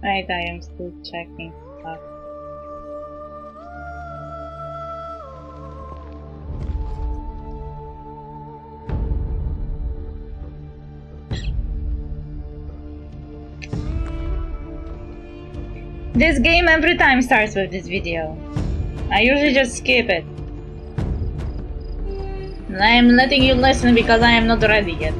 Right, I am still checking stuff. This game every time starts with this video. I usually just skip it. And I am letting you listen because I am not ready yet.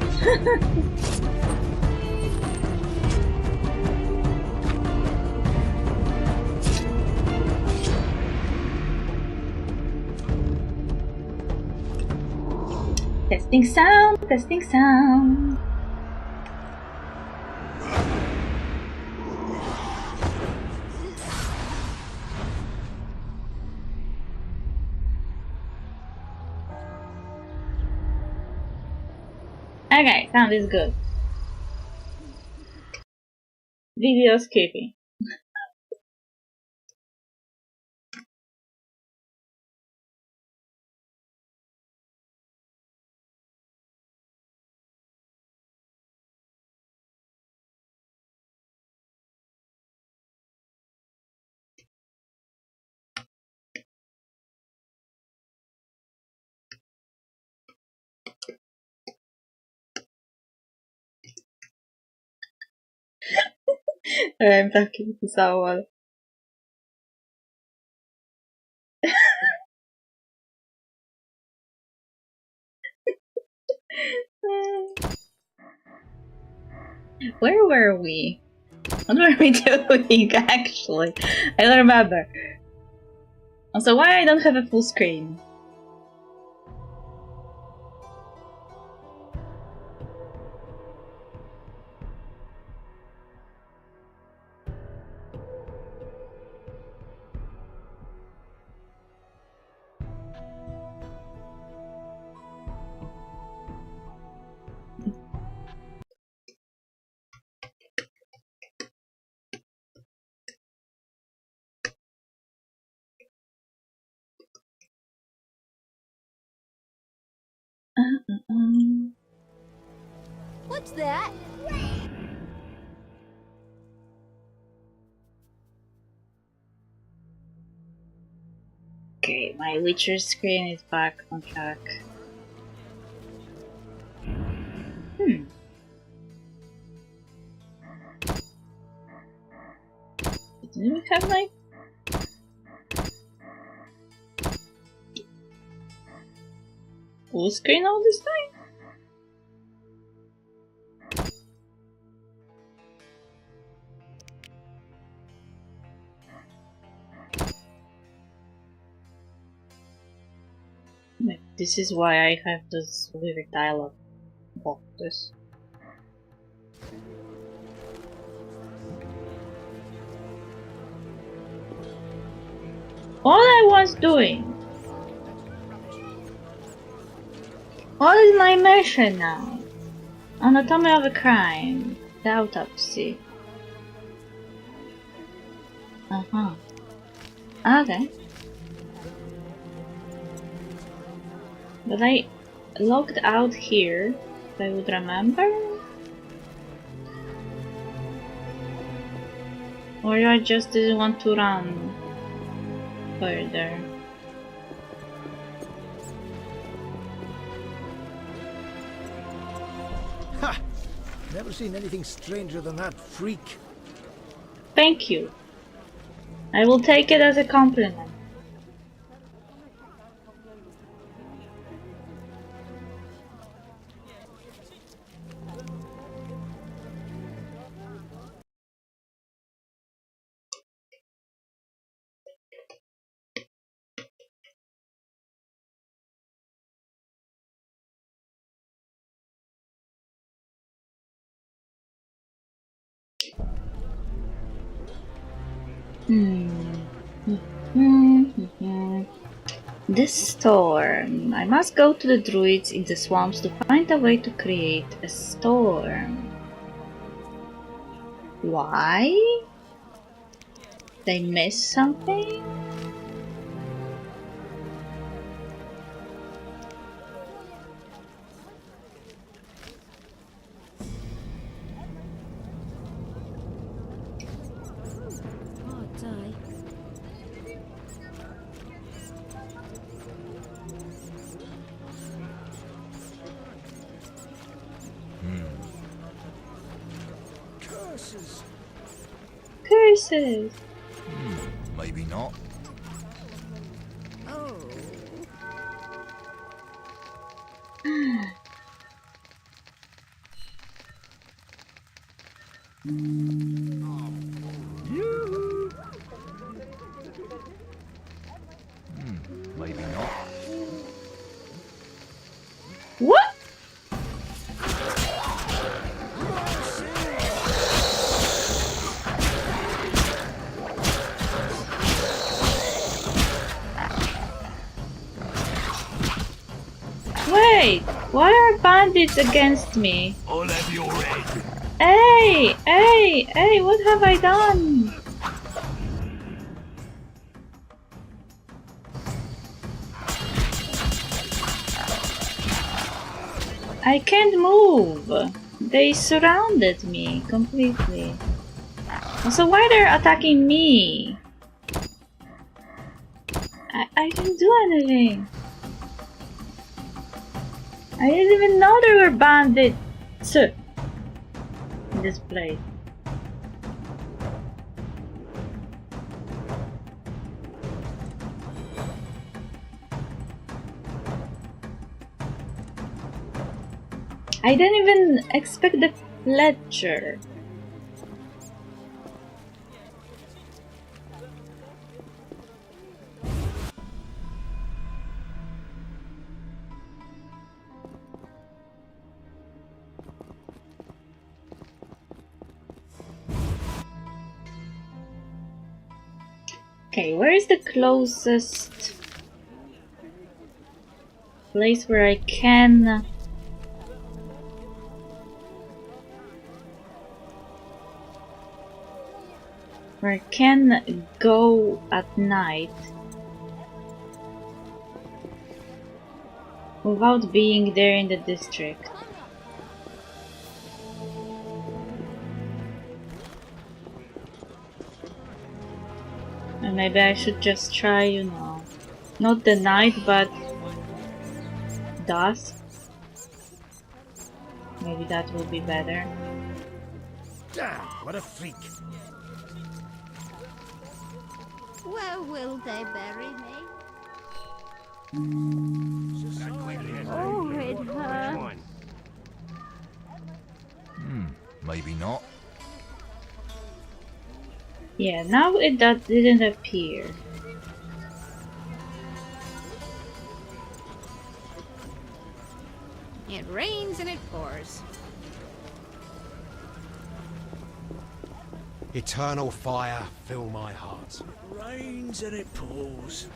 Testing sound, testing sound. Okay, sound is good. Video skipping. I'm talking to someone. Where were we? What were we doing actually? I don't remember. Also, why I don't have a full screen? What's that? Okay, my Witcher screen is back on track. Didn't we have like full screen all this time? This is why I have this weird dialogue boxes. All I was doing. What is my mission now? Anatomy of a crime. The autopsy. Okay. But I logged out here, if I would remember? Or I just didn't want to run further. Ha! Never seen anything stranger than that freak. Thank you. I will take it as a compliment. This storm. I must go to the druids in the swamps to find a way to create a storm. Why? They missed something? Curses. Curses! Maybe not. Oh. Maybe not. What? Wait, why are bandits against me? I'll have your head. Hey, what have I done? I can't move. They surrounded me completely. So why they're attacking me? I didn't do anything. I didn't even know there were bandits in this place. I didn't even expect the Fletcher. Okay, where is the closest place where I can go at night without being there in the district? And maybe I should just try, you know, not the night, but dusk. Maybe that will be better. Damn, what a freak. Where will they bury me? Oh, it hurts. Maybe not. Yeah, now that didn't appear. It rains and it pours. Eternal fire, fill my heart. Rains and it pours.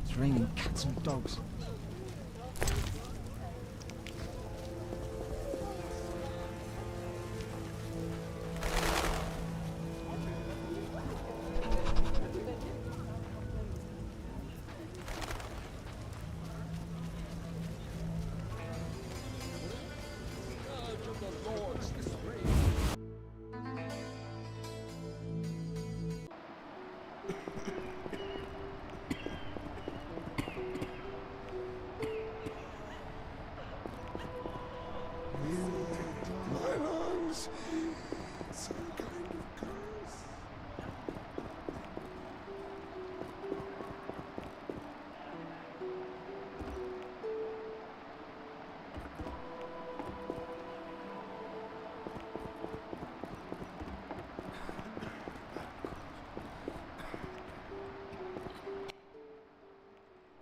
It's raining cats and dogs.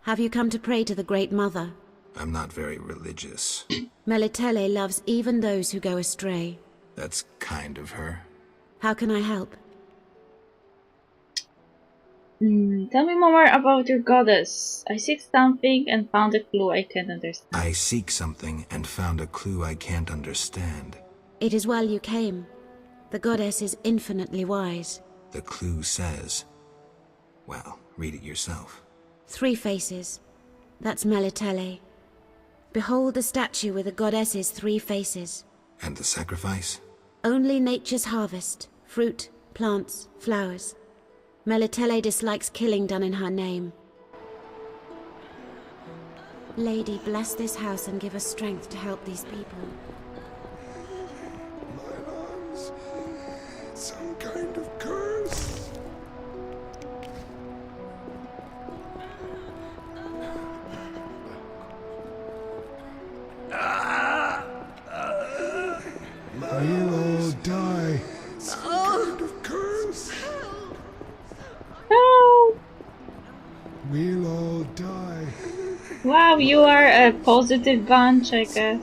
Have you come to pray to the Great Mother? I'm not very religious. Melitele loves even those who go astray. That's kind of her. How can I help? Tell me more about your goddess. I seek something and found a clue I can't understand. I seek something and found a clue I can't understand. It is well you came. The goddess is infinitely wise. The clue says... Well, read it yourself. 3 faces. That's Melitele. Behold the statue with the goddess's 3 faces. And the sacrifice? Only nature's harvest. Fruit, plants, flowers. Melitele dislikes killing done in her name. Lady, bless this house and give us strength to help these people. Some kind of curse. We'll all die. Some kind of curse. No! We'll all die. Wow, you are a positive bunch, I guess.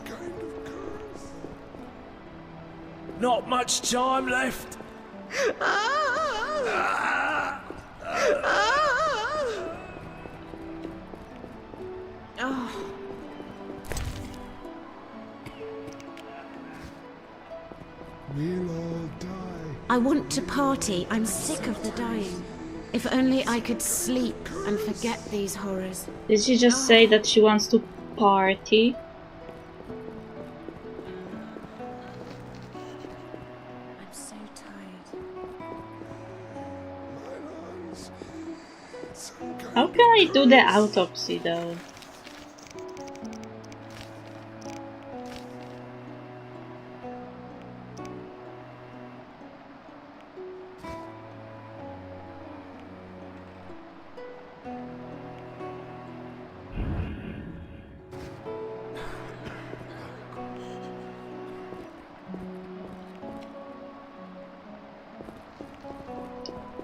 Not much time left. We'll all die. I want to party. I'm sick of the dying. If only I could sleep and forget these horrors. Did she just say that she wants to party? I'm so tired. How can I do the autopsy though?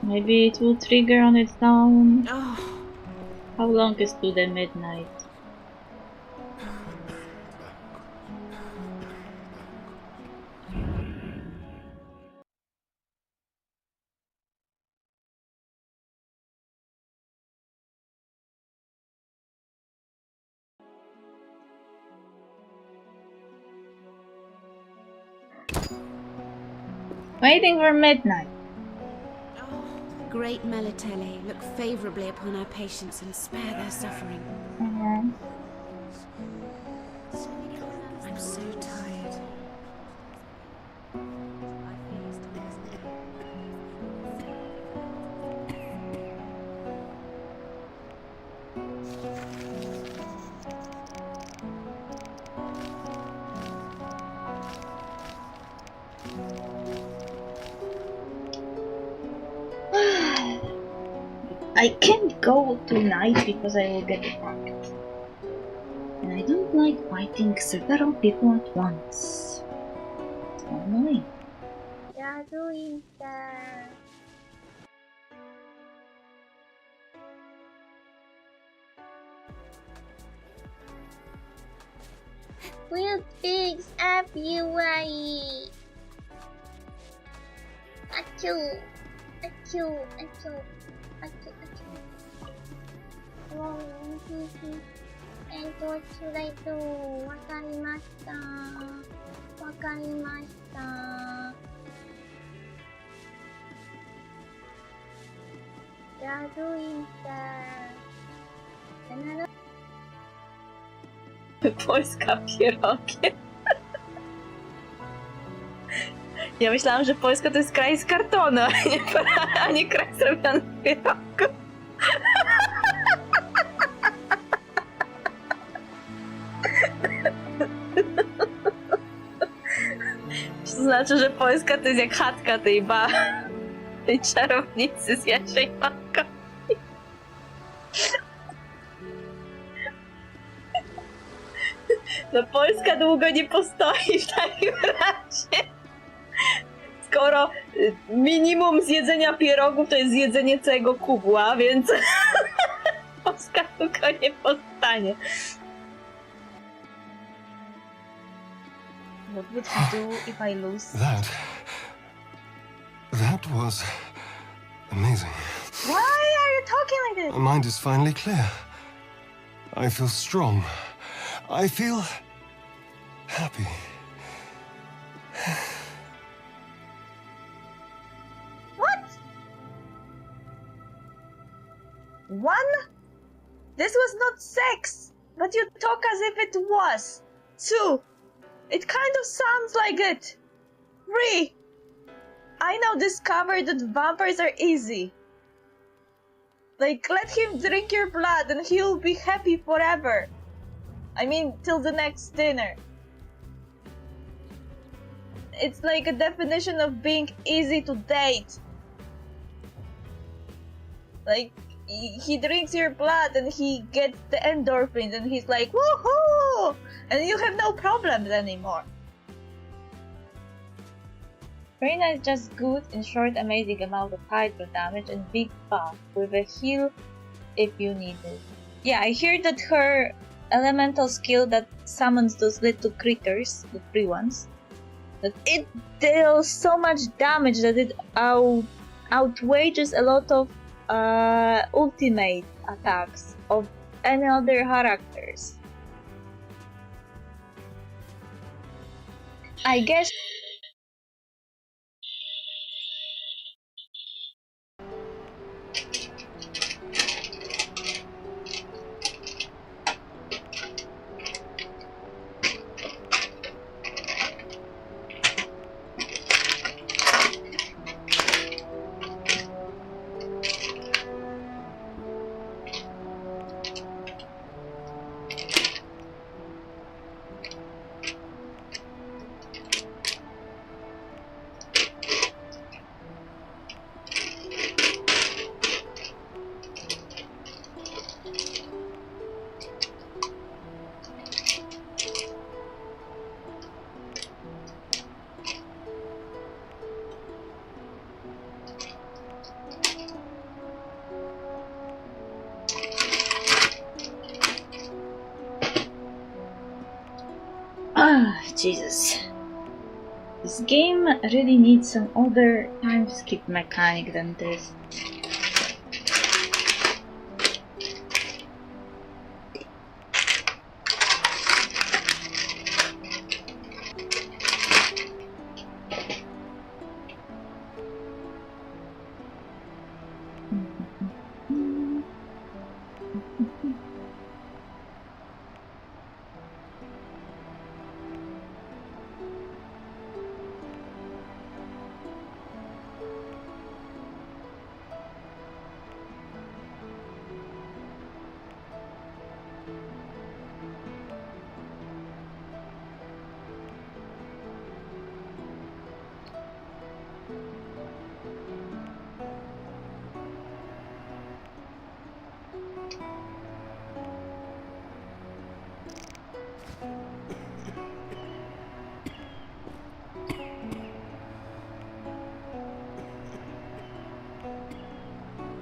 Maybe it will trigger on its own. Oh, How long is to the midnight? Waiting for midnight. great Melitele, look favourably upon our patients and spare their suffering. I'm so tired. I can't go tonight because I will get fucked. And I don't like fighting several people at once. It's so annoying. Will pigs everywhere. Achoo, achoo, achoo, achoo, achoo. Oh, what should I do? わかりました。わかりました。Polska pierogiem. Ja myślałam, że Polska to jest kraj z kartonu, a nie kraj zrobiony z pierogów. To znaczy, że Polska to jest jak chatka tej czarownicy z Jasiej Maka. No Polska długo nie postoi w takim razie. Skoro minimum zjedzenia pierogów to jest zjedzenie całego kubła, więc Polska długo nie powstanie. What would he do if I lose? That was amazing. Why are you talking like this? My mind is finally clear. I feel strong. I feel happy. What? 1? This was not sex, but you talk as if it was. 2. It kind of sounds like it. 3. I now discovered that vampires are easy. Like, let him drink your blood and he'll be happy forever. I mean, till the next dinner. it's like a definition of being easy to date. Like, he drinks your blood and he gets the endorphins and he's like, woohoo! And you have no problems anymore. Reina is just good in short, amazing amount of hydro damage and big buff with a heal if you need it. Yeah, I hear that her elemental skill that summons those little critters, the free ones, that it deals so much damage that it outweighs a lot of ultimate attacks of any other characters. I guess Jesus. This game really needs some other time skip mechanic than this.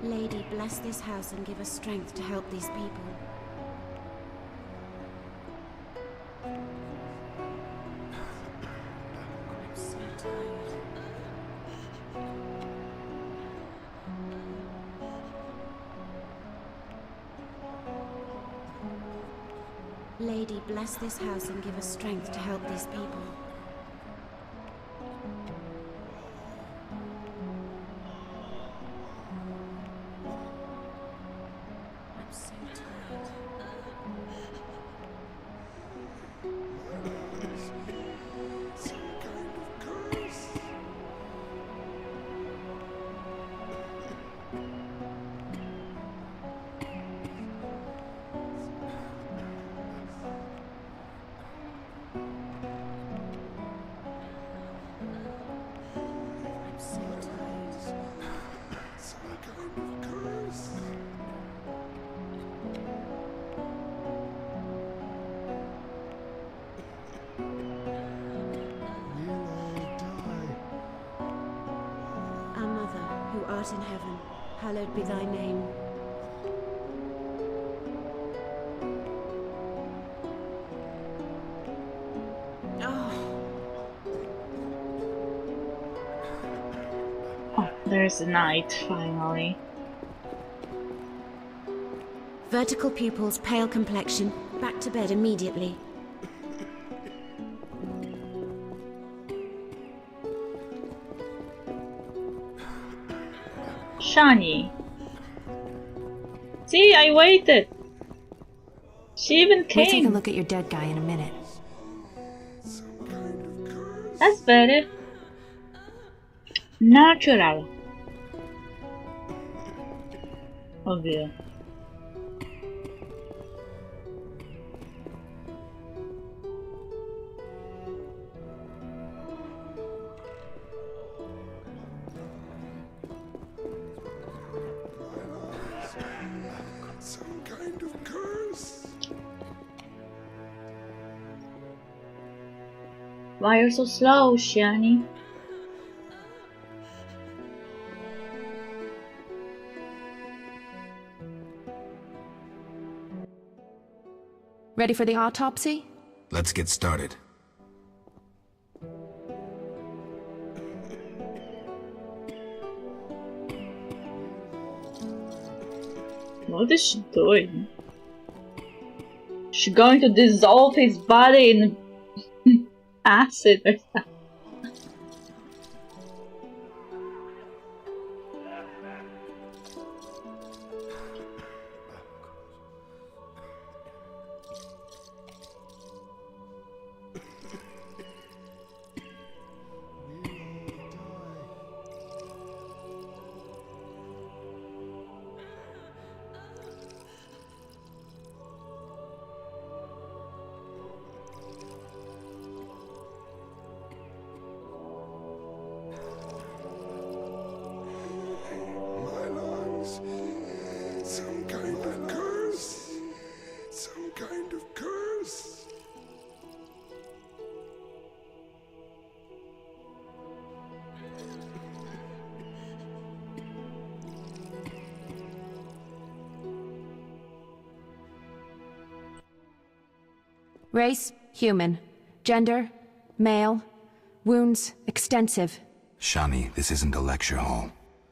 Lady, bless this house and give us strength to help these people. I'm so tired. Lady, bless this house and give us strength to help these people. In heaven, hallowed be thy name. Oh, there's a night, finally. Vertical pupils, pale complexion, back to bed immediately. Shani. See, I waited. She even came. We'll take a look at your dead guy in a minute. That's better. Natural. Oh dear. Why are you so slow, Shani? Ready for the autopsy? Let's get started. What is she doing? She's going to dissolve his body in acid or something. My lungs. Some kind of curse. Some kind of curse. Race, human. Gender, male. Wounds, extensive. Shani, this isn't a lecture hall.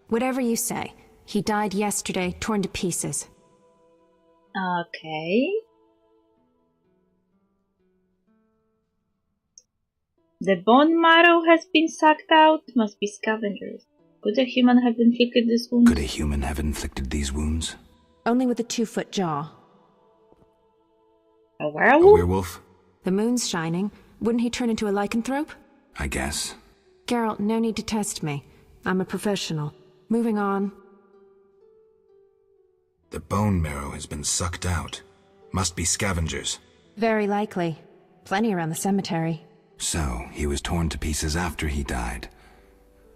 Whatever you say. He died yesterday, torn to pieces. Okay. The bone marrow has been sucked out. Must be scavengers. Could a human have inflicted this wound? Could a human have inflicted these wounds? Only with a 2-foot jaw. A A werewolf? werewolf? The moon's shining. Wouldn't he turn into a lycanthrope? I guess. Geralt, no need to test me. I'm a professional. Moving on. The bone marrow has been sucked out. Must be scavengers. Very likely. Plenty around the cemetery. So, he was torn to pieces after he died.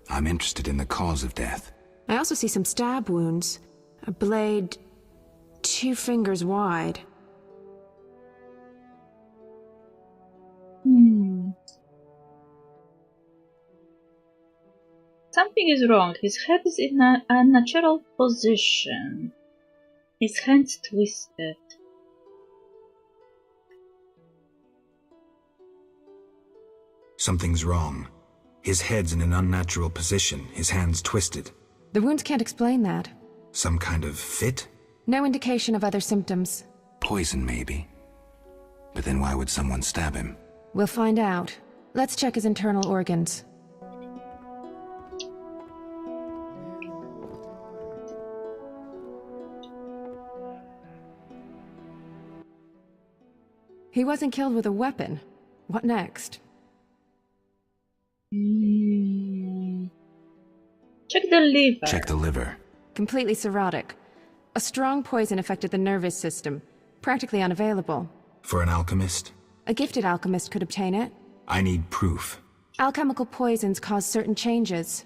I'm interested in the cause of death. I also see some stab wounds. A blade 2 fingers wide. Something is wrong. His head is in an unnatural position. His hands twisted. Something's wrong. His head's in an unnatural position, his hands twisted. The wounds can't explain that. Some kind of fit? No indication of other symptoms. Poison, maybe. But then why would someone stab him? We'll find out. Let's check his internal organs. He wasn't killed with a weapon. What next? Check the liver. Check the liver. Completely cirrhotic. A strong poison affected the nervous system. Practically unavailable. For an alchemist? A gifted alchemist could obtain it. I need proof. Alchemical poisons cause certain changes.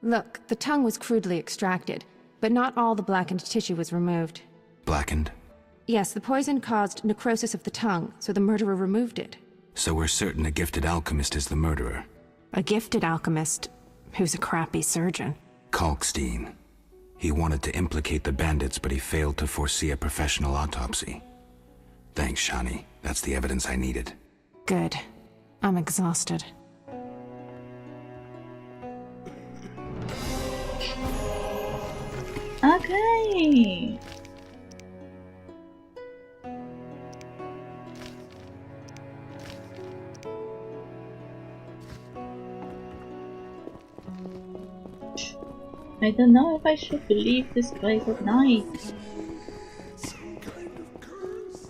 Look, the tongue was crudely extracted, but not all the blackened tissue was removed. Blackened? Yes, the poison caused necrosis of the tongue, so the murderer removed it. So we're certain a gifted alchemist is the murderer. A gifted alchemist, who's a crappy surgeon. Kalkstein. He wanted to implicate the bandits, but he failed to foresee a professional autopsy. Thanks, Shani. That's the evidence I needed. Good. I'm exhausted. Okay. I don't know if I should leave this place at night. Some kind of curse.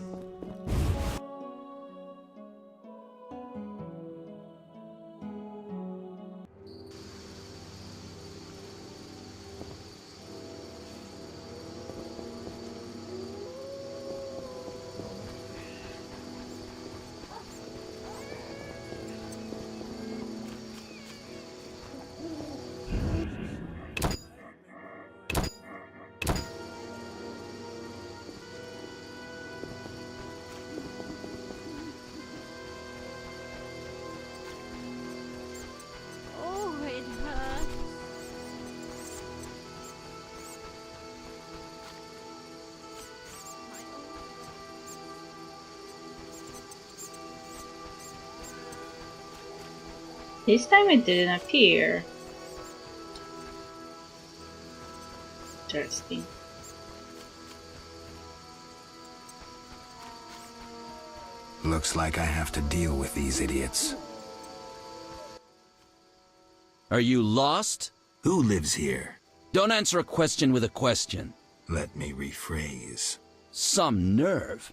This time it didn't appear. Interesting. Looks like I have to deal with these idiots. Are you lost? Who lives here? Don't answer a question with a question. Let me rephrase. Some nerve.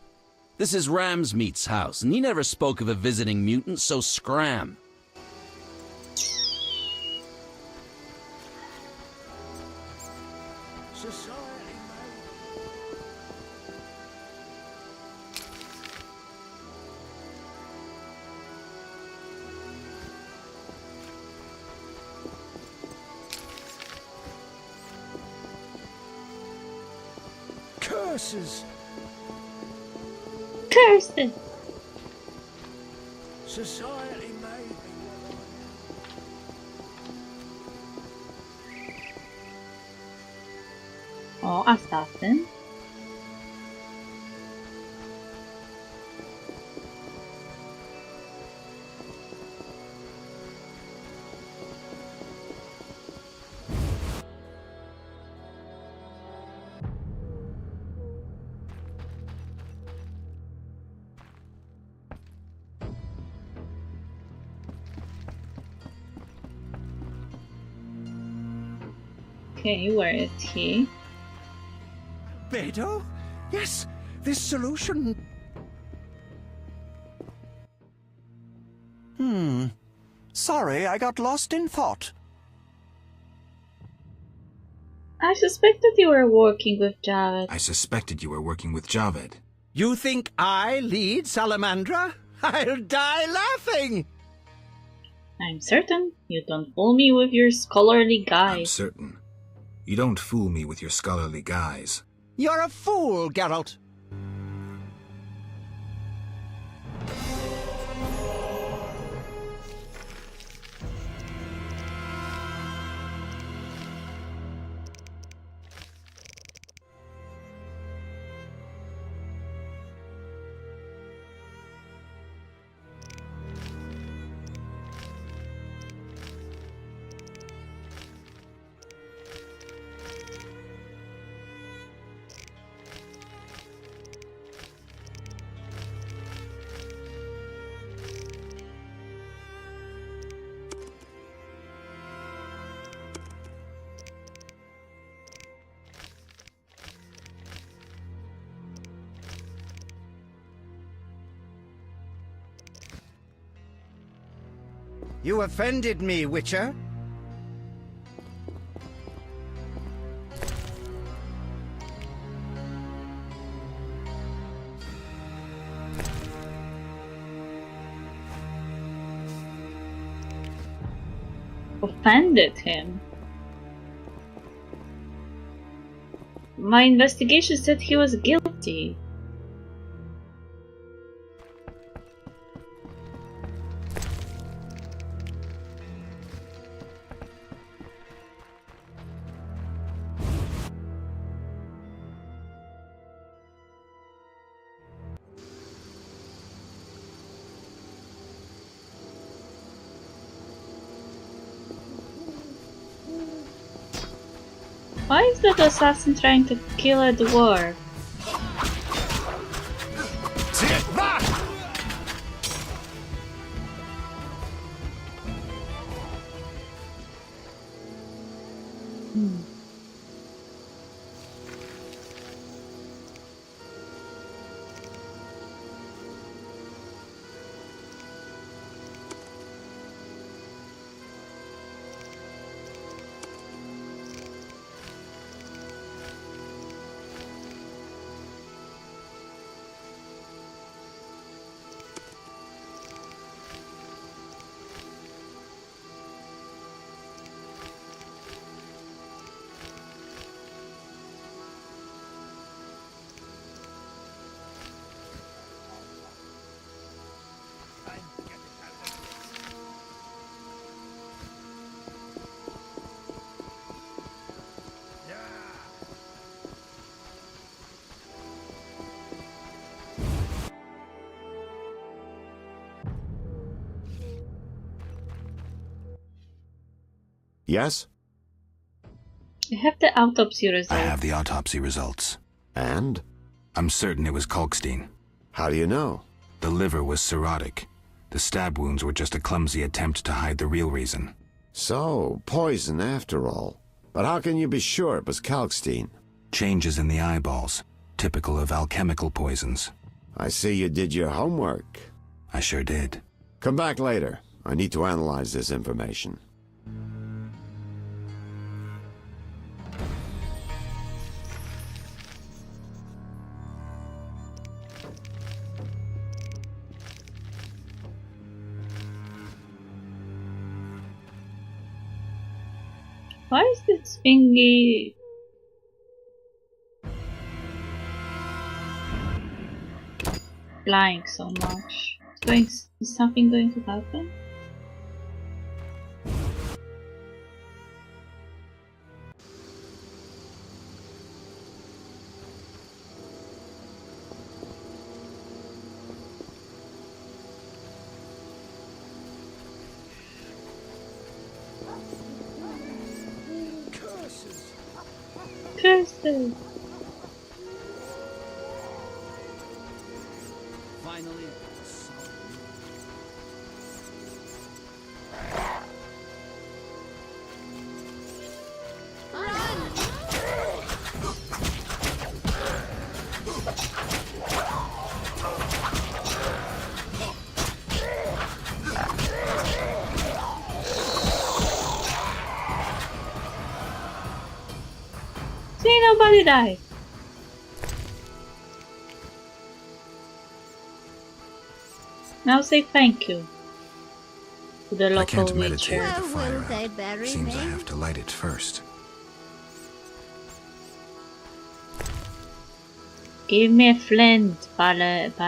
This is Ramsmeat's house, and he never spoke of a visiting mutant, so scram. Curses! Curses! Society made me. Oh, assassin. Okay, where is he? Beto? Yes, this solution. Sorry, I got lost in thought. I suspected you were working with Javed. I suspected you were working with Javed. You think I lead Salamandra? I'll die laughing! I'm certain you don't fool me with your scholarly I'm guise. certain. You don't fool me with your scholarly guise. You're a fool, Geralt. You offended me, Witcher. Offended him. My investigation said he was guilty. Why is that assassin trying to kill a dwarf? Yes? I have the autopsy results. I have the autopsy results. And? I'm certain it was Kalkstein. How do you know? The liver was cirrhotic. The stab wounds were just a clumsy attempt to hide the real reason. So, poison after all. But how can you be sure it was Kalkstein? Changes in the eyeballs, typical of alchemical poisons. I see you did your homework. I sure did. Come back later. I need to analyze this information. Why is this thingy flying so much? Is something going to happen? Curses! Finally. See, nobody died. Now say thank you to the local I can't meditate witcher. at the fire. They bury Seems me? I have to light it first. Give me a flint barrel.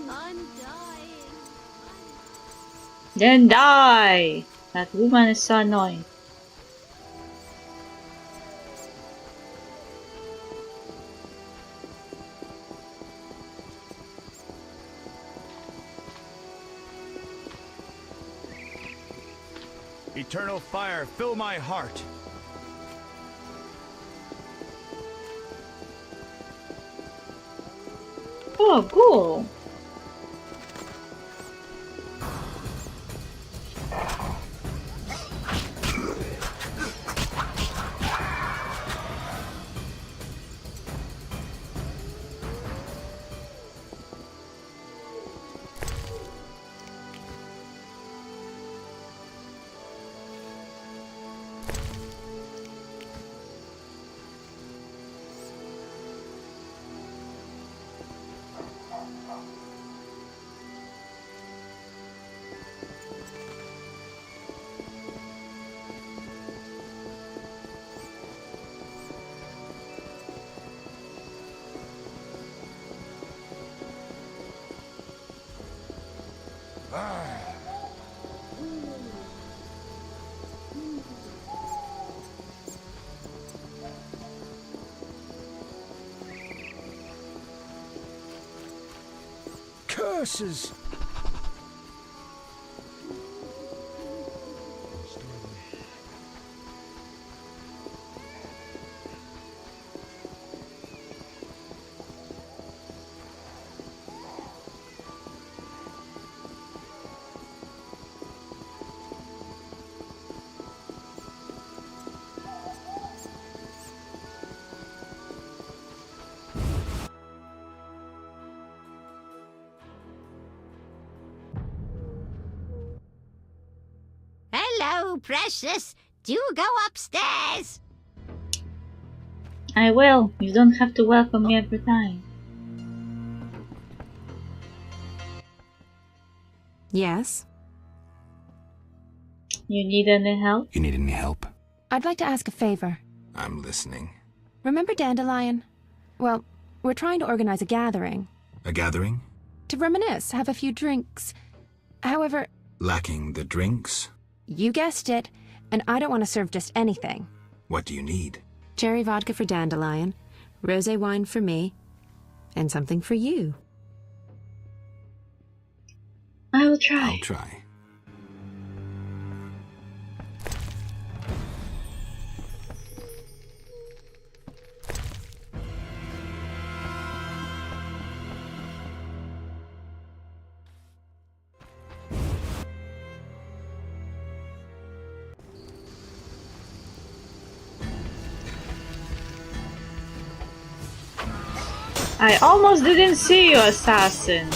I'm dying. Then die! That woman is so annoying. Eternal fire, fill my heart. Oh, cool. Curses! Hello, precious. Do go upstairs. I will. You don't have to welcome me every time. Yes? You need any help? You need any help? I'd like to ask a favor. I'm listening. Remember Dandelion? Well, we're trying to organize a gathering. A gathering? To reminisce, have a few drinks. However... Lacking the drinks? You guessed it, and I don't want to serve just anything. What do you need? Cherry vodka for Dandelion, rosé wine for me, and something for you. I will try. I'll try. I almost didn't see you, assassin.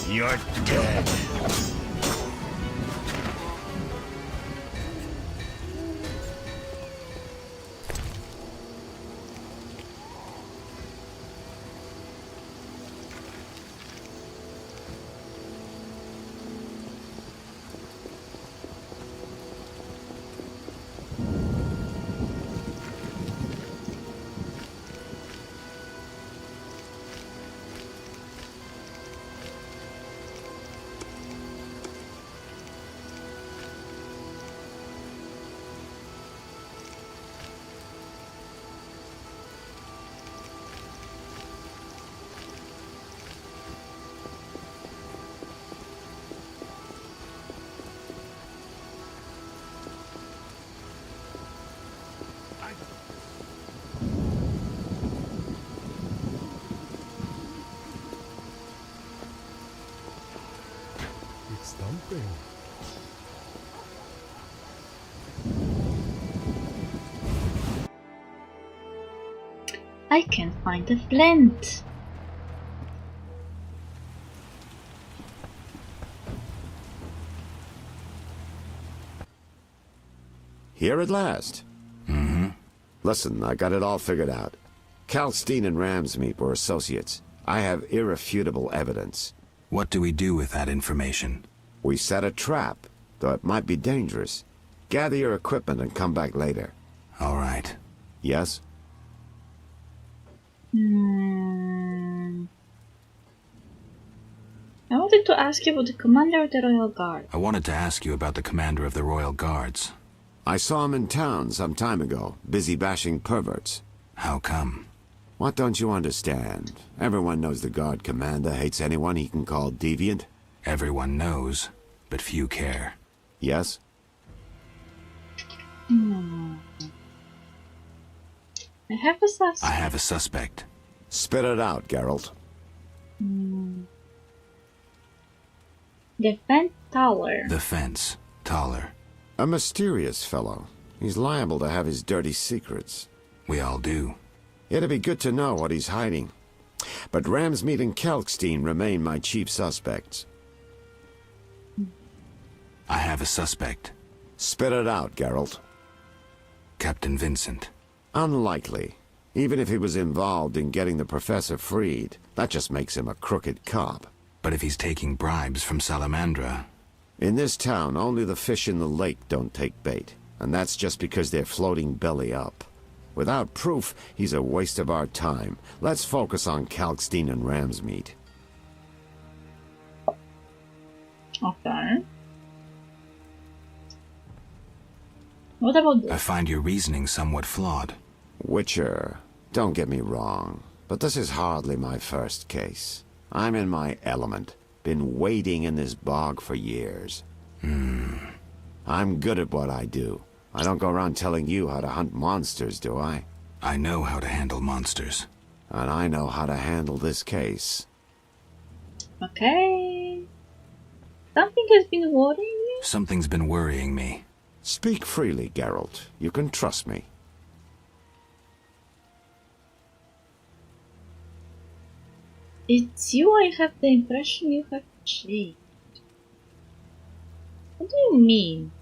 You're dead. It's thumping. I can't find the flint. Here at last. Mm-hmm. Listen, I got it all figured out. Kalkstein and Ramsmeet were associates. I have irrefutable evidence. What do we do with that information? We set a trap, though it might be dangerous. Gather your equipment and come back later. All right. Yes? I wanted to ask you about the commander of the Royal Guard. I wanted to ask you about the commander of the Royal Guards. I saw him in town some time ago, busy bashing perverts. How come? What don't you understand? Everyone knows the Guard commander hates anyone he can call deviant. Everyone knows, but few care. Yes? I have a suspect. I have a suspect. Spit it out, Geralt. The fence taller. The fence. Taller. A mysterious fellow. He's liable to have his dirty secrets. We all do. It'd be good to know what he's hiding. But Ramsmeet and Kalkstein remain my chief suspects. I have a suspect. Spit it out, Geralt. Captain Vincent. Unlikely. Even if he was involved in getting the professor freed, that just makes him a crooked cop. But if he's taking bribes from Salamandra... In this town, only the fish in the lake don't take bait. And that's just because they're floating belly up. Without proof, he's a waste of our time. Let's focus on Kalkstein and Ramsmeet. Okay. What about this? I find your reasoning somewhat flawed. Witcher, don't get me wrong, but this is hardly my first case. I'm in my element. Been wading in this bog for years. I'm good at what I do. I don't go around telling you how to hunt monsters, do I? I know how to handle monsters. And I know how to handle this case. Okay. Something has been worrying you? Something's been worrying me. Speak freely, Geralt. You can trust me. It's you. I have the impression you have changed. What do you mean?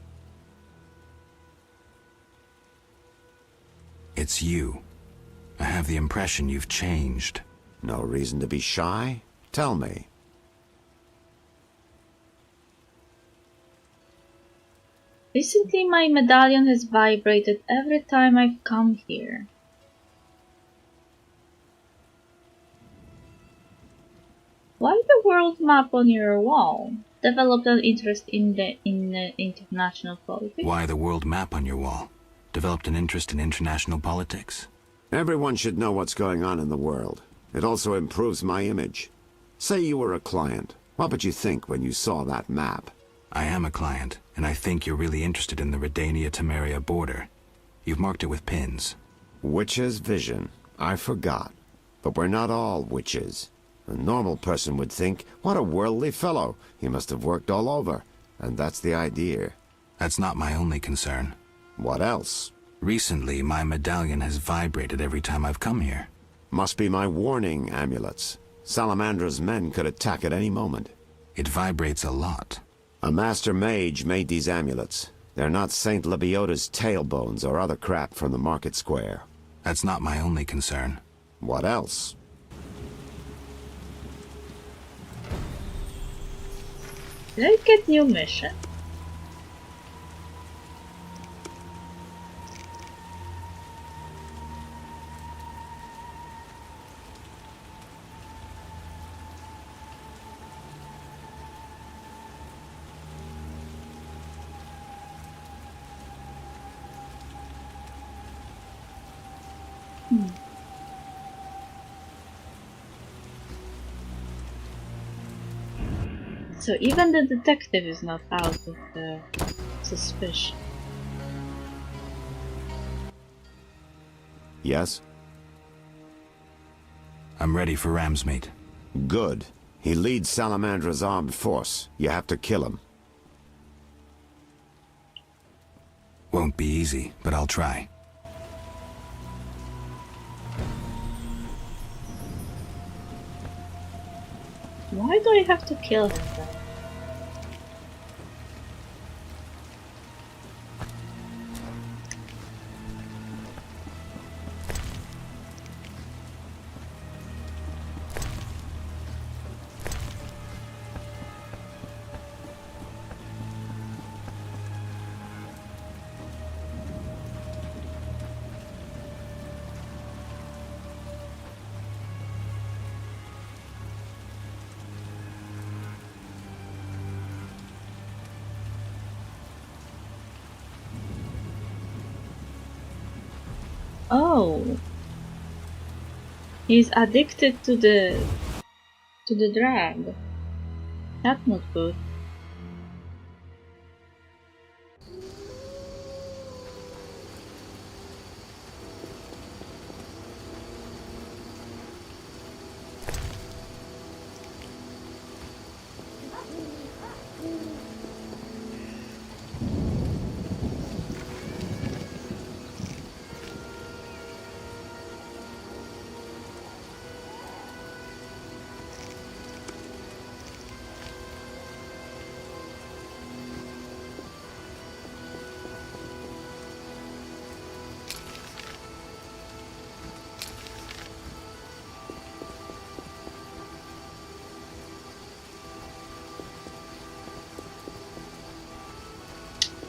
It's you. I have the impression you've changed. No reason to be shy? Tell me. Recently my medallion has vibrated every time I've come here. Why the world map on your wall? Developed an interest in the international politics? Why the world map on your wall? Developed an interest in international politics? Everyone should know what's going on in the world. It also improves my image. Say you were a client. What would you think when you saw that map? I am a client, and I think you're really interested in the Redania-Temeria border. You've marked it with pins. Witch's vision. I forgot. But we're not all witches. A normal person would think, what a worldly fellow. He must have worked all over. And that's the idea. That's not my only concern. What else? Recently, my medallion has vibrated every time I've come here. Must be my warning amulets. Salamandra's men could attack at any moment. It vibrates a lot. A master mage made these amulets. They're not Saint Lebiota's tailbones or other crap from the market square. That's not my only concern. What else? Did I get new mission? So even the detective is not out of the suspicion. Yes? I'm ready for Ramsmate. Good. He leads Salamandra's armed force. You have to kill him. Won't be easy, but I'll try. Why do I have to kill him then? Oh, he's addicted to the drug. That's not good.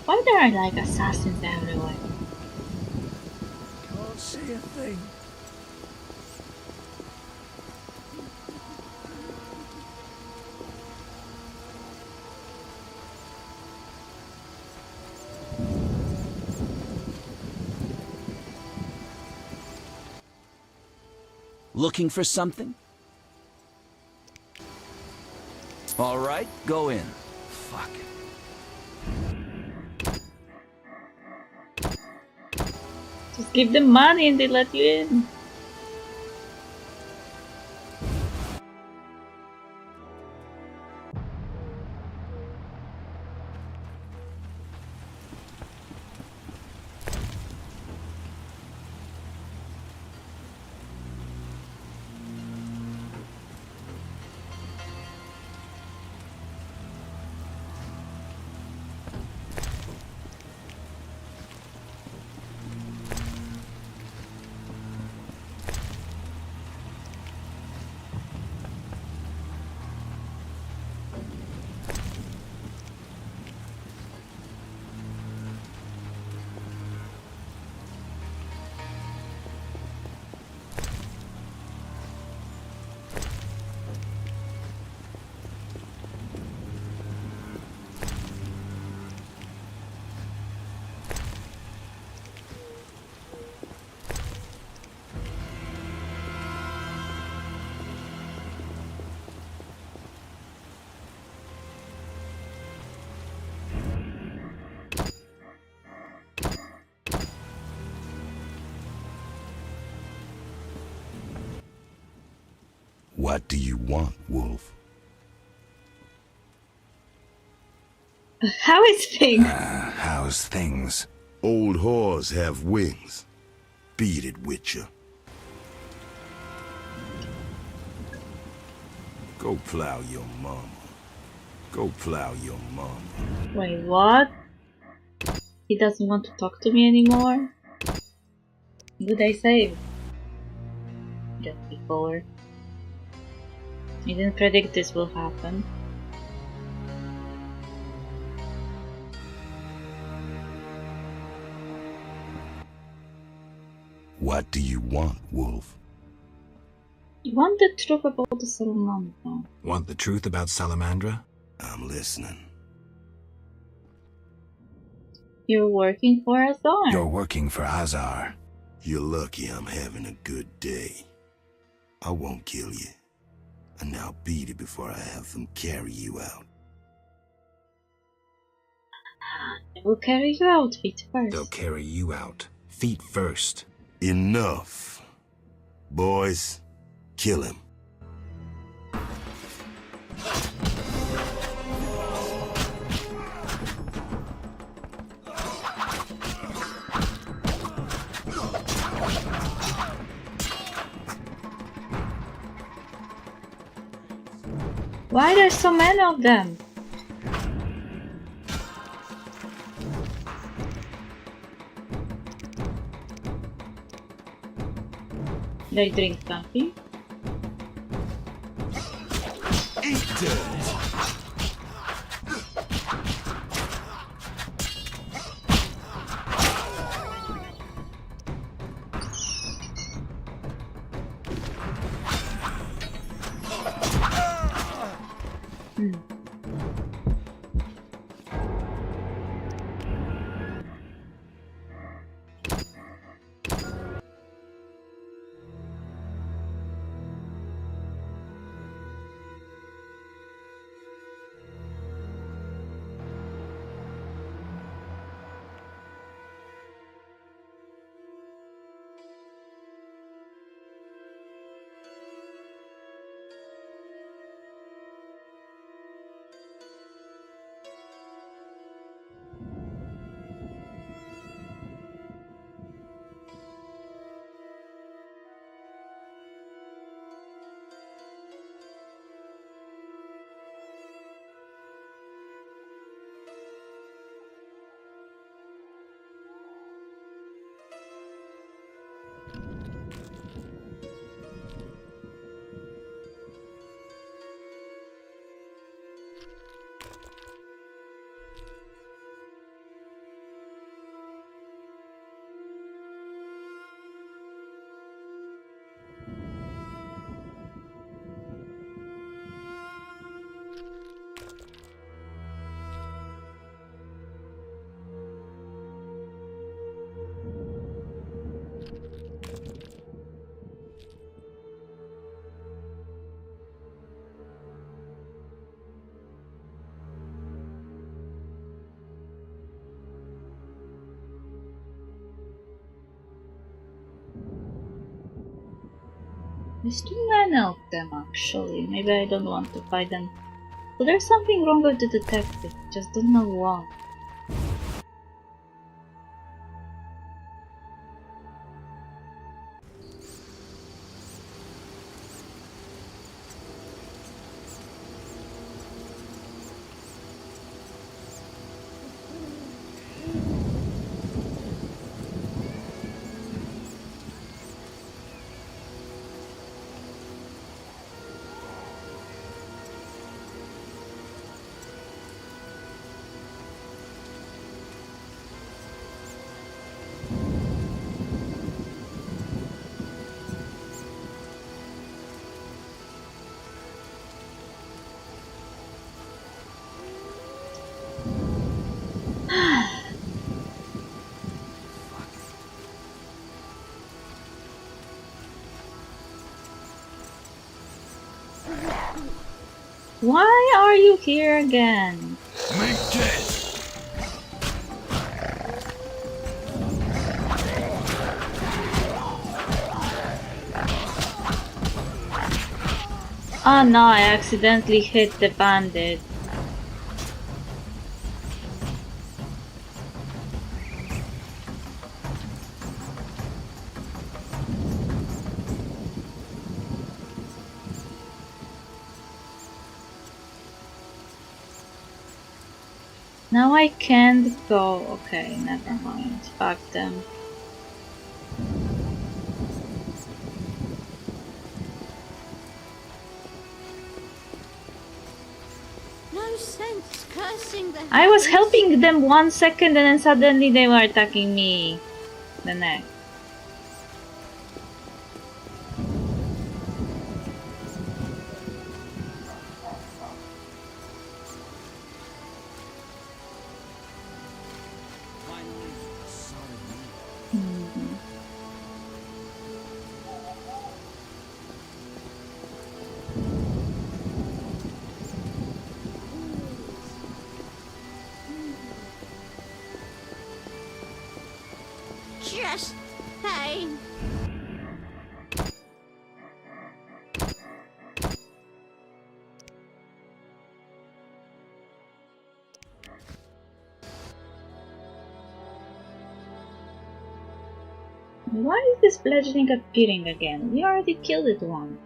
Why there are like assassins everywhere? Can't see a thing. Looking for something? All right, go in. Fuck. Just give them money and they let you in. What do you want, Wolf? How is things? How's things? Old whores have wings. Beat it, Witcher. Go plow your mama. Go plow your mama. Wait, what? He doesn't want to talk to me anymore? Did I save? Just before. I didn't predict this will happen. What do you want, Wolf? You want the truth about the Salamandra? Want the truth about Salamandra? I'm listening. You're working for Azar. You're working for Azar. You're lucky I'm having a good day. I won't kill you. And now beat it before I have them carry you out. I will carry you out feet first. They'll carry you out. Feet first. Enough. Boys, kill him. Why are there so many of them? They drink coffee. Eat dirt. There's too many of them actually. Maybe I don't want to fight them. So there's something wrong with the detective, just don't know what. Why are you here again? Make dead. Oh no, I accidentally hit the bandit. Now I can't go. Okay, never mind. Fuck them. No sense cursing the I was helping them 1 second and then suddenly they were attacking me. The next. just pain. Why is this bludgeoning appearing again? We already killed it once.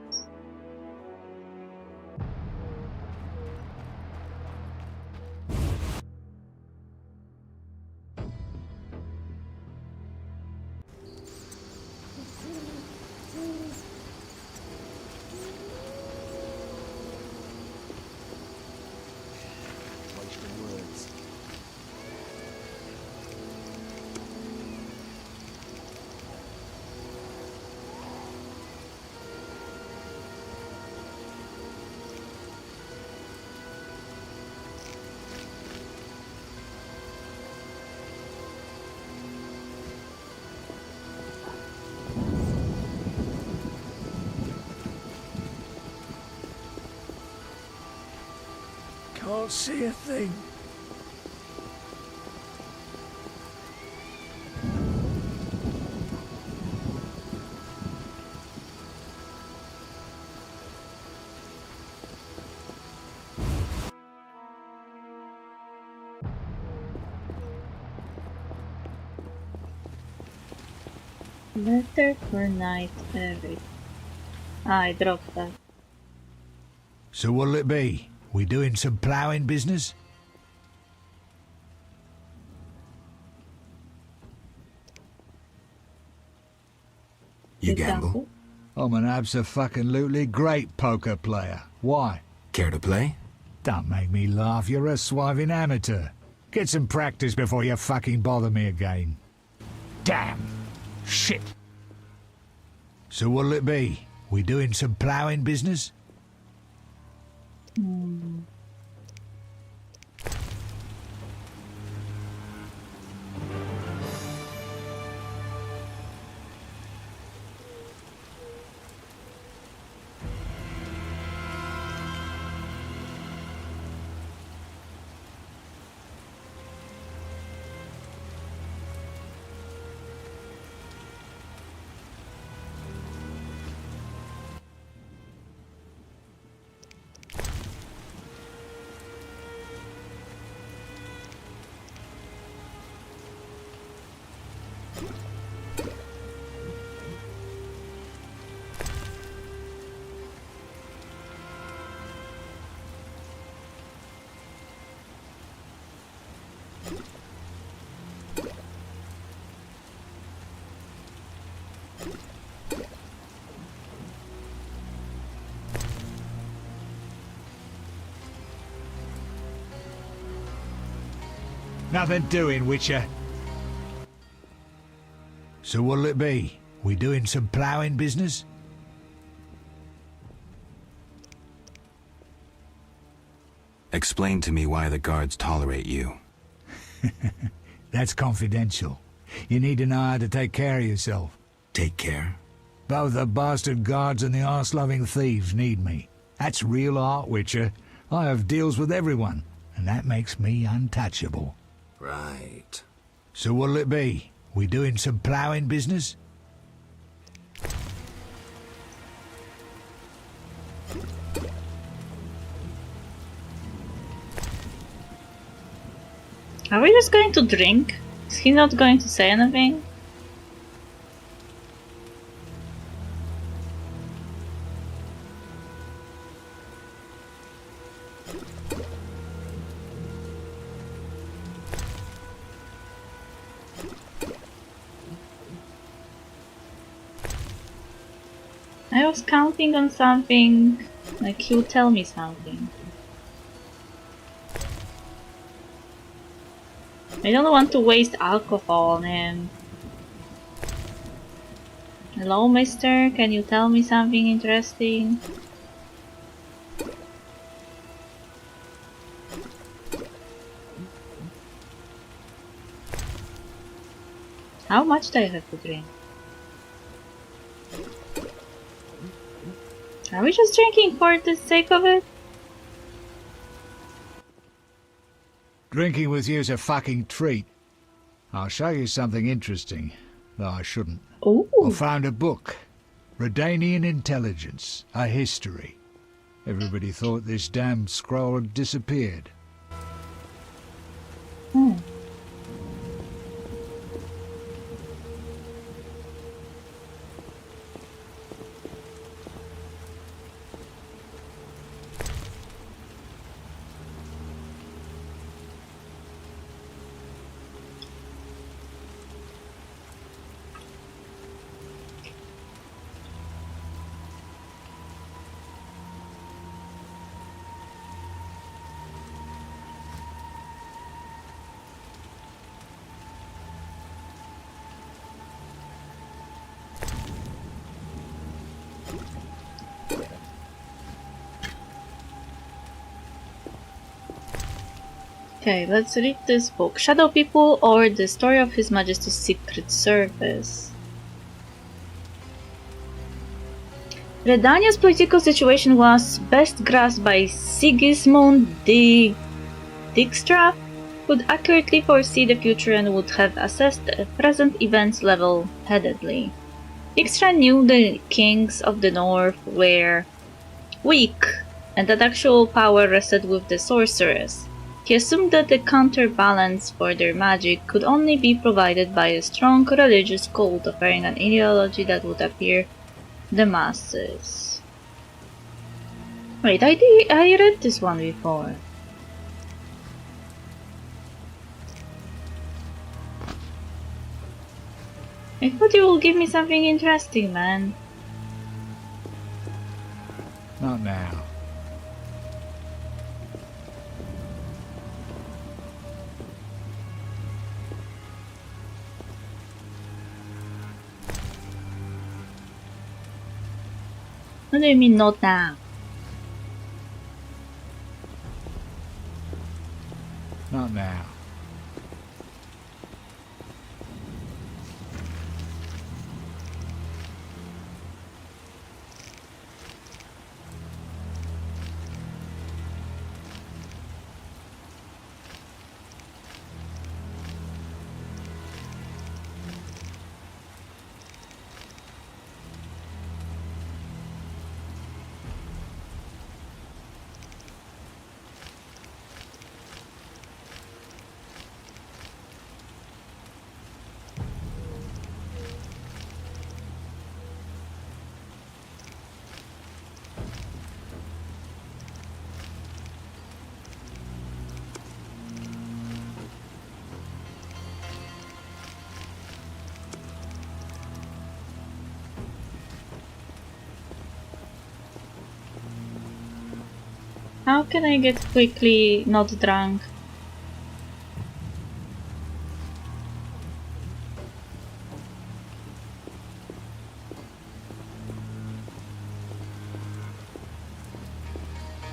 Can't see a thing. Letter for Night Eric. I dropped that. So what'll it be? We doing some ploughing business? You gamble? I'm an abso-fucking-lutely great poker player. Why? Care to play? Don't make me laugh, you're a swiving amateur. Get some practice before you fucking bother me again. Damn! Shit! So what'll it be? We doing some ploughing business? Nothing doing, Witcher. So what'll it be? We doing some ploughing business? Explain to me why the guards tolerate you. That's confidential. You need to know how to take care of yourself. Take care? Both the bastard guards and the arse-loving thieves need me. That's real art, Witcher. I have deals with everyone, and that makes me untouchable. Right. So what'll it be? We doing some ploughing business? Are we just going to drink? Is he not going to say anything? I was counting on something, like he'll tell me something. I don't want to waste alcohol on him. Hello, mister, can you tell me something interesting? How much do I have to drink? Are we just drinking for the sake of it? Drinking with you's a fucking treat. I'll show you something interesting, though I shouldn't. Ooh. I found a book. Redanian Intelligence, a history. Everybody thought this damn scroll had disappeared. Hmm. Okay, let's read this book. Shadow People, or The Story of His Majesty's Secret Service. Redania's political situation was best grasped by Sigismund Dijkstra, who could accurately foresee the future and would have assessed the present events level-headedly. Dijkstra knew the kings of the north were weak, and that actual power rested with the sorceress. He assumed that the counterbalance for their magic could only be provided by a strong religious cult offering an ideology that would appeal the masses. Wait, I read this one before. I thought you will give me something interesting, man. Not now. What do you mean not now? Not now. How can I get quickly not drunk?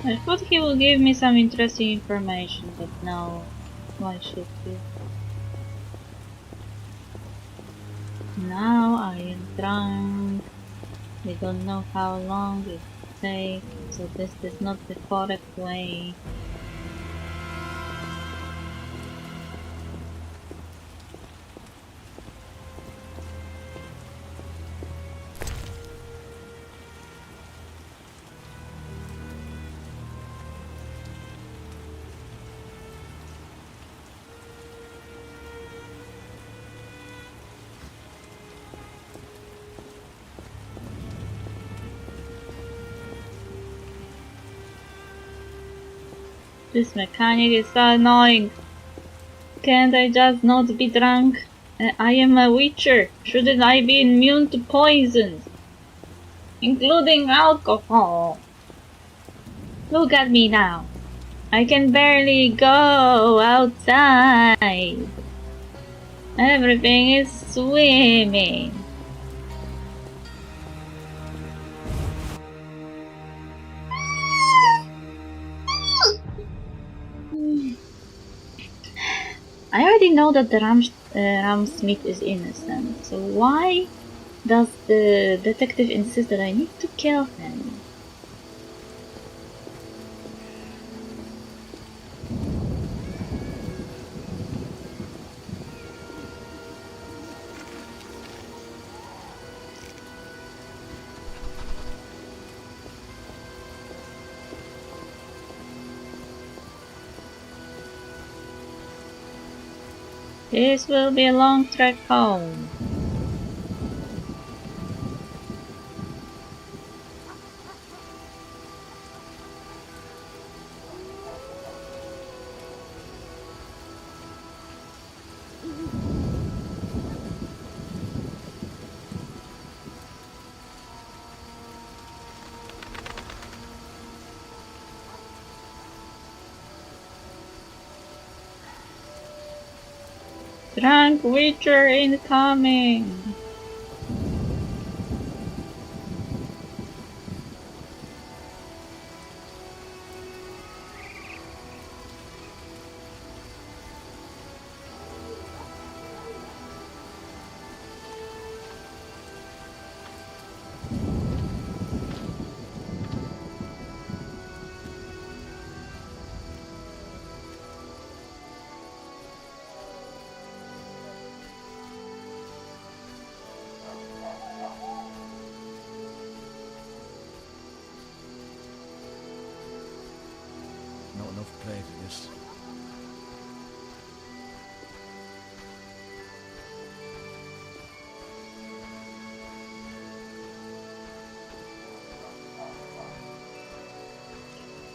I thought he will give me some interesting information, but no. Why should he? Now I am drunk. We don't know how long it will take, so this is not the correct way. This mechanic is so annoying. Can't I just not be drunk? I am a witcher. Shouldn't I be immune to poisons? Including alcohol. Look at me now. I can barely go outside. Everything is swimming. I already know that the Ramsmith is innocent, so why does the detective insist that I need to kill him? This will be a long trek home. Drunk Witcher incoming! Not enough play for this.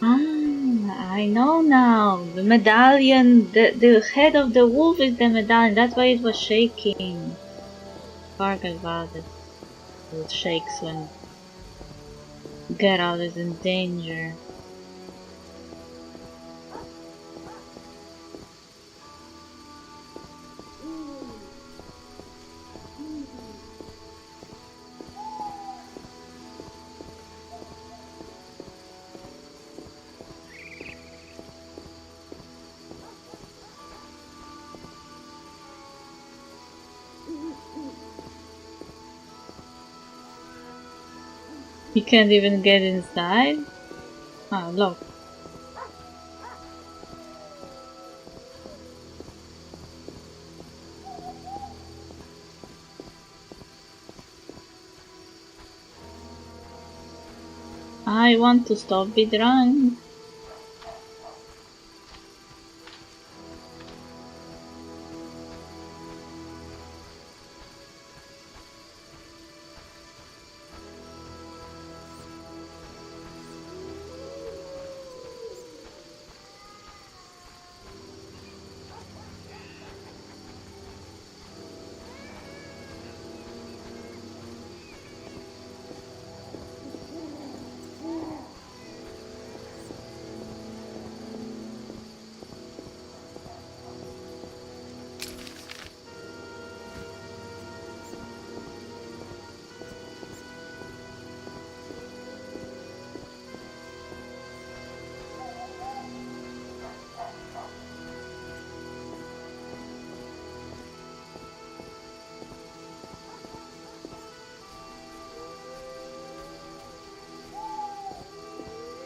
I know now. The medallion, the head of the wolf is the medallion. That's why it was shaking. Forget about it. It shakes when Geralt is in danger. You can't even get inside? Oh, look. I want to stop being drunk.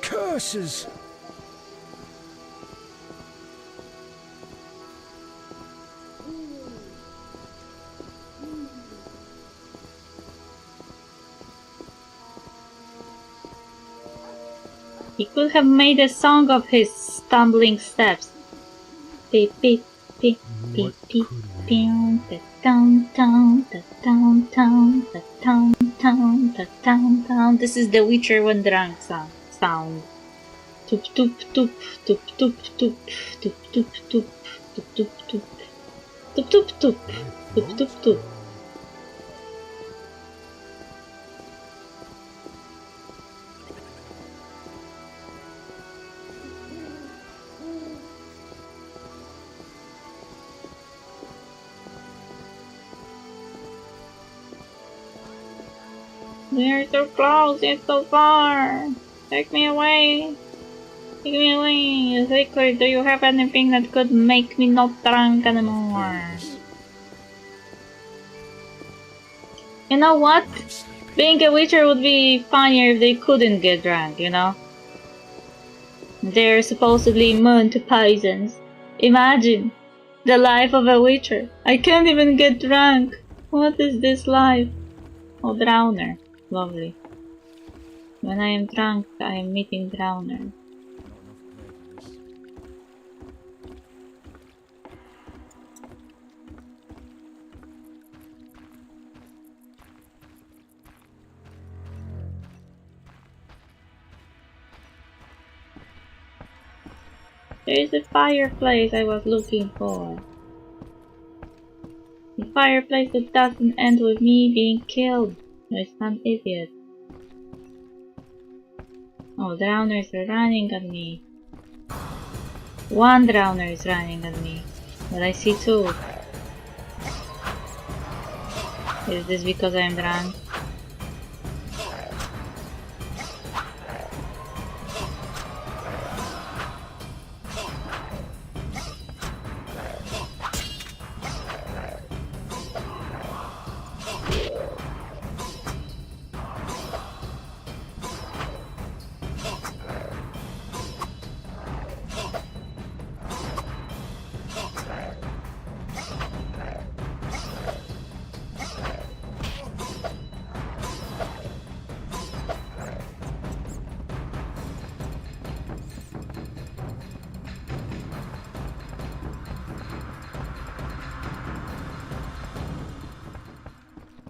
Curses! He could have made a song of his stumbling steps. Beep beep beep beep beep beep da down down da down down da down down da down down. This is the Witcher when drunk sound. Toop toop toop toop toop toop toop toop toop toop toop toop toop toop toop toop toop toop. They're so close, yet so far. Take me away. Take me away. Secret, do you have anything that could make me not drunk anymore? You know what? Being a witcher would be funnier if they couldn't get drunk, you know? They're supposedly immune to poisons. Imagine the life of a witcher. I can't even get drunk. What is this life? Oh, drowner. Lovely. When I am drunk, I am meeting drowner. There is the fireplace I was looking for. The fireplace that doesn't end with me being killed by some idiot. Oh, drowners are running at me. One drowner is running at me, but I see two. Is this because I am drunk?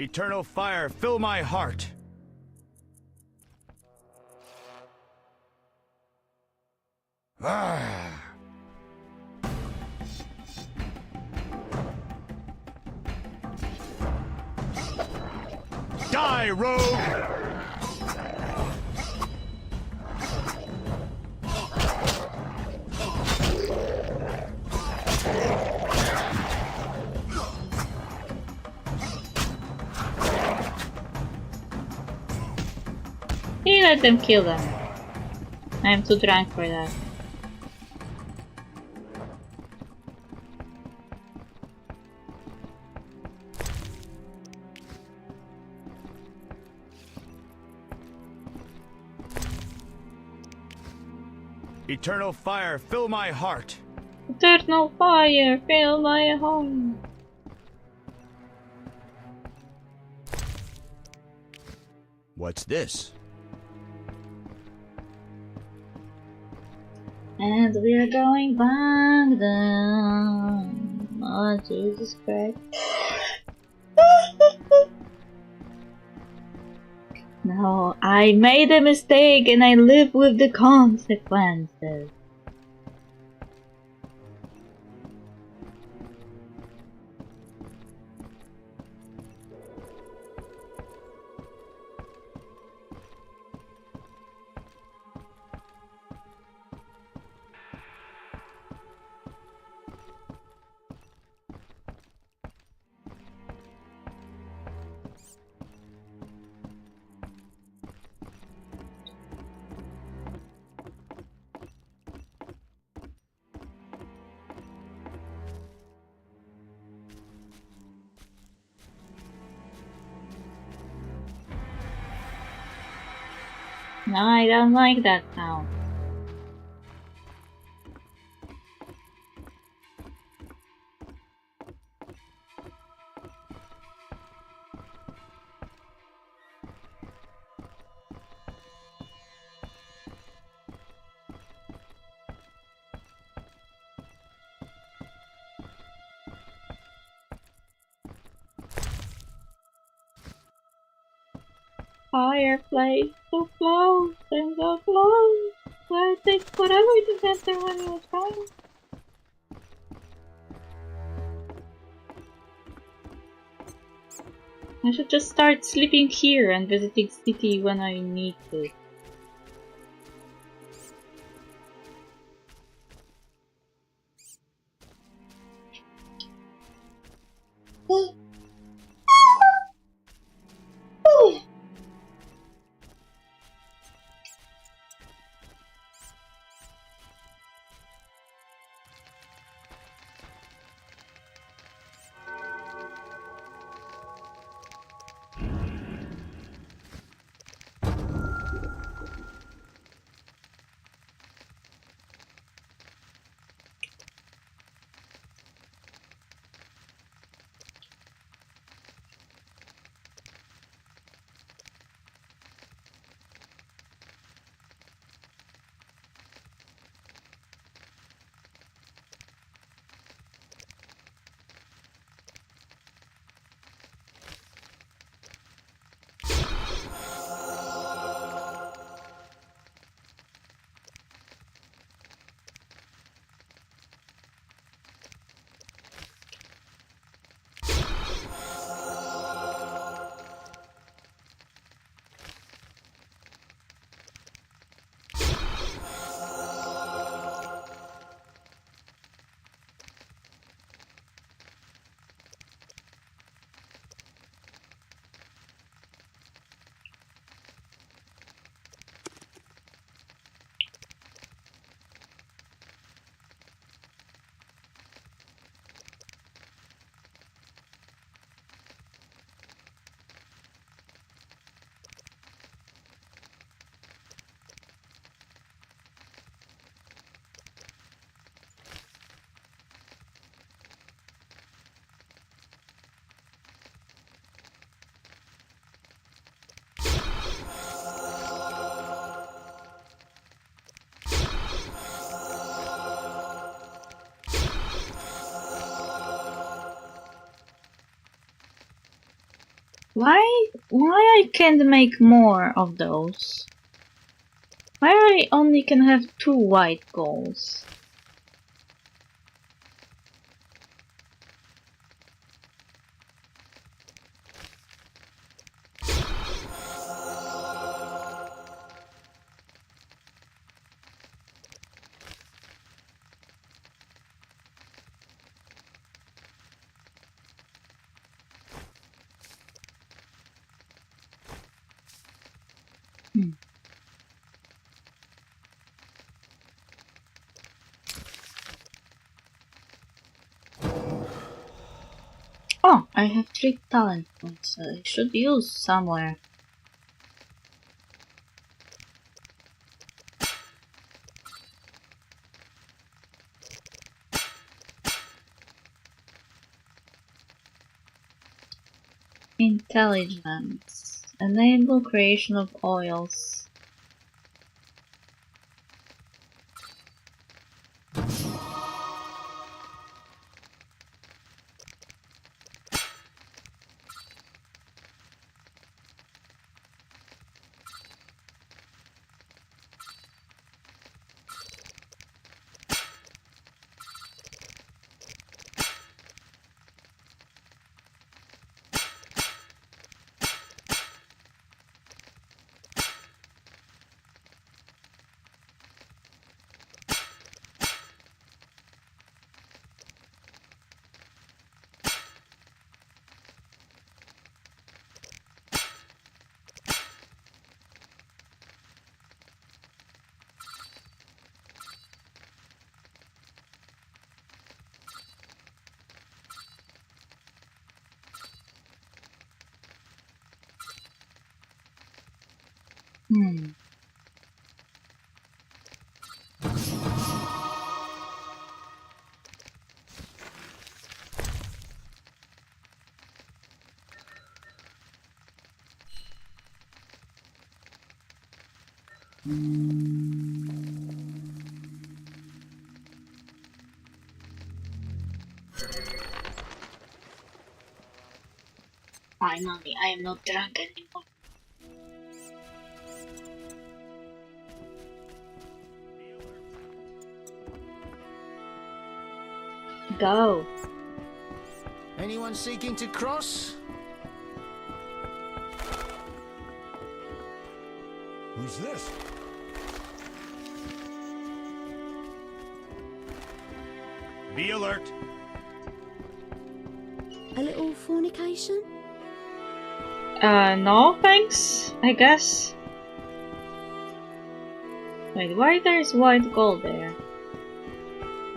Eternal fire, fill my heart. Ah. Die, rogue! He let them kill them. I am too drunk for that. Eternal fire, fill my heart. Eternal fire, fill my heart. What's this? And we are going back down. Oh, Jesus Christ. No, I made a mistake and I live with the consequences. No, I don't like that sound. Fireplace, so close and so close. Why it take forever to get there when you're trying? I should just start sleeping here and visiting city when I need to. Why I can't make more of those? Why I only can have 2 white goals? Oh, I have 3 talent points. I should use somewhere. Intelligence. Enable creation of oils. Finally, I am not drunk anymore. go? Anyone seeking to cross? Who's this? Be alert. A little fornication? No thanks, I guess. Wait, why there's white gold there?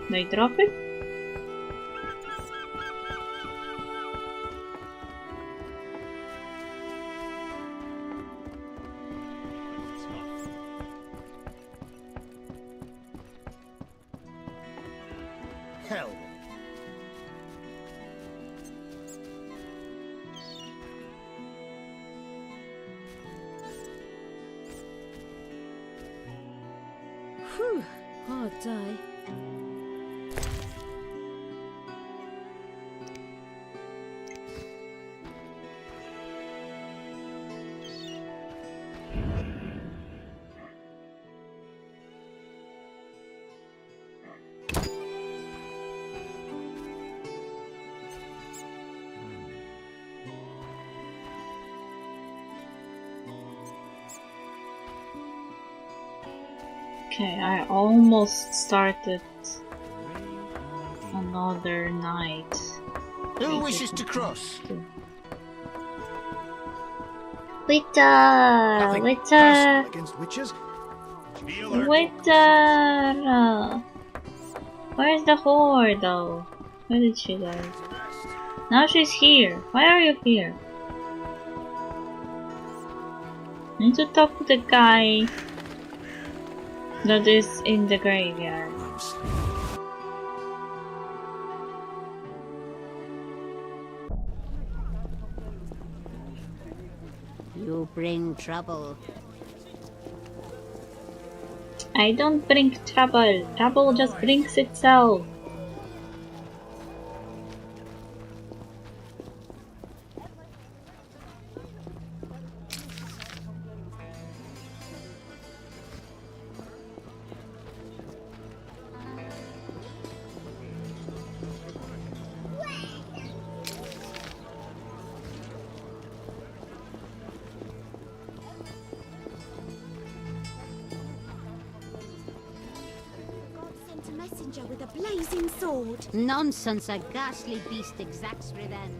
Did I drop it? Hell. Whew, hard day. Okay, I almost started another night. Who wishes to cross? Wither! Nothing Wither! personal against witches. Wither! Where's the whore though? Where did she go? Now she's here. Why are you here? I need to talk to the guy that is in the graveyard. You bring trouble. I don't bring trouble. Trouble just brings itself. With a blazing sword. Nonsense, a ghastly beast exacts revenge.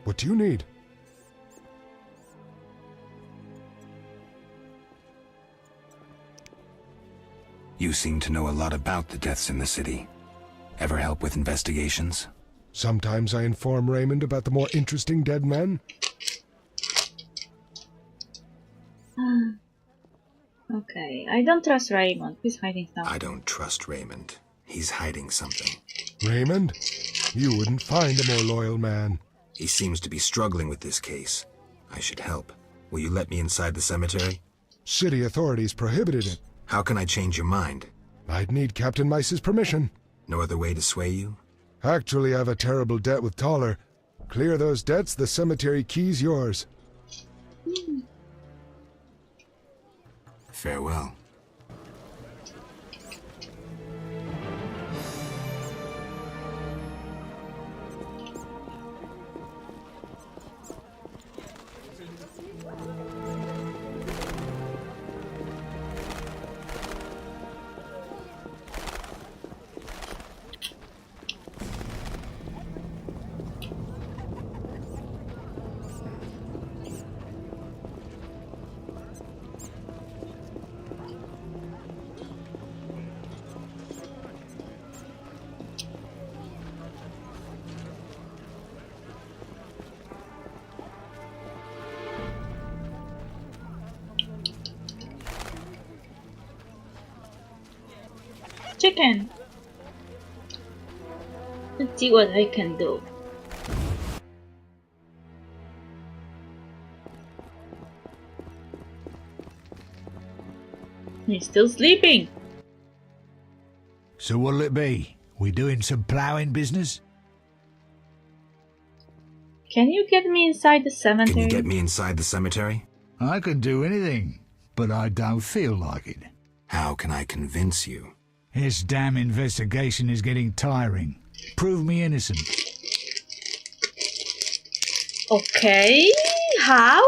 What do you need? You seem to know a lot about the deaths in the city. Ever help with investigations? Sometimes I inform Raymond about the more interesting dead men. Okay, I don't trust Raymond. He's hiding something. I don't trust Raymond. He's hiding something. Raymond? You wouldn't find a more loyal man. He seems to be struggling with this case. I should help. Will you let me inside the cemetery? City authorities prohibited it. How can I change your mind? I'd need Captain Mice's permission. No other way to sway you? Actually, I have a terrible debt with Toller. Clear those debts, the cemetery key's yours. Farewell. Chicken! Let's see what I can do. He's still sleeping. So what'll it be? We doing some ploughing business? Can you get me inside the cemetery? Can you get me inside the cemetery? I can do anything, but I don't feel like it. How can I convince you? This damn investigation is getting tiring. Prove me innocent. Okay, how?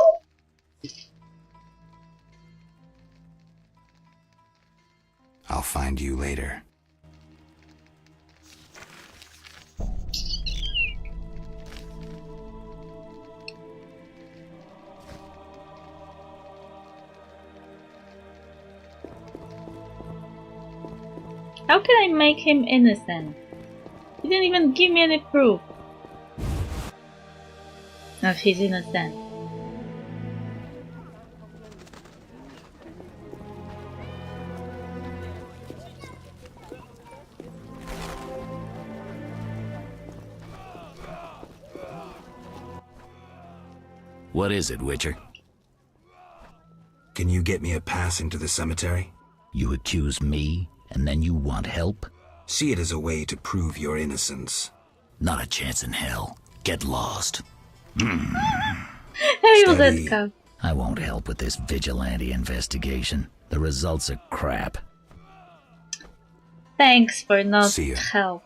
I'll find you later. How can I make him innocent? He didn't even give me any proof of his innocence. What is it, Witcher? Can you get me a pass into the cemetery? You accuse me, and then you want help? See it as a way to prove your innocence. Not a chance in hell. Get lost. Hey, let's go. I won't help with this vigilante investigation. The results are crap. Thanks for not See ya. help.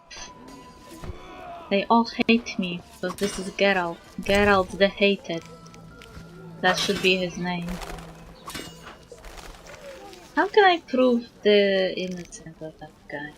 They all hate me, because this is Geralt. Geralt the Hated. That should be his name. How can I prove the innocence of that guy?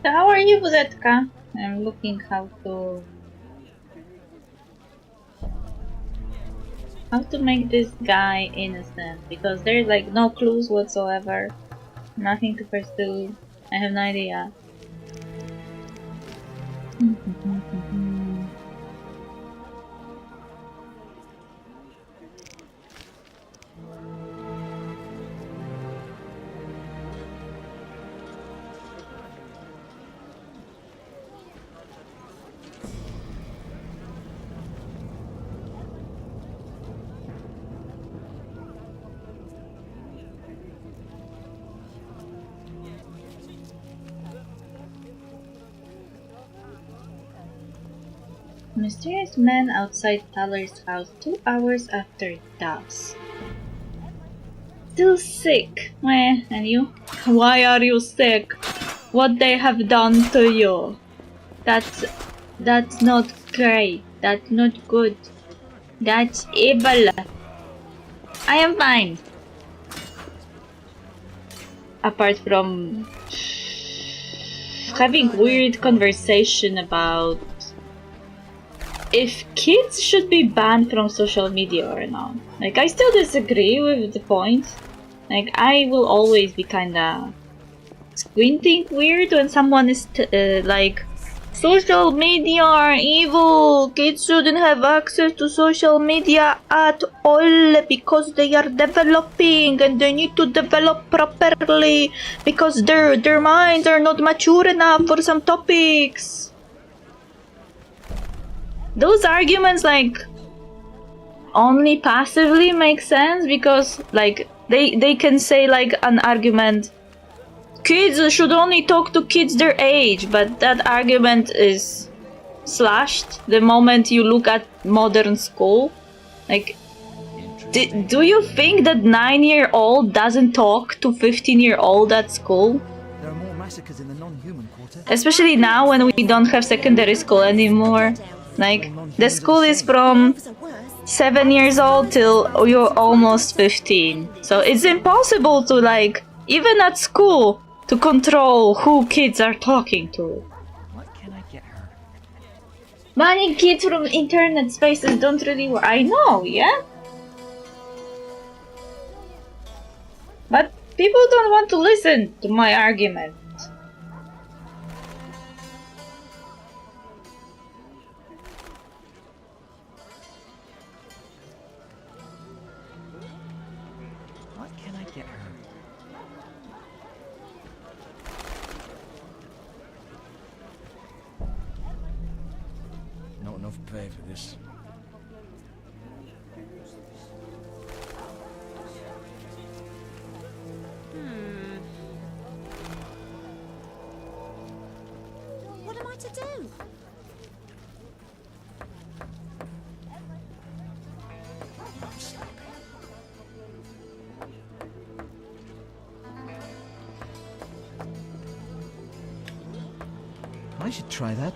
So how are you, Buzetka? I'm looking how to make this guy innocent, because there's like no clues whatsoever, nothing to pursue. I have no idea. Mysterious man outside Tyler's house 2 hours after dusk. Still sick. Meh, and you? Why are you sick? What they have done to you? That's not great. That's not good. That's evil. I am fine. Apart from having weird conversation about if kids should be banned from social media or not. Like, I still disagree with the point. Like, I will always be kinda squinting weird when someone is like, social media are evil, kids shouldn't have access to social media at all because they are developing and they need to develop properly because their minds are not mature enough for some topics. Those arguments, like, only passively make sense because, like, they can say, like, an argument, kids should only talk to kids their age, but that argument is slashed the moment you look at modern school. Like, do you think that 9-year-old doesn't talk to 15-year-old at school? There are more massacres in the non-human quarter. Especially now when we don't have secondary school anymore. Like, the school is from 7 years old till you're almost 15. So it's impossible to, like, even at school, to control who kids are talking to. What can I get her? Banning kids from internet spaces don't really work. I know, yeah? But people don't want to listen to my argument. What can I get her? Not enough pay for this. What am I to do? I should try that.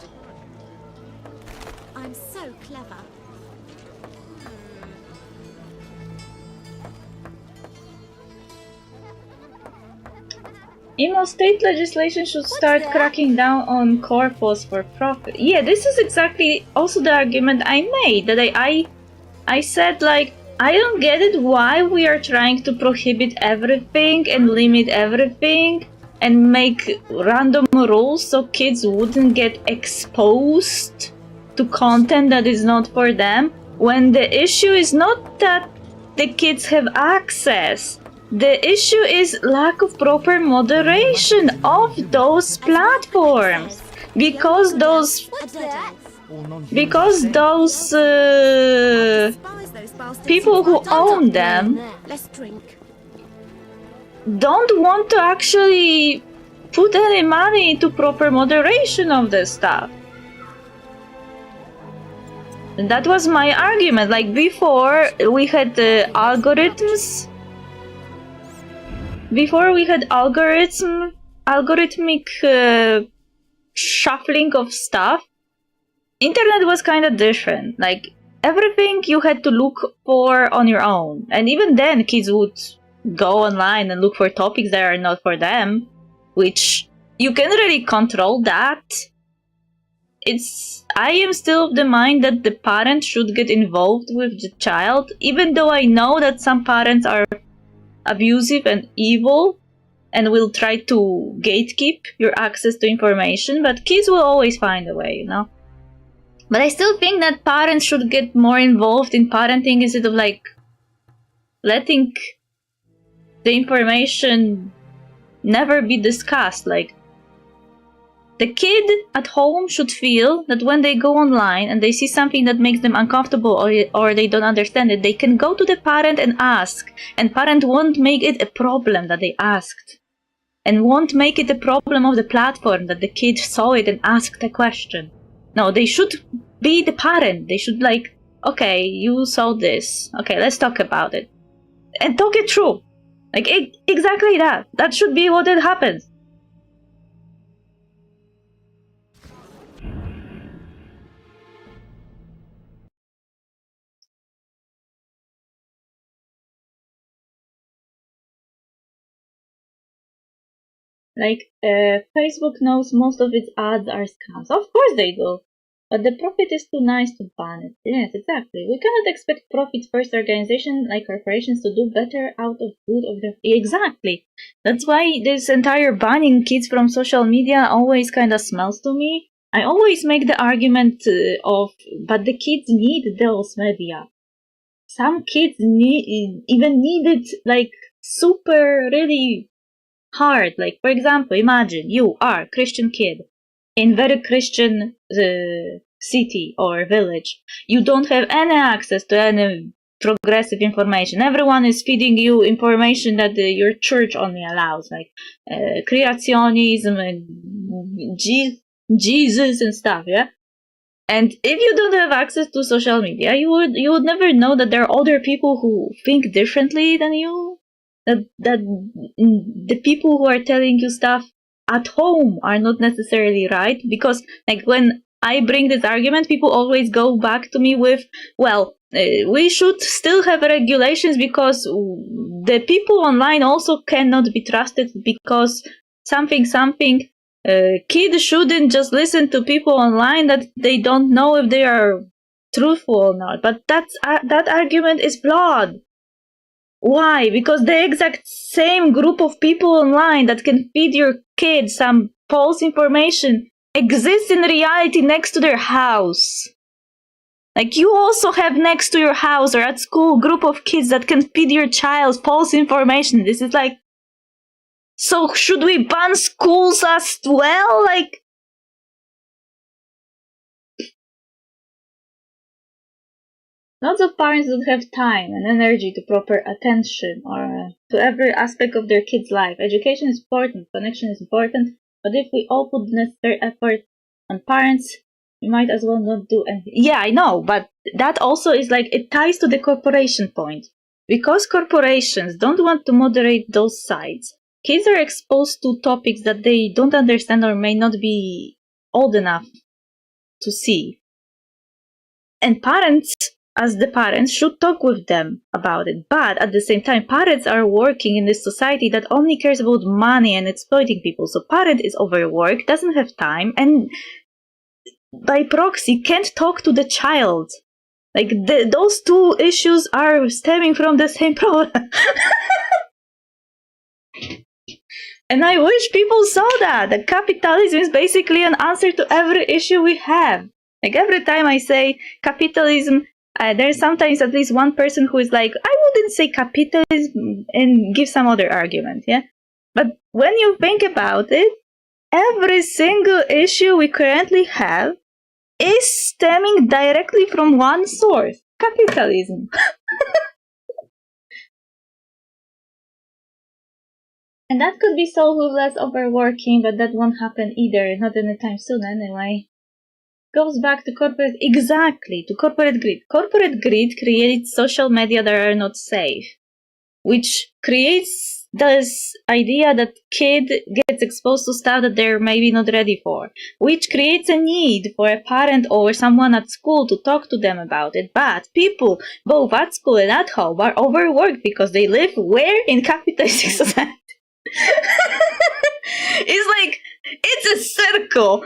I'm so clever. Emo state legislation should start cracking down on corpos for profit. Yeah, this is exactly also the argument I made. That I said, like, I don't get it why we are trying to prohibit everything and limit everything and make random rules so kids wouldn't get exposed to content that is not for them, when the issue is not that the kids have access. The issue is lack of proper moderation of those platforms, because those people who own them don't want to actually put any money into proper moderation of this stuff. And that was my argument. Like, before we had algorithmic shuffling of stuff, internet was kind of different. Like, everything you had to look for on your own, and even then kids would go online and look for topics that are not for them, which you can't really control that. I am still of the mind that the parent should get involved with the child, even though I know that some parents are abusive and evil and will try to gatekeep your access to information, but kids will always find a way, you know? But I still think that parents should get more involved in parenting instead of, like, letting the information never be discussed. Like, the kid at home should feel that when they go online and they see something that makes them uncomfortable or they don't understand it, they can go to the parent and ask, and parent won't make it a problem that they asked, and won't make it a problem of the platform that the kid saw it and asked a question. No, they should be the parent. They should like, okay, you saw this. Okay, let's talk about it. And talk it through. Like, exactly that. That should be what it happens. Like, Facebook knows most of its ads are scams. Of course they do. But the profit is too nice to ban it. Yes, exactly. We cannot expect profit-first organizations like corporations to do better out of good of their... Exactly. That's why this entire banning kids from social media always kind of smells to me. I always make the argument but the kids need those media. Some kids need it like super really hard. Like, for example, imagine you are a Christian kid in very Christian city or village. You don't have any access to any progressive information. Everyone is feeding you information that your church only allows, like creationism and Jesus and stuff, yeah? And if you don't have access to social media, you would never know that there are other people who think differently than you. That the people who are telling you stuff at home are not necessarily right. Because, like, when I bring this argument, people always go back to me with, well, we should still have regulations because the people online also cannot be trusted because something. Kids shouldn't just listen to people online that they don't know if they are truthful or not. But that argument is flawed. Why? Because the exact same group of people online that can feed your kids some false information exists in reality next to their house. Like, you also have next to your house or at school group of kids that can feed your child false information. This is like... So should we ban schools as well? Like... Lots of parents don't have time and energy to proper attention or to every aspect of their kid's life. Education is important, connection is important, but if we all put the necessary effort on parents, we might as well not do anything. Yeah, I know, but that also is like, it ties to the corporation point. Because corporations don't want to moderate those sides, kids are exposed to topics that they don't understand or may not be old enough to see. And parents, as the parents, should talk with them about it. But at the same time, parents are working in this society that only cares about money and exploiting people. So parent is overworked, doesn't have time, and by proxy can't talk to the child. Like, those two issues are stemming from the same problem. And I wish people saw that capitalism is basically an answer to every issue we have. Like, every time I say capitalism, there's sometimes at least one person who is like, I wouldn't say capitalism, and give some other argument, yeah? But when you think about it, every single issue we currently have is stemming directly from one source: capitalism. And that could be solved with less overworking, but that won't happen either, not anytime soon anyway. Goes back to corporate greed. Corporate greed creates social media that are not safe, which creates this idea that kid gets exposed to stuff that they're maybe not ready for, which creates a need for a parent or someone at school to talk to them about it. But people, both at school and at home, are overworked because they live where? In capitalistic society. It's like, it's a circle.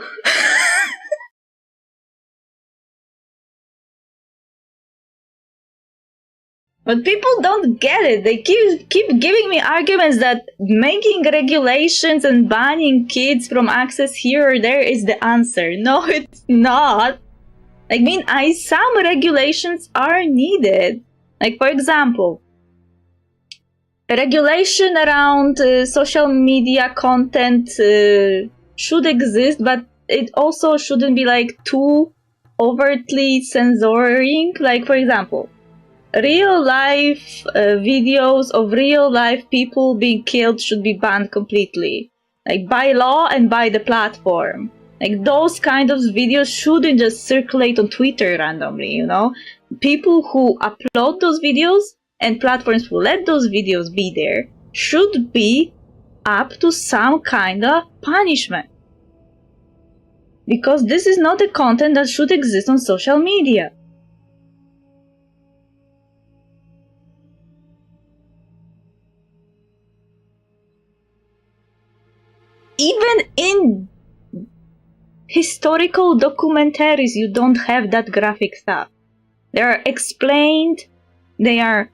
But people don't get it. They keep giving me arguments that making regulations and banning kids from access here or there is the answer. No, it's not. I mean, some regulations are needed. Like, for example, a regulation around social media content should exist, but it also shouldn't be like too overtly censoring. Like, for example, real life videos of real life people being killed should be banned completely, like by law and by the platform. Like, those kind of videos shouldn't just circulate on Twitter randomly, you know? People who upload those videos and platforms who let those videos be there should be up to some kind of punishment. Because this is not the content that should exist on social media. Even in historical documentaries, you don't have that graphic stuff. They are explained, they are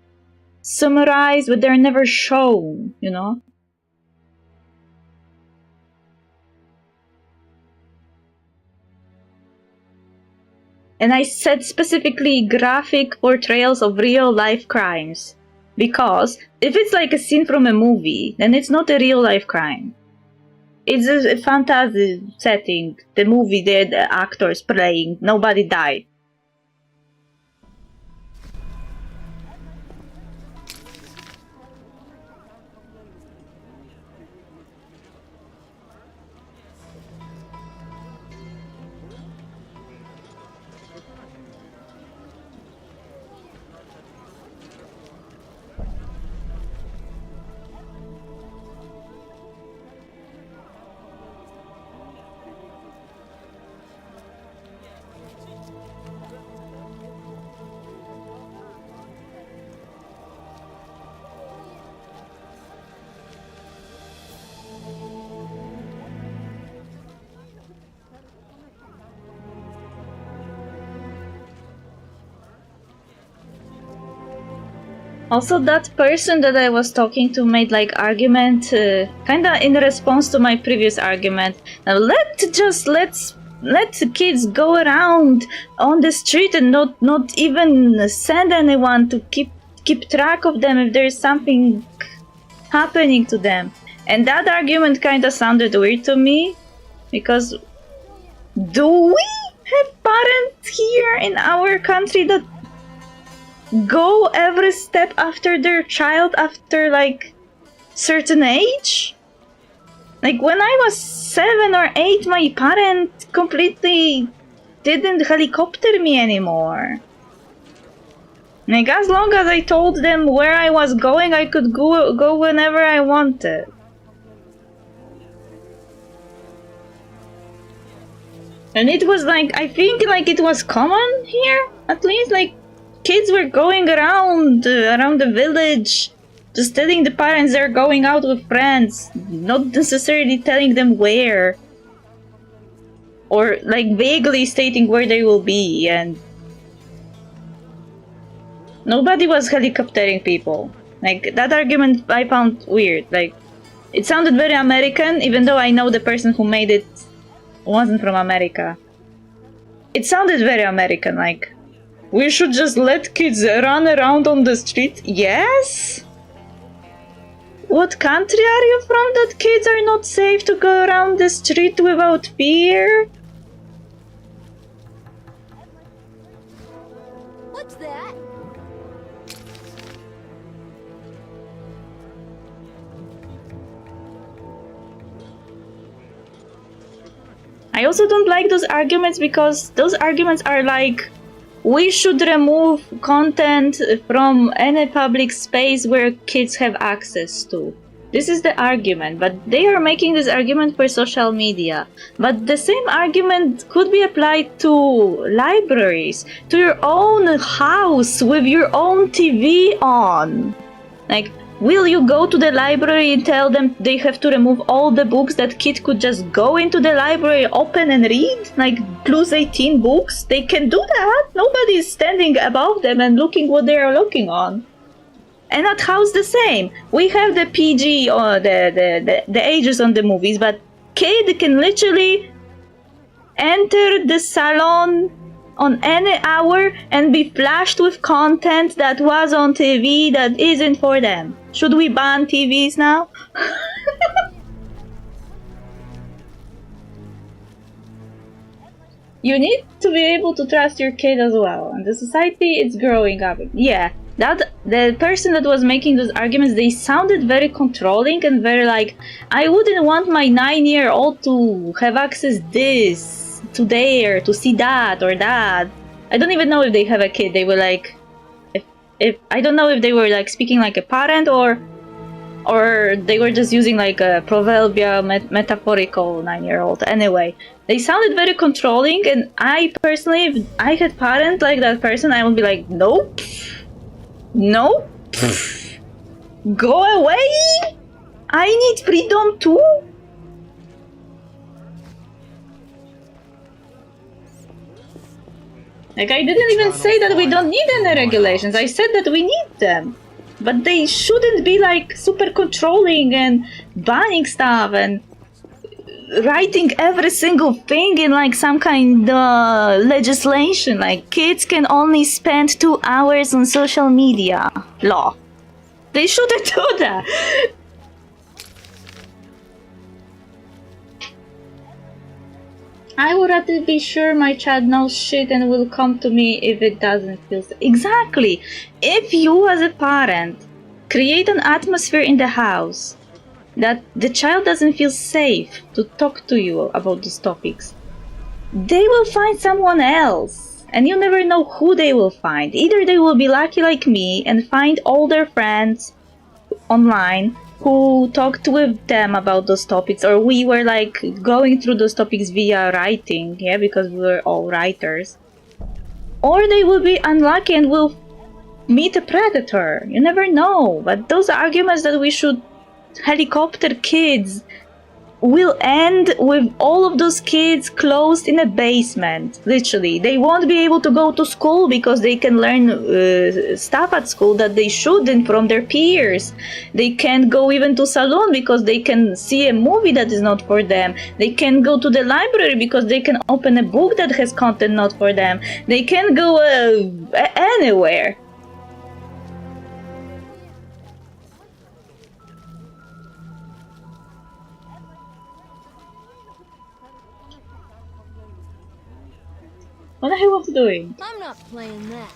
summarized, but they're never shown, you know? And I said specifically graphic portrayals of real-life crimes. Because if it's like a scene from a movie, then it's not a real-life crime. It's a fantasy setting. The movie, the actors playing, nobody died. Also, that person that I was talking to made like argument, kinda in response to my previous argument. Now, let kids go around on the street and not even send anyone to keep track of them if there is something happening to them. And that argument kinda sounded weird to me, because do we have parents here in our country that go every step after their child after like certain age? Like when I was 7 or 8, my parent completely didn't helicopter me anymore. Like as long as I told them where I was going, I could go whenever I wanted. And it was like, I think like it was common here, at least like kids were going around the village, just telling the parents they're going out with friends, not necessarily telling them where. Or like vaguely stating where they will be, and nobody was helicoptering people. Like that argument I found weird. Like it sounded very American, even though I know the person who made it wasn't from America. It sounded very American, like we should just let kids run around on the street? Yes? What country are you from that kids are not safe to go around the street without fear? What's that? I also don't like those arguments because those arguments are like, we should remove content from any public space where kids have access to. This is the argument, but they are making this argument for social media. But the same argument could be applied to libraries, to your own house with your own TV on. Like, will you go to the library and tell them they have to remove all the books that kids could just go into the library, open and read? Like plus 18 books? They can do that. Nobody is standing above them and looking what they are looking on. And at house the same. We have the PG or the ages on the movies, but kid can literally enter the salon on any hour and be flashed with content that was on TV that isn't for them. Should we ban TVs now? You need to be able to trust your kid as well. And the society is growing up. Yeah, That the person that was making those arguments, they sounded very controlling and very like, I wouldn't want my 9-year-old to have access this, to there, to see that or that. I don't even know if they have a kid. They were like, if I don't know if they were like speaking like a parent or they were just using like a proverbial metaphorical 9-year-old. Anyway, they sounded very controlling, and I personally, if I had parent like that person, I would be like, nope. No? Go away? I need freedom too? Like, I didn't even say that we don't need any regulations. I said that we need them. But they shouldn't be like super controlling and banning stuff and writing every single thing in like some kind of legislation. Like, kids can only spend 2 hours on social media law. They shouldn't do that. I would rather be sure my child knows shit and will come to me if it doesn't feel safe. Exactly. If you as a parent create an atmosphere in the house that the child doesn't feel safe to talk to you about these topics, they will find someone else. And you never know who they will find. Either they will be lucky like me and find all their friends online who talked with them about those topics, or we were like going through those topics via writing, yeah, because we were all writers. Or they will be unlucky and will meet a predator. You never know. But those arguments that we should helicopter kids will end with all of those kids closed in a basement, literally. They won't be able to go to school because they can learn stuff at school that they shouldn't from their peers. They can't go even to salon because they can see a movie that is not for them. They can't go to the library because they can open a book that has content not for them. They can't go anywhere. What the hell was doing? I'm not playing that.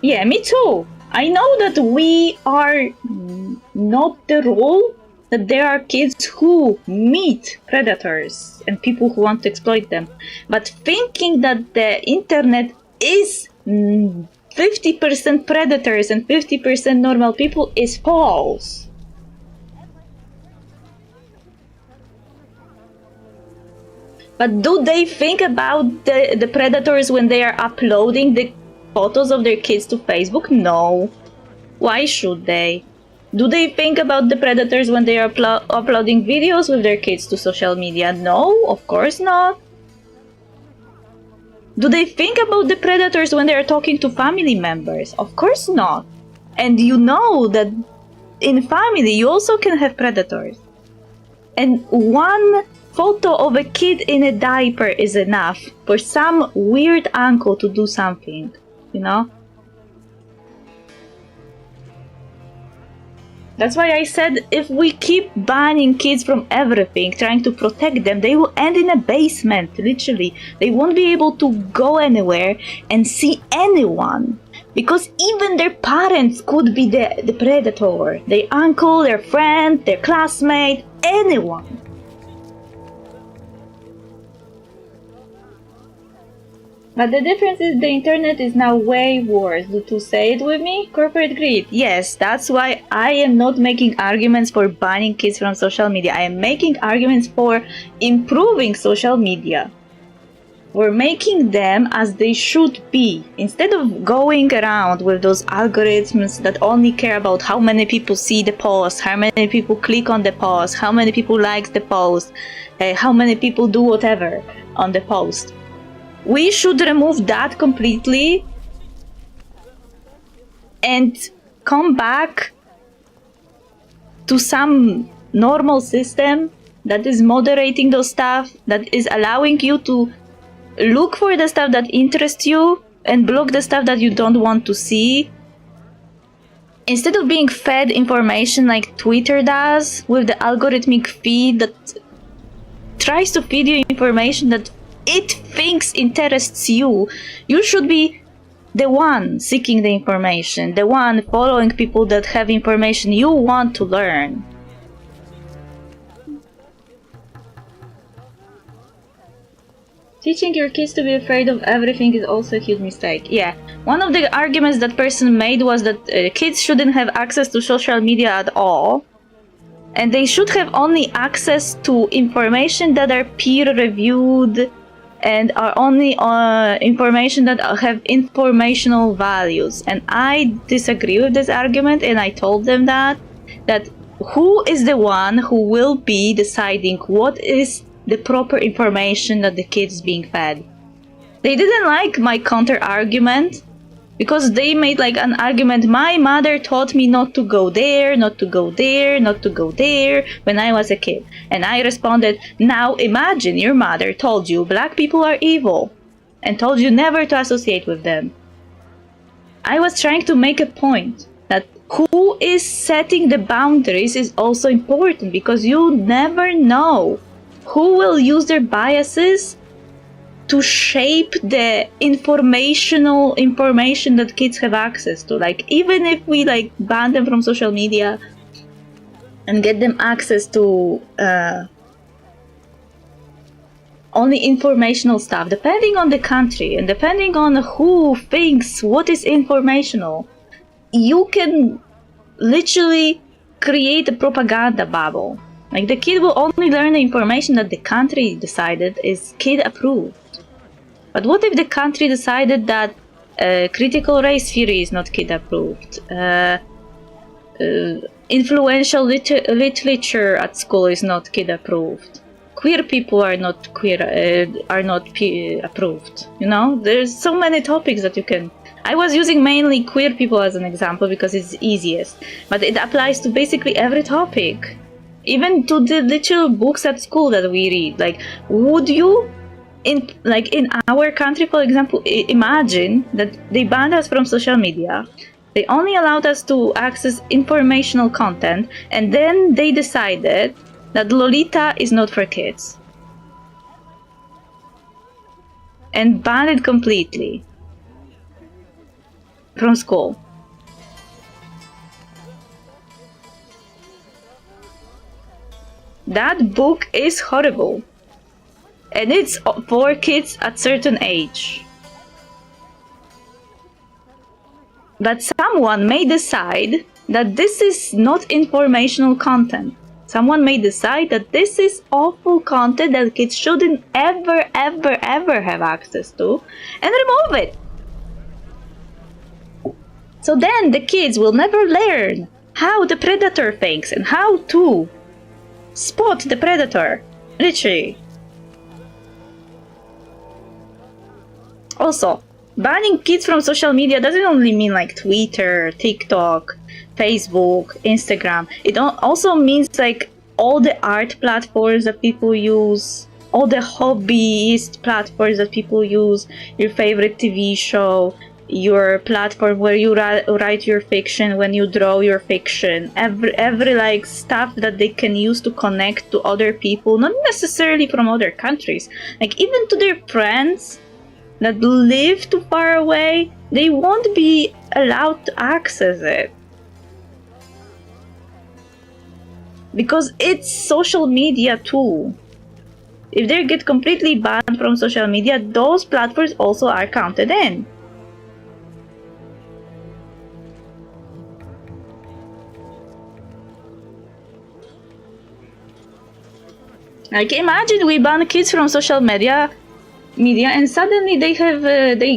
Yeah, me too. I know that we are not the rule, that there are kids who meet predators and people who want to exploit them. But thinking that the internet is 50% predators and 50% normal people is false. But do they think about the predators when they are uploading the photos of their kids to Facebook? No. Why should they? Do they think about the predators when they are uploading videos with their kids to social media? No, of course not. Do they think about the predators when they are talking to family members? Of course not. And you know that in family you also can have predators. And one photo of a kid in a diaper is enough for some weird uncle to do something, you know? That's why I said if we keep banning kids from everything, trying to protect them, they will end in a basement, literally. They won't be able to go anywhere and see anyone. Because even their parents could be the predator. Their uncle, their friend, their classmate, anyone. But the difference is the internet is now way worse. To say it with me? Corporate greed. Yes, that's why I am not making arguments for banning kids from social media. I am making arguments for improving social media. We're making them as they should be. Instead of going around with those algorithms that only care about how many people see the post, how many people click on the post, how many people like the post, how many people do whatever on the post. We should remove that completely and come back to some normal system that is moderating those stuff, that is allowing you to look for the stuff that interests you and block the stuff that you don't want to see. Instead of being fed information like Twitter does with the algorithmic feed that tries to feed you information that it thinks interests you, you should be the one seeking the information, the one following people that have information you want to learn. Teaching your kids to be afraid of everything is also a huge mistake. Yeah, one of the arguments that person made was that kids shouldn't have access to social media at all, and they should have only access to information that are peer-reviewed and are only information that have informational values. And I disagree with this argument, and I told them that who is the one who will be deciding what is the proper information that the kid is being fed. They didn't like my counter argument because they made like an argument, my mother taught me not to go there, not to go there, not to go there when I was a kid. And I responded, now imagine your mother told you black people are evil and told you never to associate with them. I was trying to make a point that who is setting the boundaries is also important, because you never know who will use their biases to shape the information that kids have access to. Like, even if we like ban them from social media and get them access to only informational stuff, depending on the country and depending on who thinks what is informational, you can literally create a propaganda bubble. Like, the kid will only learn the information that the country decided is kid approved. But what if the country decided that critical race theory is not kid approved? Influential literature at school is not kid approved. Queer people are not approved. You know, there's so many topics that you can. I was using mainly queer people as an example because it's easiest, but it applies to basically every topic, even to the literal books at school that we read. Like, would you, in our country, for example, imagine that they banned us from social media, they only allowed us to access informational content, and then they decided that Lolita is not for kids and banned it completely from school? That book is horrible, and it's for kids at certain age. But someone may decide that this is not informational content. Someone may decide that this is awful content that kids shouldn't ever have access to, and remove it. So then the kids will never learn how the predator thinks and how to spot the predator, literally. Also, banning kids from social media doesn't only mean like Twitter, TikTok, Facebook, Instagram. It also means like all the art platforms that people use, all the hobbyist platforms that people use, your favorite TV show, your platform where you write your fiction, when you draw your fiction, every like stuff that they can use to connect to other people, not necessarily from other countries, like even to their friends that live too far away, they won't be allowed to access it. Because it's social media too. If they get completely banned from social media, those platforms also are counted in. Like, imagine we ban kids from social media and suddenly they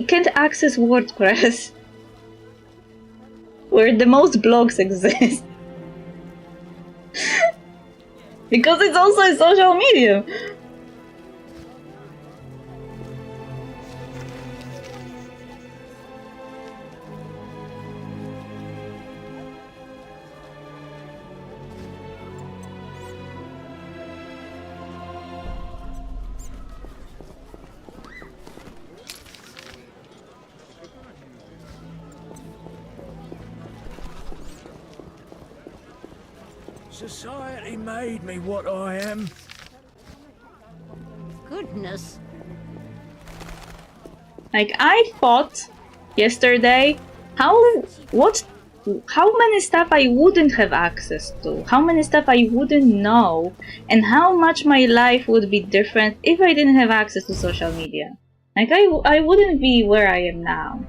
can't access WordPress, where the most blogs exist. Because it's also a social medium. Society made me what I am. goodness. Like, I thought yesterday how many stuff I wouldn't have access to, how many stuff I wouldn't know, and how much my life would be different if I didn't have access to social media. Like, I wouldn't be where I am now.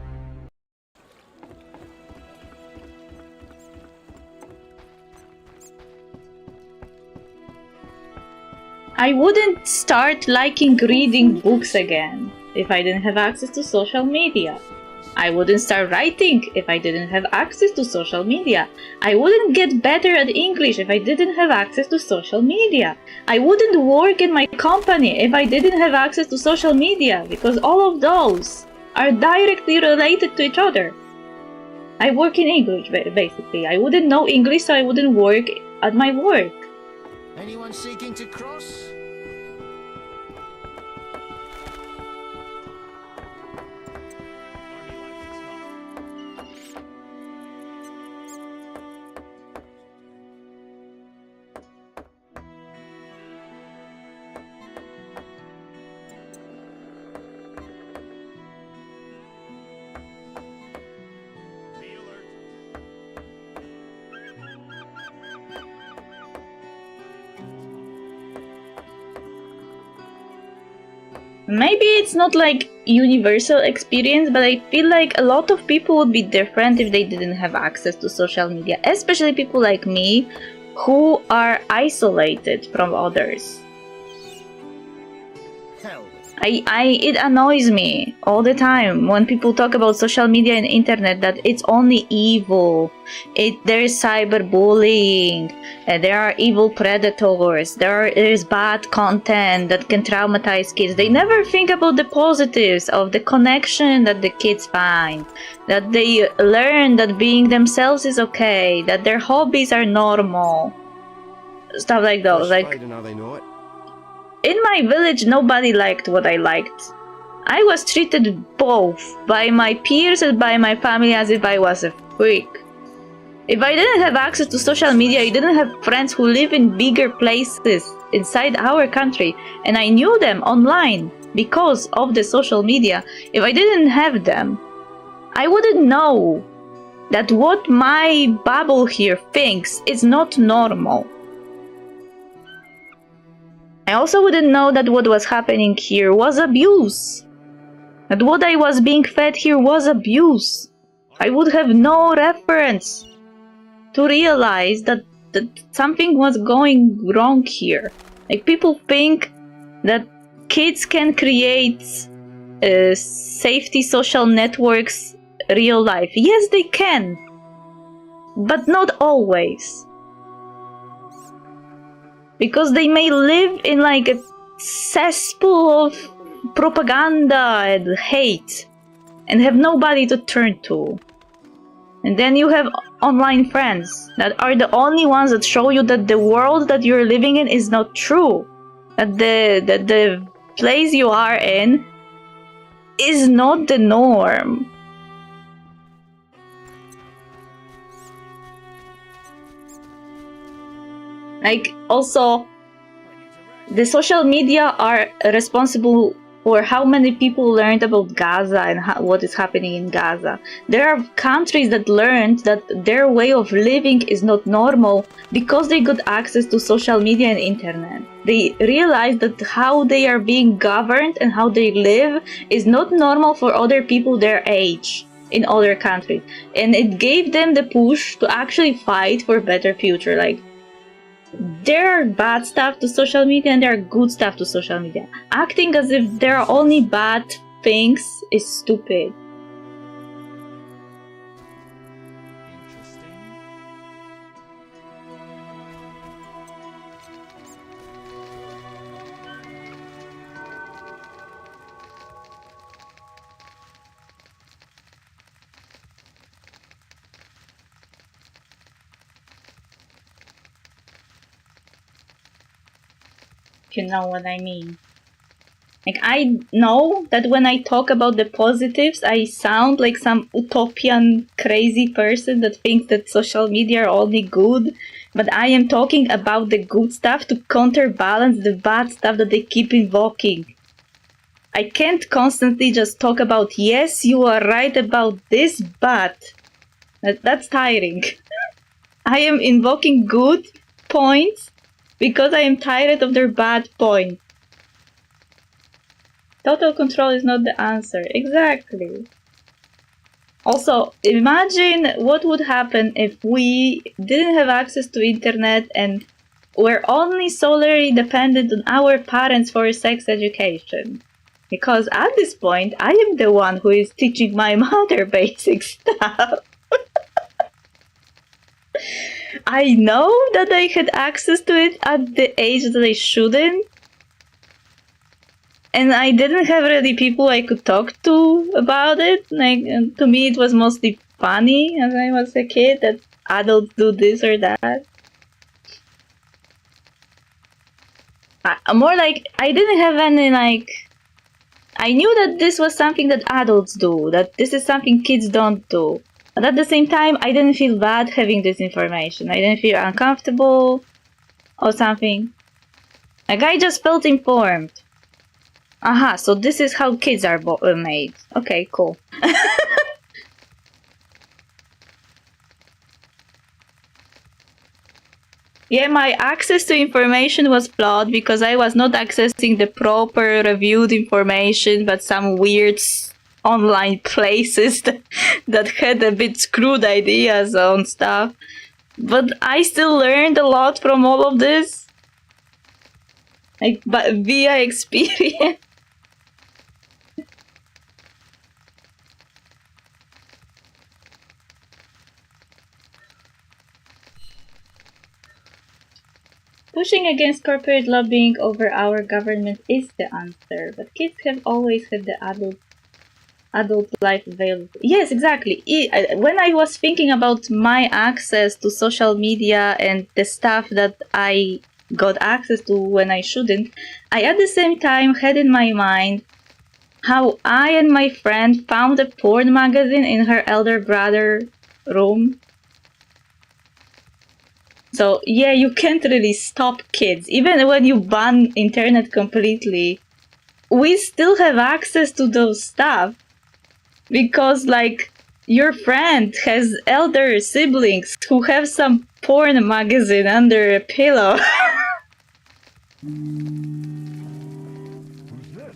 I wouldn't start liking reading books again if I didn't have access to social media. I wouldn't start writing if I didn't have access to social media. I wouldn't get better at English if I didn't have access to social media. I wouldn't work in my company if I didn't have access to social media, because all of those are directly related to each other. I work in English, basically. I wouldn't know English, so I wouldn't work at my work. Anyone seeking to cross? Maybe it's not like universal experience, but I feel like a lot of people would be different if they didn't have access to social media, especially people like me who are isolated from others. It annoys me all the time when people talk about social media and internet that it's only evil. There's cyberbullying, there are evil predators, there is bad content that can traumatize kids. They never think about the positives of the connection that the kids find, that they learn that being themselves is okay, that their hobbies are normal. Stuff like those. Like, in my village, nobody liked what I liked. I was treated both by my peers and by my family as if I was a freak. If I didn't have access to social media, I didn't have friends who live in bigger places inside our country, and I knew them online because of the social media. If I didn't have them, I wouldn't know that what my bubble here thinks is not normal. I also wouldn't know that what was happening here was abuse. That what I was being fed here was abuse. I would have no reference to realize that something was going wrong here. Like, people think that kids can create safety social networks real life. Yes, they can. But not always. Because they may live in like a cesspool of propaganda and hate and have nobody to turn to. And then you have online friends that are the only ones that show you that the world that you're living in is not true. That the place you are in is not the norm. Like, also, the social media are responsible for how many people learned about Gaza and what is happening in Gaza. There are countries that learned that their way of living is not normal because they got access to social media and internet. They realized that how they are being governed and how they live is not normal for other people their age in other countries. And it gave them the push to actually fight for a better future. Like, there are bad stuff to social media and there are good stuff to social media. Acting as if there are only bad things is stupid. You know what I mean. Like, I know that when I talk about the positives, I sound like some utopian crazy person that thinks that social media are only good, but I am talking about the good stuff to counterbalance the bad stuff that they keep invoking. I can't constantly just talk about, yes, you are right about this, but... That's tiring. I am invoking good points because I am tired of their bad points. Total control is not the answer. Exactly. Also, imagine what would happen if we didn't have access to internet and were only solely dependent on our parents for sex education. Because at this point, I am the one who is teaching my mother basic stuff. I know that I had access to it at the age that I shouldn't. And I didn't have really people I could talk to about it. Like, to me it was mostly funny as I was a kid that adults do this or that. More like, I didn't have any, like... I knew that this was something that adults do, that this is something kids don't do. But at the same time, I didn't feel bad having this information. I didn't feel uncomfortable or something. Like, I just felt informed. Aha, so this is how kids are made. Okay, cool. Yeah, my access to information was flawed because I was not accessing the proper reviewed information, but some weird online places that had a bit screwed ideas on stuff. But I still learned a lot from all of this. Like, but via experience. Pushing against corporate lobbying over our government is the answer, but kids have always had the adult life available. Yes, exactly. When I was thinking about my access to social media and the stuff that I got access to when I shouldn't, I at the same time had in my mind how I and my friend found a porn magazine in her elder brother's room. So, yeah, you can't really stop kids. Even when you ban internet completely, we still have access to those stuff. Because, like, your friend has elder siblings who have some porn magazine under a pillow. Who's this?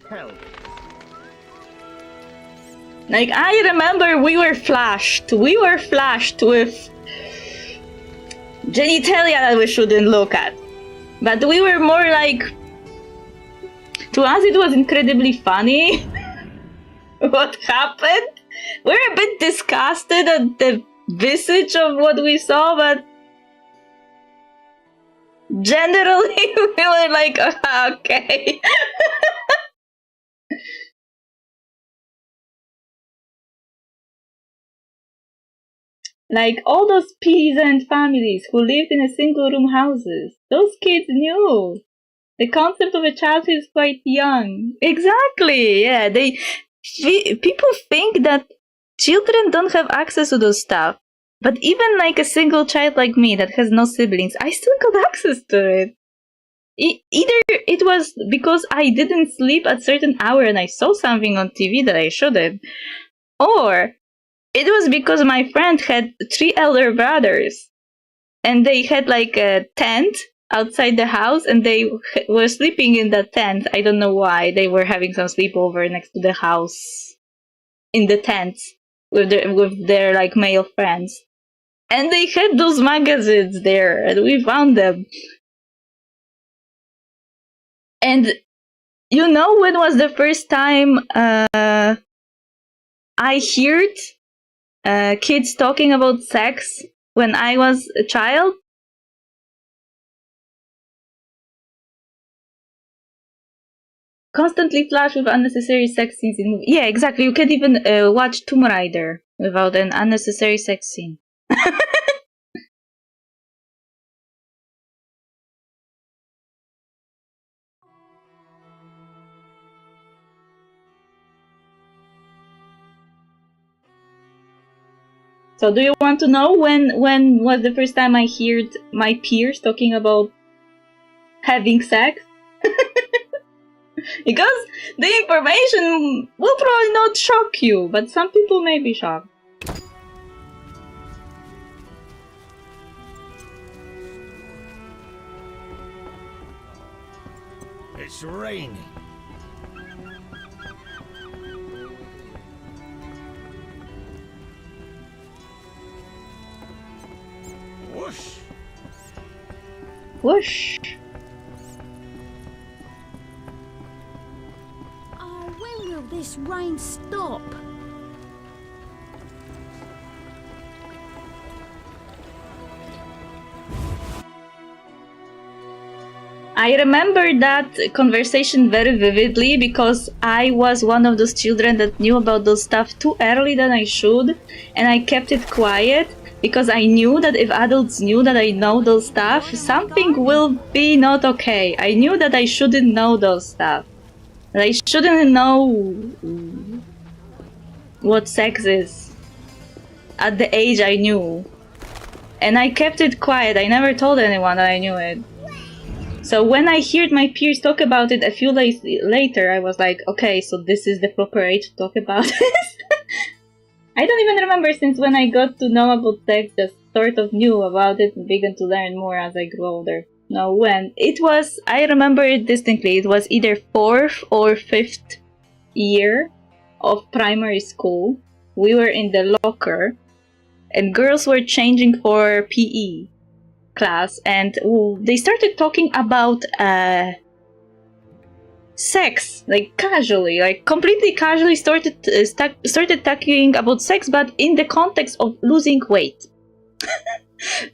Hell. Like, I remember we were flashed. We were flashed with genitalia that we shouldn't look at. But we were more like... To us it was incredibly funny what happened. We're a bit disgusted at the visage of what we saw, but... Generally, we were like, okay. Like, all those peasant families who lived in a single-room houses. Those kids knew. The concept of a childhood is quite young. Exactly, yeah. People think that children don't have access to those stuff. But even like a single child like me that has no siblings, I still got access to it. Either it was because I didn't sleep at a certain hour and I saw something on TV that I shouldn't, or it was because my friend had 3 elder brothers, and they had like a tent outside the house, and they were sleeping in that tent. I don't know why. They were having some sleepover next to the house, in the tent, with their like male friends. And they had those magazines there, and we found them. And you know when was the first time I heard kids talking about sex when I was a child? Constantly flashed with unnecessary sex scenes in movies. Yeah, exactly. You can't even watch Tomb Raider without an unnecessary sex scene. So do you want to know when was the first time I heard my peers talking about having sex. Because the information will probably not shock you, but some people may be shocked. It's raining. Whoosh. Whoosh. Oh, when will this rain stop? I remember that conversation very vividly because I was one of those children that knew about those stuff too early than I should, and I kept it quiet because I knew that if adults knew that I know those stuff, something will be not okay. I knew that I shouldn't know those stuff. That I shouldn't know what sex is at the age I knew. And I kept it quiet. I never told anyone that I knew it. So when I heard my peers talk about it a few days later, I was like, okay, so this is the proper age to talk about this. I don't even remember since when I got to know about sex, just sort of knew about it and began to learn more as I grew older. No, when? It was, I remember it distinctly, it was either 4th or 5th year of primary school. We were in the locker and girls were changing for PE class, and they started talking about sex, like casually, like completely casually started talking about sex, but in the context of losing weight.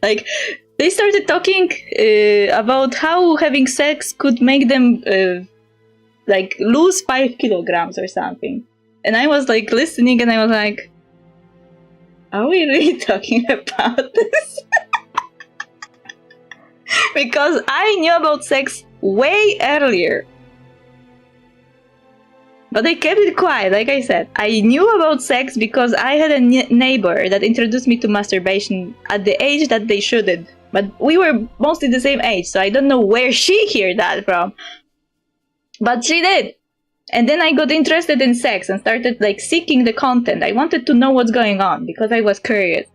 Like they started talking about how having sex could make them like lose 5 kilograms or something, and I was like listening, and I was like, are we really talking about this? Because I knew about sex way earlier. But I kept it quiet, like I said. I knew about sex because I had a neighbor that introduced me to masturbation at the age that they shouldn't. But we were mostly the same age, so I don't know where she heard that from. But she did. And then I got interested in sex and started like seeking the content. I wanted to know what's going on because I was curious.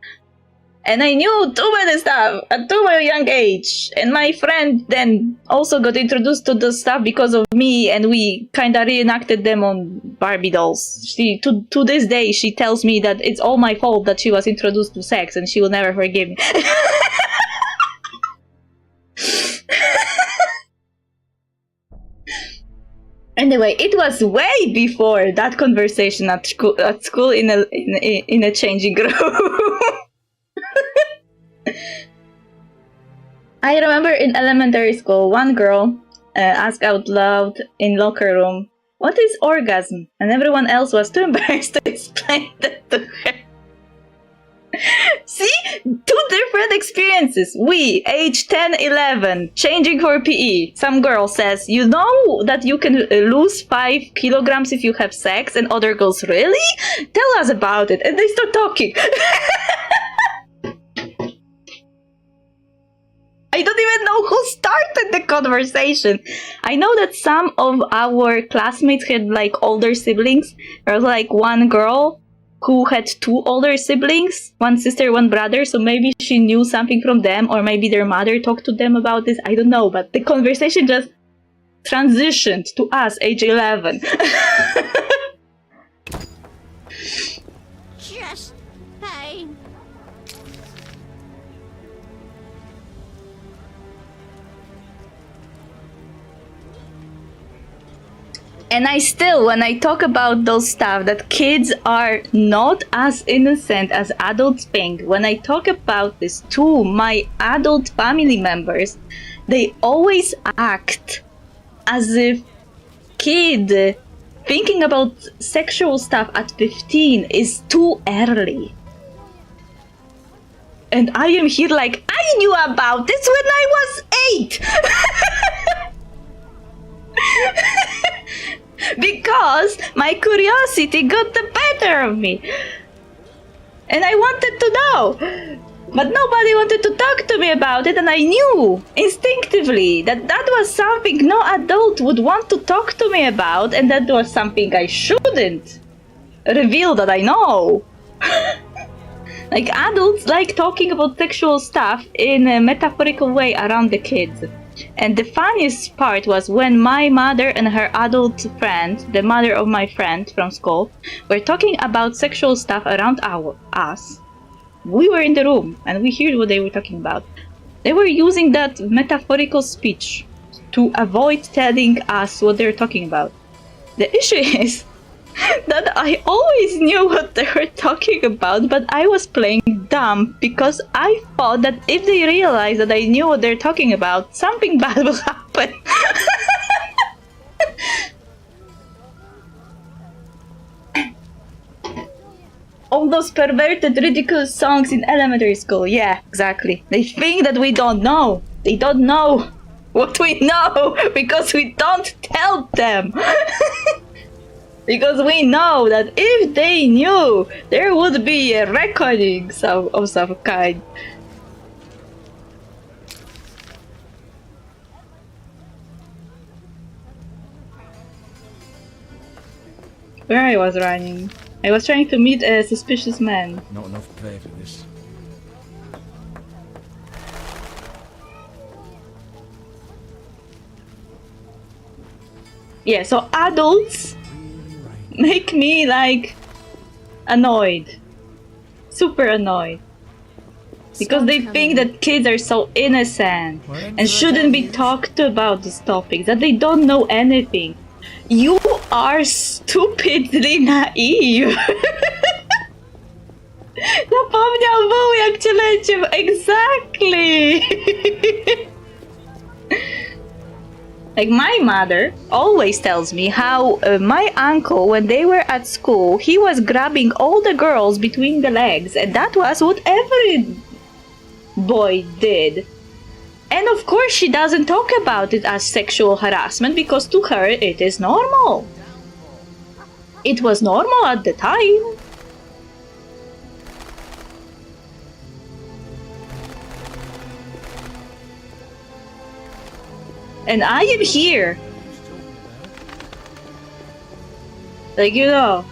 And I knew too many stuff at too a young age. And my friend then also got introduced to the stuff because of me, and we kind of reenacted them on Barbie dolls. She, to this day, she tells me that it's all my fault that she was introduced to sex, and she will never forgive me. Anyway, it was way before that conversation at school in a changing room. I remember in elementary school, one girl asked out loud in locker room, "What is orgasm?" And everyone else was too embarrassed to explain that to her. See? 2 different experiences. We, age 10, 11, changing for PE. Some girl says, "You know that you can lose 5 kilograms if you have sex?" And other girls, "Really? Tell us about it." And they start talking. I don't even know who started the conversation. I know that some of our classmates had like older siblings. There was like one girl who had 2 older siblings, 1 sister, 1 brother, so maybe she knew something from them, or maybe their mother talked to them about this. I don't know, but the conversation just transitioned to us, age 11. Just pain. And I still, when I talk about those stuff, that kids are not as innocent as adults think, when I talk about this to my adult family members, they always act as if kid thinking about sexual stuff at 15 is too early. And I am here like, I knew about this when I was 8! Because my curiosity got the better of me. And I wanted to know, But nobody wanted to talk to me about it, and I knew instinctively that that was something no adult would want to talk to me about, and that was something I shouldn't reveal that I know. Like, adults like talking about sexual stuff in a metaphorical way around the kids. And the funniest part was when my mother and her adult friend, the mother of my friend from school, were talking about sexual stuff around us. We were in the room and we heard what they were talking about. They were using that metaphorical speech to avoid telling us what they're talking about. The issue is that I always knew what they were talking about, but I was playing dumb because I thought that if they realized that I knew what they're talking about, something bad will happen. All those perverted, ridiculous songs in elementary school. Yeah, exactly. They think that we don't know. They don't know what we know because we don't tell them. Because we know that if they knew, there would be a reckoning of some kind. Where I was running. I was trying to meet a suspicious man. Not enough pay for this. Yeah, so adults make me like annoyed. Super annoyed. Because they think that kids are so innocent and shouldn't be talked about these topics, that they don't know anything. You are stupidly naive. Zapomniał był jak cię lecił. Exactly. Like, my mother always tells me how my uncle, when they were at school, he was grabbing all the girls between the legs, and that was what every boy did. And of course she doesn't talk about it as sexual harassment because to her it is normal. It was normal at the time. And I am here. Like, you know.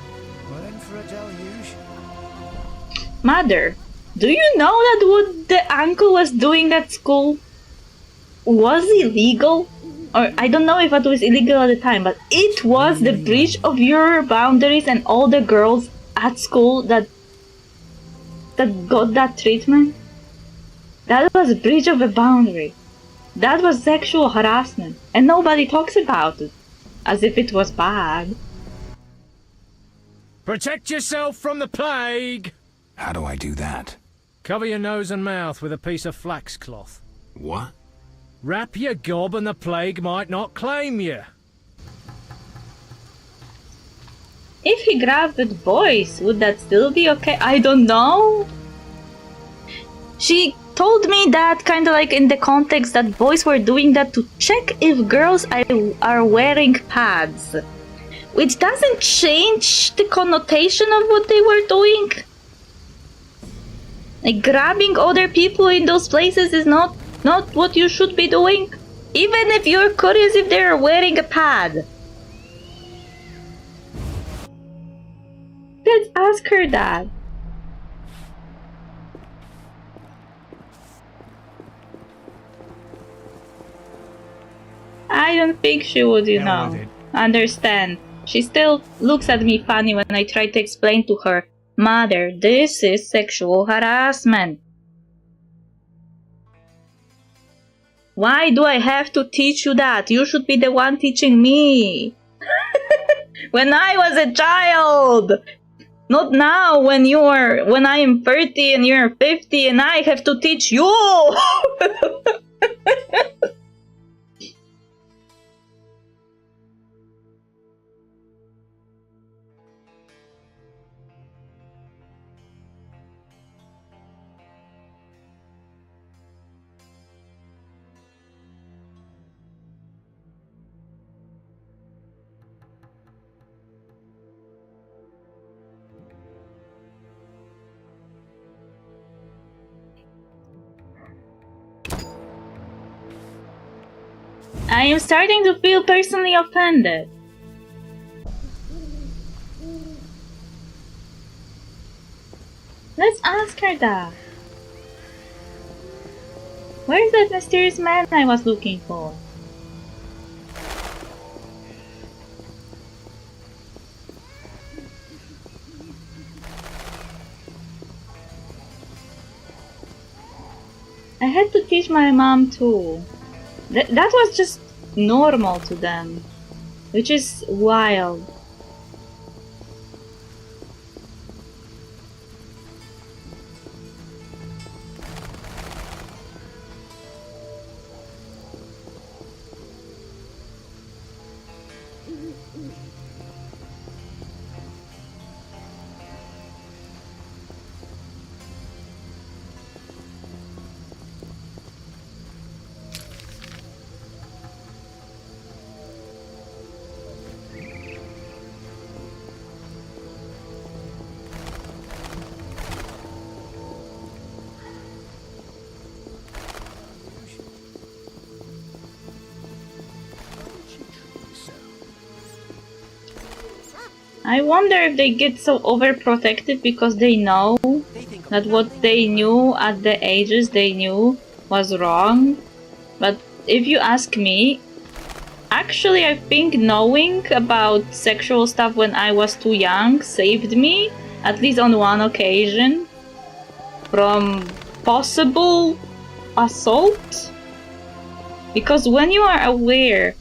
Mother, do you know that what the uncle was doing at school was illegal? Or I don't know if it was illegal at the time, but it was the breach of your boundaries, and all the girls at school that got that treatment. That was a breach of a boundary. That was sexual harassment, and nobody talks about it, as if it was bad. Protect yourself from the plague! How do I do that? Cover your nose and mouth with a piece of flax cloth. What? Wrap your gob and the plague might not claim you. If he grabbed with boys, would that still be okay? I don't know. She told me that kind of like in the context that boys were doing that to check if girls are wearing pads. Which doesn't change the connotation of what they were doing. Like, grabbing other people in those places is not what you should be doing. Even if you're curious if they're wearing a pad. Let's ask her that. I don't think she would, you know, understand. She still looks at me funny when I try to explain to her, Mother, this is sexual harassment. Why do I have to teach you that? You should be the one teaching me. When I was a child. Not now when I am 30 and you're 50 and I have to teach you. I am starting to feel personally offended. Let's ask her that. Where's that mysterious man I was looking for? I had to teach my mom too. That was just normal to them, which is wild. I wonder if they get so overprotective because they know that what they knew at the ages they knew was wrong. But if you ask me, actually I think knowing about sexual stuff when I was too young saved me, at least on one occasion, from possible assault. Because when you are aware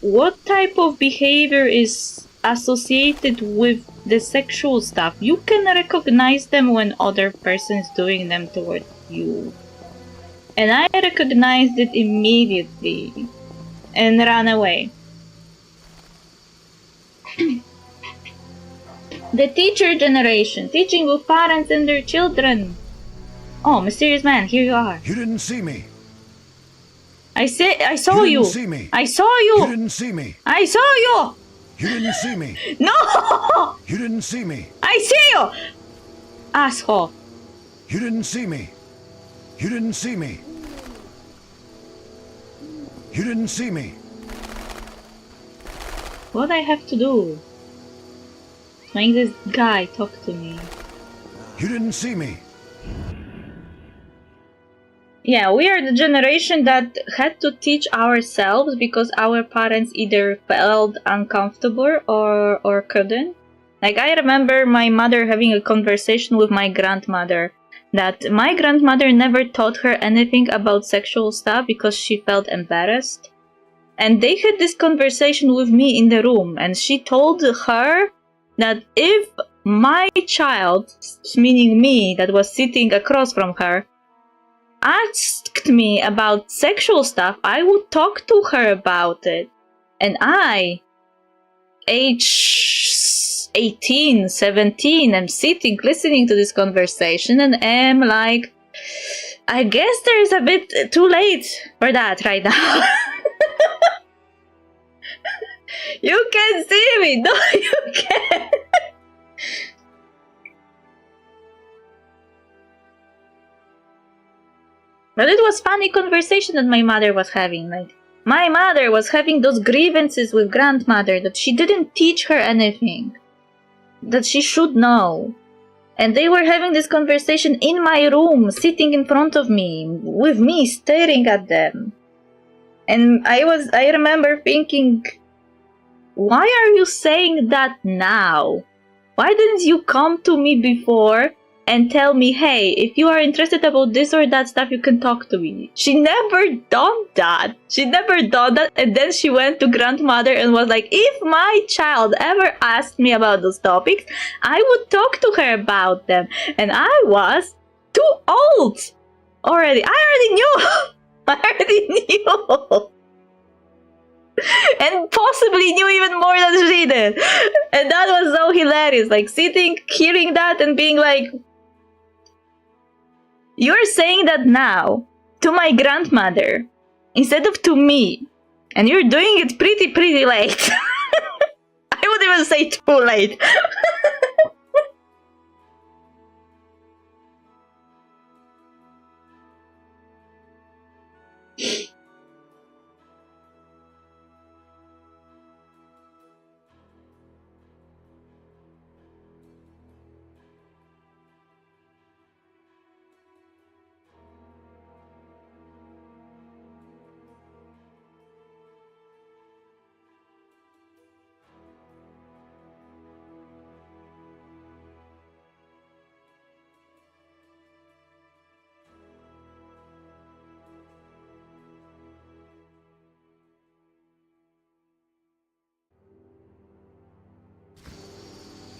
what type of behavior is associated with the sexual stuff, you can recognize them when other person is doing them toward you. And I recognized it immediately and ran away. The teacher generation, teaching with parents and their children. Oh, mysterious man, here you are. You didn't see me. I saw you. You didn't see me. I saw you. You didn't see me. I saw you. You didn't see me. No! You didn't see me. I see you! Asshole. You didn't see me. You didn't see me. You didn't see me. What I have to do? Make this guy talk to me. You didn't see me. Yeah, we are the generation that had to teach ourselves because our parents either felt uncomfortable or couldn't. Like, I remember my mother having a conversation with my grandmother that my grandmother never taught her anything about sexual stuff because she felt embarrassed. And they had this conversation with me in the room, and she told her that if my child, meaning me, that was sitting across from her, asked me about sexual stuff, I would talk to her about it. And I, age 18, 17, am sitting listening to this conversation and am like, I guess there's a bit too late for that right now. You can see me! No, you can't! But it was funny conversation that my mother was having. Like, my mother was having those grievances with grandmother that she didn't teach her anything that she should know. And they were having this conversation in my room, sitting in front of me, with me staring at them. And I remember thinking, why are you saying that now? Why didn't you come to me before and tell me, hey, if you are interested about this or that stuff, you can talk to me? She never done that. And then she went to grandmother and was like, if my child ever asked me about those topics, I would talk to her about them. And I was too old already. I already knew. And possibly knew even more than she did. And that was so hilarious. Like, sitting, hearing that and being like, you're saying that now to my grandmother instead of to me, and you're doing it pretty late. I would even say too late.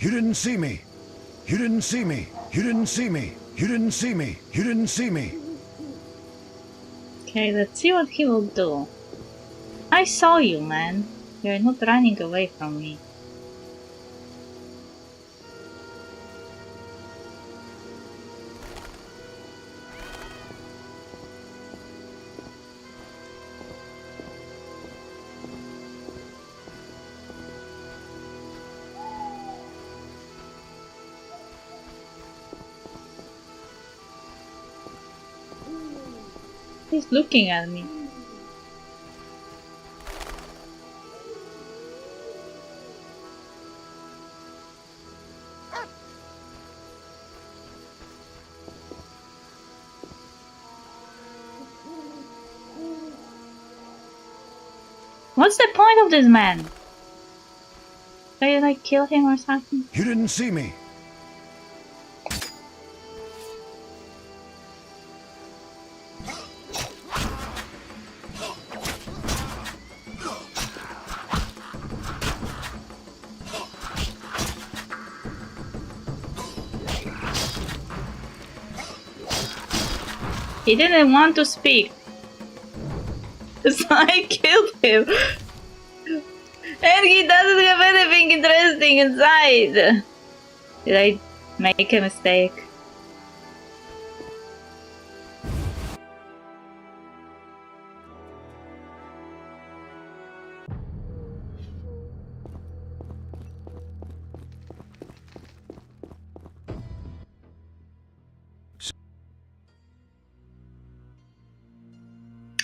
You didn't see me. You didn't see me. You didn't see me. You didn't see me. You didn't see me. Okay, let's see what he will do. I saw you, man. You're not running away from me. He's looking at me. What's the point of this man? Should I like kill him or something? You didn't see me. He didn't want to speak. So I killed him. And he doesn't have anything interesting inside. Did I make a mistake?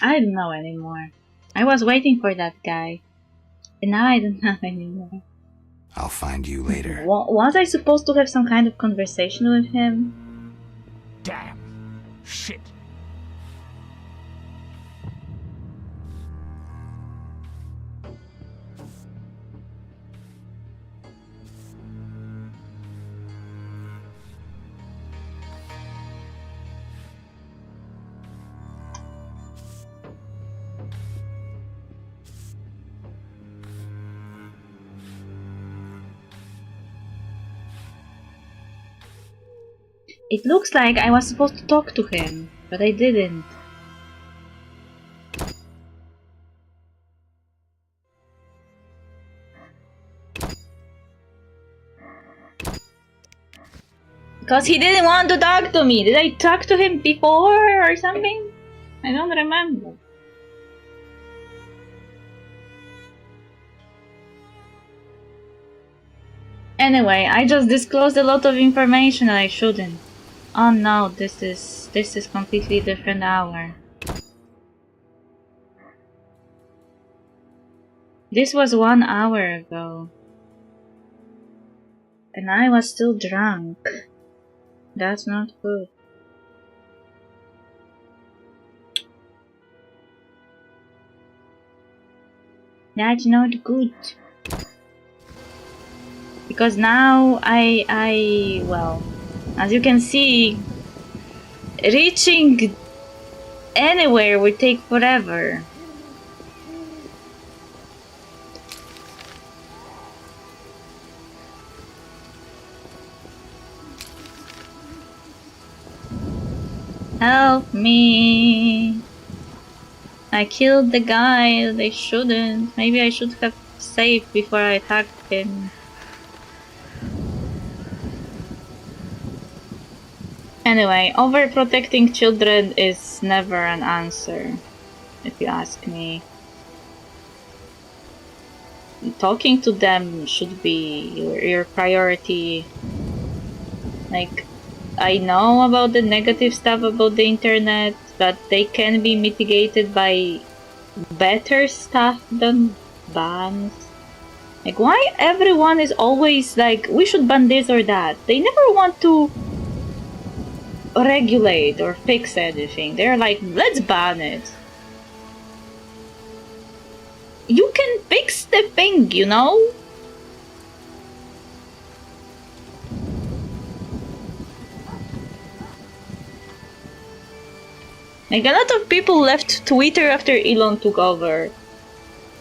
I don't know anymore. I was waiting for that guy. And now I don't know anymore. I'll find you later. Was I supposed to have some kind of conversation with him? Damn. Shit. It looks like I was supposed to talk to him, but I didn't. Because he didn't want to talk to me. Did I talk to him before or something? I don't remember. Anyway, I just disclosed a lot of information that I shouldn't. Oh no, this is completely different hour. This was 1 hour ago. And I was still drunk. That's not good. That's not good. Because now well, as you can see, reaching anywhere would take forever. Help me. I killed the guy. They shouldn't. Maybe I should have saved before I attacked him. Anyway, overprotecting children is never an answer, if you ask me. Talking to them should be your priority. Like, I know about the negative stuff about the internet, but they can be mitigated by better stuff than bans. Like, why everyone is always like, we should ban this or that? They never want to regulate or fix anything. They're like, let's ban it. You can fix the thing, you know? Like, a lot of people left Twitter after Elon took over.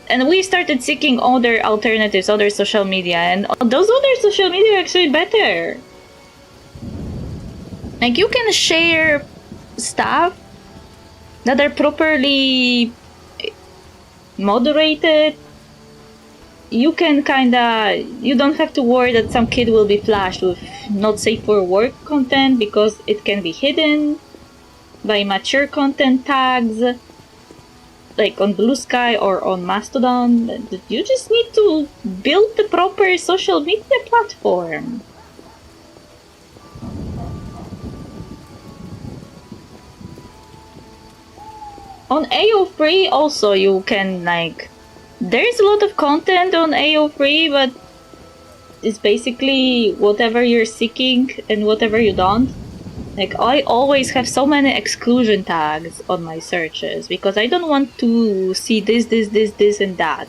and we started seeking other alternatives, other social media, and those other social media are actually better. Like, you can share stuff that are properly moderated. You can you don't have to worry that some kid will be flashed with not safe for work content because it can be hidden by mature content tags, like on Blue Sky or on Mastodon. You just need to build the proper social media platform. On AO3 also you can, like, there's a lot of content on AO3, but it's basically whatever you're seeking and whatever you don't. Like, I always have so many exclusion tags on my searches because I don't want to see this and that.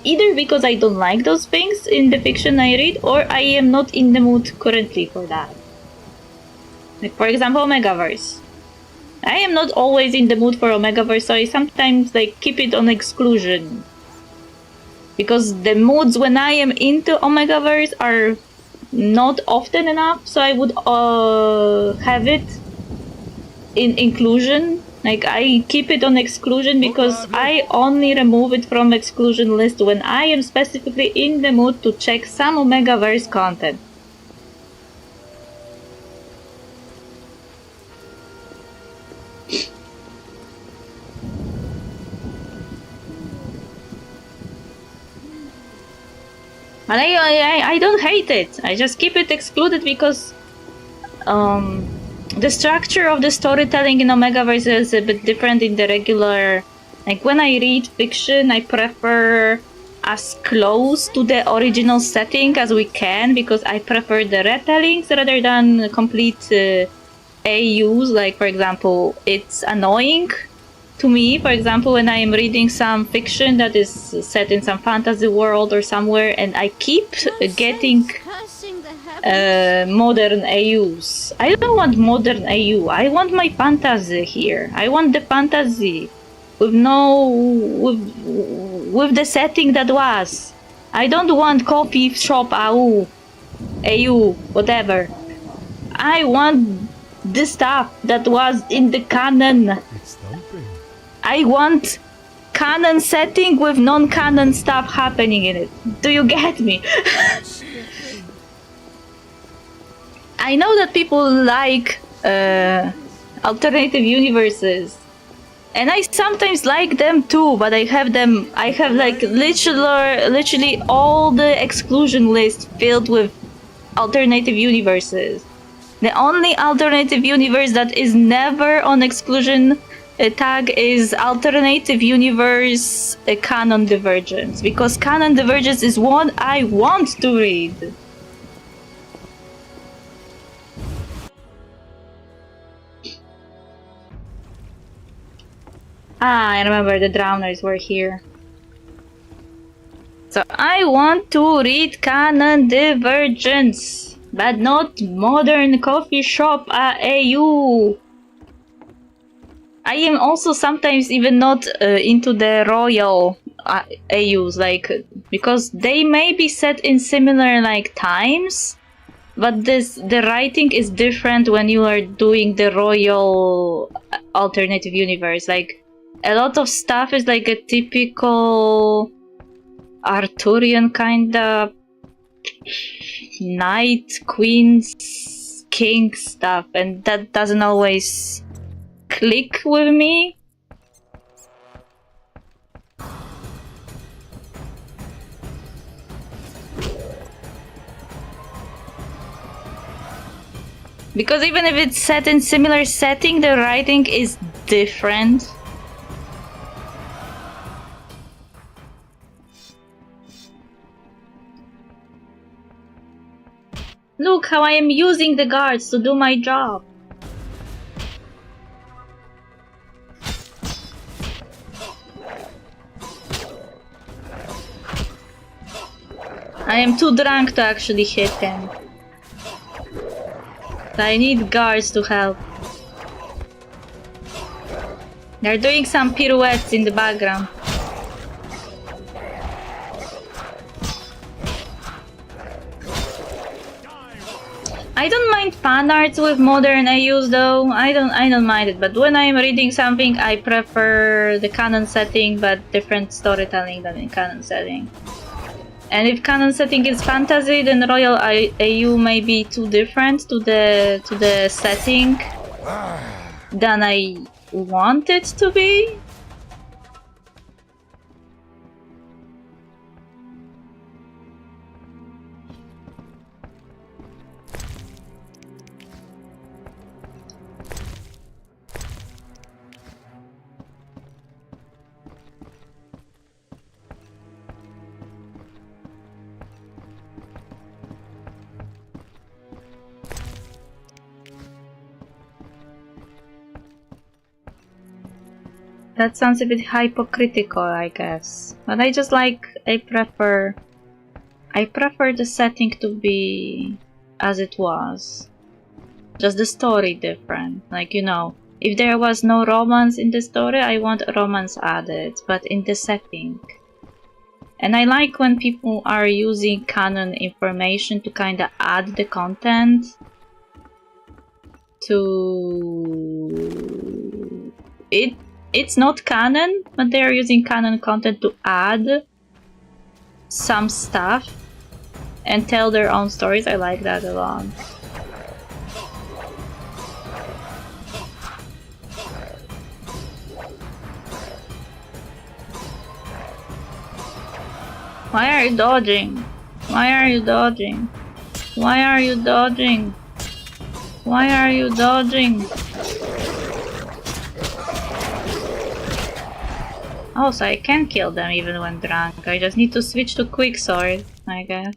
Either because I don't like those things in the fiction I read, or I am not in the mood currently for that. Like, for example, Omegaverse. I am not always in the mood for Omegaverse, so I sometimes, like, keep it on exclusion. Because the moods when I am into Omegaverse are not often enough, so I would have it in inclusion. Like, I keep it on exclusion because I only remove it from exclusion list when I am specifically in the mood to check some Omegaverse content. But I don't hate it. I just keep it excluded because the structure of the storytelling in Omegaverse is a bit different in the regular. Like, when I read fiction, I prefer as close to the original setting as we can because I prefer the retellings rather than complete AUs. Like, for example, it's annoying to me, for example, when I am reading some fiction that is set in some fantasy world or somewhere, and I keep getting modern AUs. I don't want modern AU. I want my fantasy here. I want the fantasy with with the setting that was. I don't want coffee shop AU, whatever. I want the stuff that was in the canon. I want canon setting with non-canon stuff happening in it. Do you get me? I know that people like alternative universes, and I sometimes like them too, but I have like literally all the exclusion list filled with alternative universes. The only alternative universe that is never on exclusion tag is alternative universe canon divergence, because canon divergence is what I want to read. I remember the drowners were here. So I want to read canon divergence, but not modern coffee shop AU. I am also sometimes even not into the royal AUs, like, because they may be set in similar like times, but the writing is different when you are doing the royal alternative universe. Like, a lot of stuff is like a typical Arthurian kind of knight, queens, king stuff, and that doesn't always click with me. Because even if it's set in similar setting, the writing is different. Look how I am using the guards to do my job. I am too drunk to actually hit him. I need guards to help. They're doing some pirouettes in the background. I don't mind fan arts with modern AUs though. I don't mind it, but when I'm reading something, I prefer the canon setting, but different storytelling than in canon setting. And if canon setting is fantasy, then Royal AU may be too different to the setting than I want it to be. That sounds a bit hypocritical, I guess. But I just like, I prefer the setting to be as it was. Just the story different. Like, you know, if there was no romance in the story, I want romance added, but in the setting. And I like when people are using canon information to kind of add the content to it. It's not canon, but they're using canon content to add some stuff and tell their own stories. I like that a lot. Why are you dodging? Why are you dodging? Why are you dodging? Why are you dodging? Oh, so I can kill them even when drunk. I just need to switch to quicksword, I guess.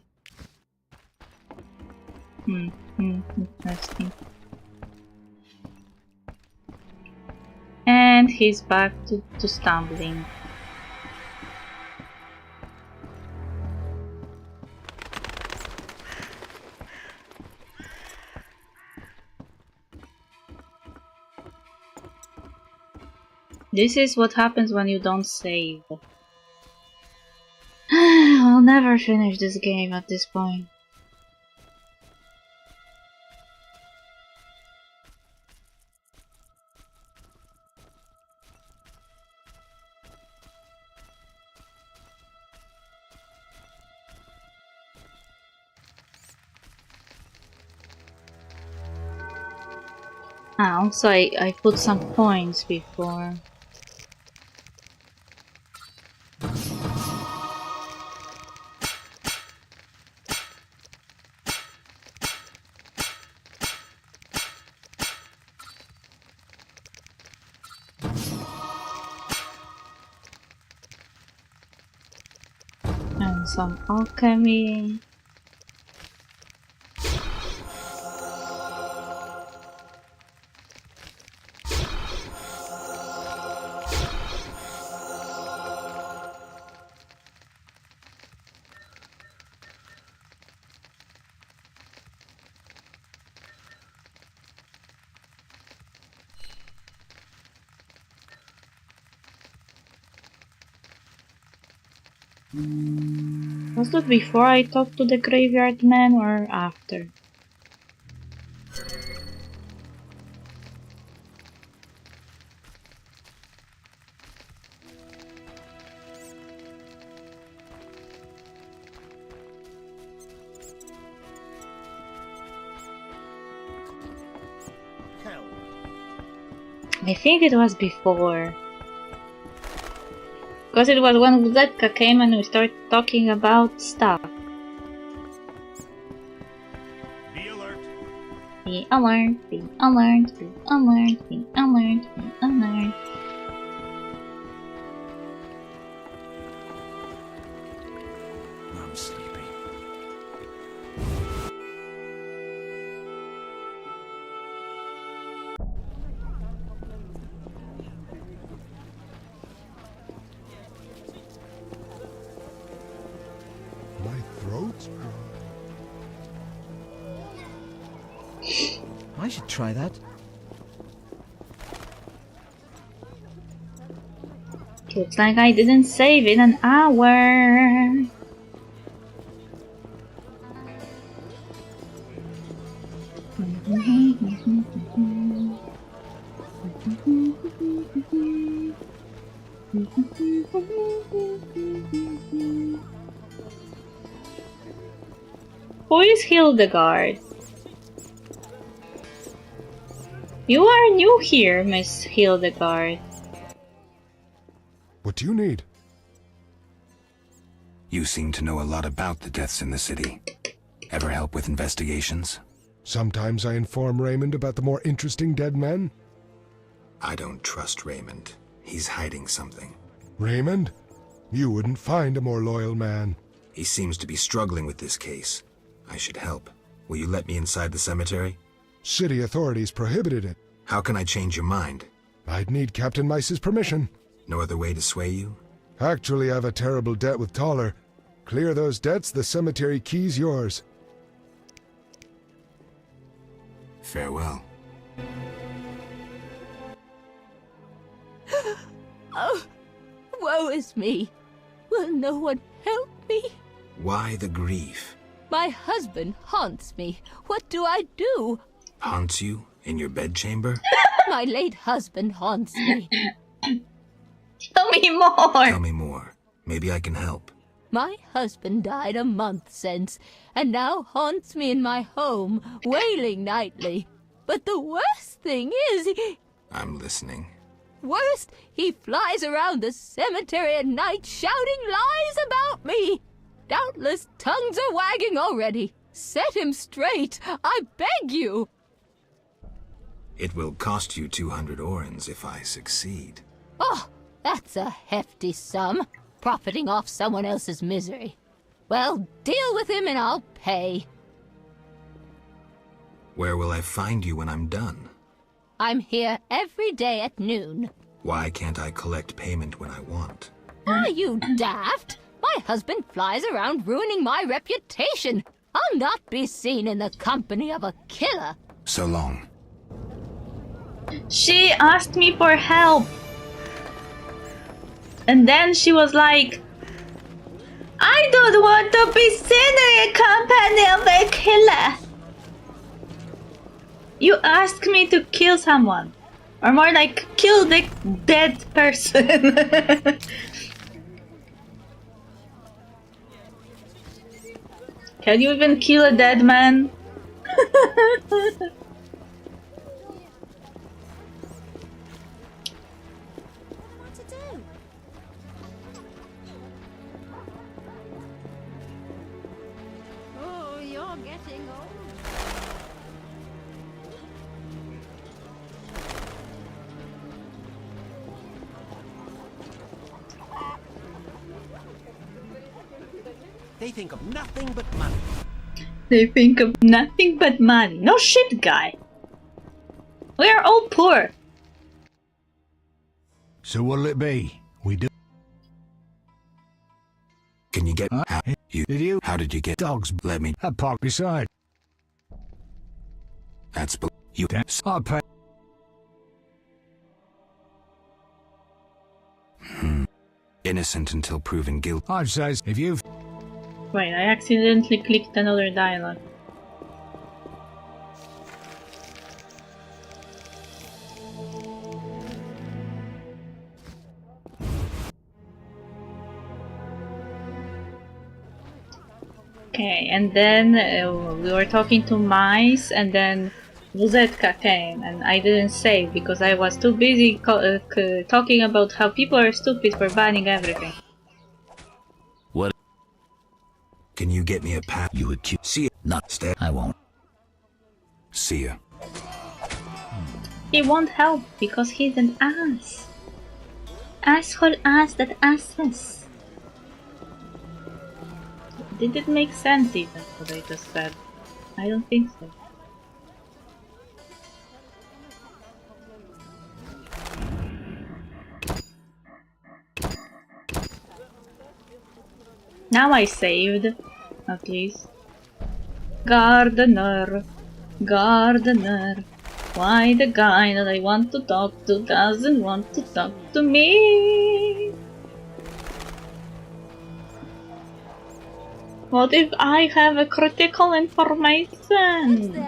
Interesting. And he's back to stumbling. This is what happens when you don't save. I'll never finish this game at this point. Ah, also I put some points before. And some alchemy. Was that before I talked to the graveyard man or after? I think it was before. Because it was when Vletka came and we started talking about stuff. Be alert. Be alert, be alert, be alert, be alert, be alert. I'm sleepy. My throat's dry. I should try that. Looks like I didn't save in an hour. Who is Hildegard? You are new here, Miss Hildegard. What do you need? You seem to know a lot about the deaths in the city. Ever help with investigations? Sometimes I inform Raymond about the more interesting dead men. I don't trust Raymond. He's hiding something. Raymond? You wouldn't find a more loyal man. He seems to be struggling with this case. I should help. Will you let me inside the cemetery? City authorities prohibited it. How can I change your mind? I'd need Captain Mice's permission. No other way to sway you? Actually, I've a terrible debt with Toller. Clear those debts, the cemetery key's yours. Farewell. Oh, woe is me. Will no one help me? Why the grief? My husband haunts me. What do I do? Haunts you? In your bedchamber? My late husband haunts me. Tell me more! Tell me more. Maybe I can help. My husband died a month since, and now haunts me in my home, wailing nightly. But the worst thing is, I'm listening. Worst, he flies around the cemetery at night shouting lies about me. Doubtless tongues are wagging already. Set him straight, I beg you. It will cost you 200 orens if I succeed. Oh, that's a hefty sum, profiting off someone else's misery. Well, deal with him and I'll pay. Where will I find you when I'm done? I'm here every day at noon. Why can't I collect payment when I want? Are you daft? My husband flies around ruining my reputation. I'll not be seen in the company of a killer. So long. She asked me for help. And then she was like, I don't want to be seen in the company of a killer. You asked me to kill someone. Or more like, kill the dead person. Can you even kill a dead man? Oh, you're getting old. They think of nothing but money. They think of nothing but money. No shit, guy. We are all poor. So what'll it be? We do. Can you get Did you? How did you get Dogs? Let me. I park beside. That's you. I pay. Innocent until proven guilty. I'd say if you've. Wait, I accidentally clicked another dialogue. Okay, and then we were talking to Mice, and then Vuzetka came, and I didn't save because I was too busy talking about how people are stupid for banning everything. What? Can you get me a path? You would see it. Not stay. I won't. See ya. He won't help because he's an ass. Asshole ass that asses. Did it make sense even what I just said? I don't think so. Now I saved, at least. Gardener, gardener. Why the guy that I want to talk to doesn't want to talk to me? What if I have a critical information?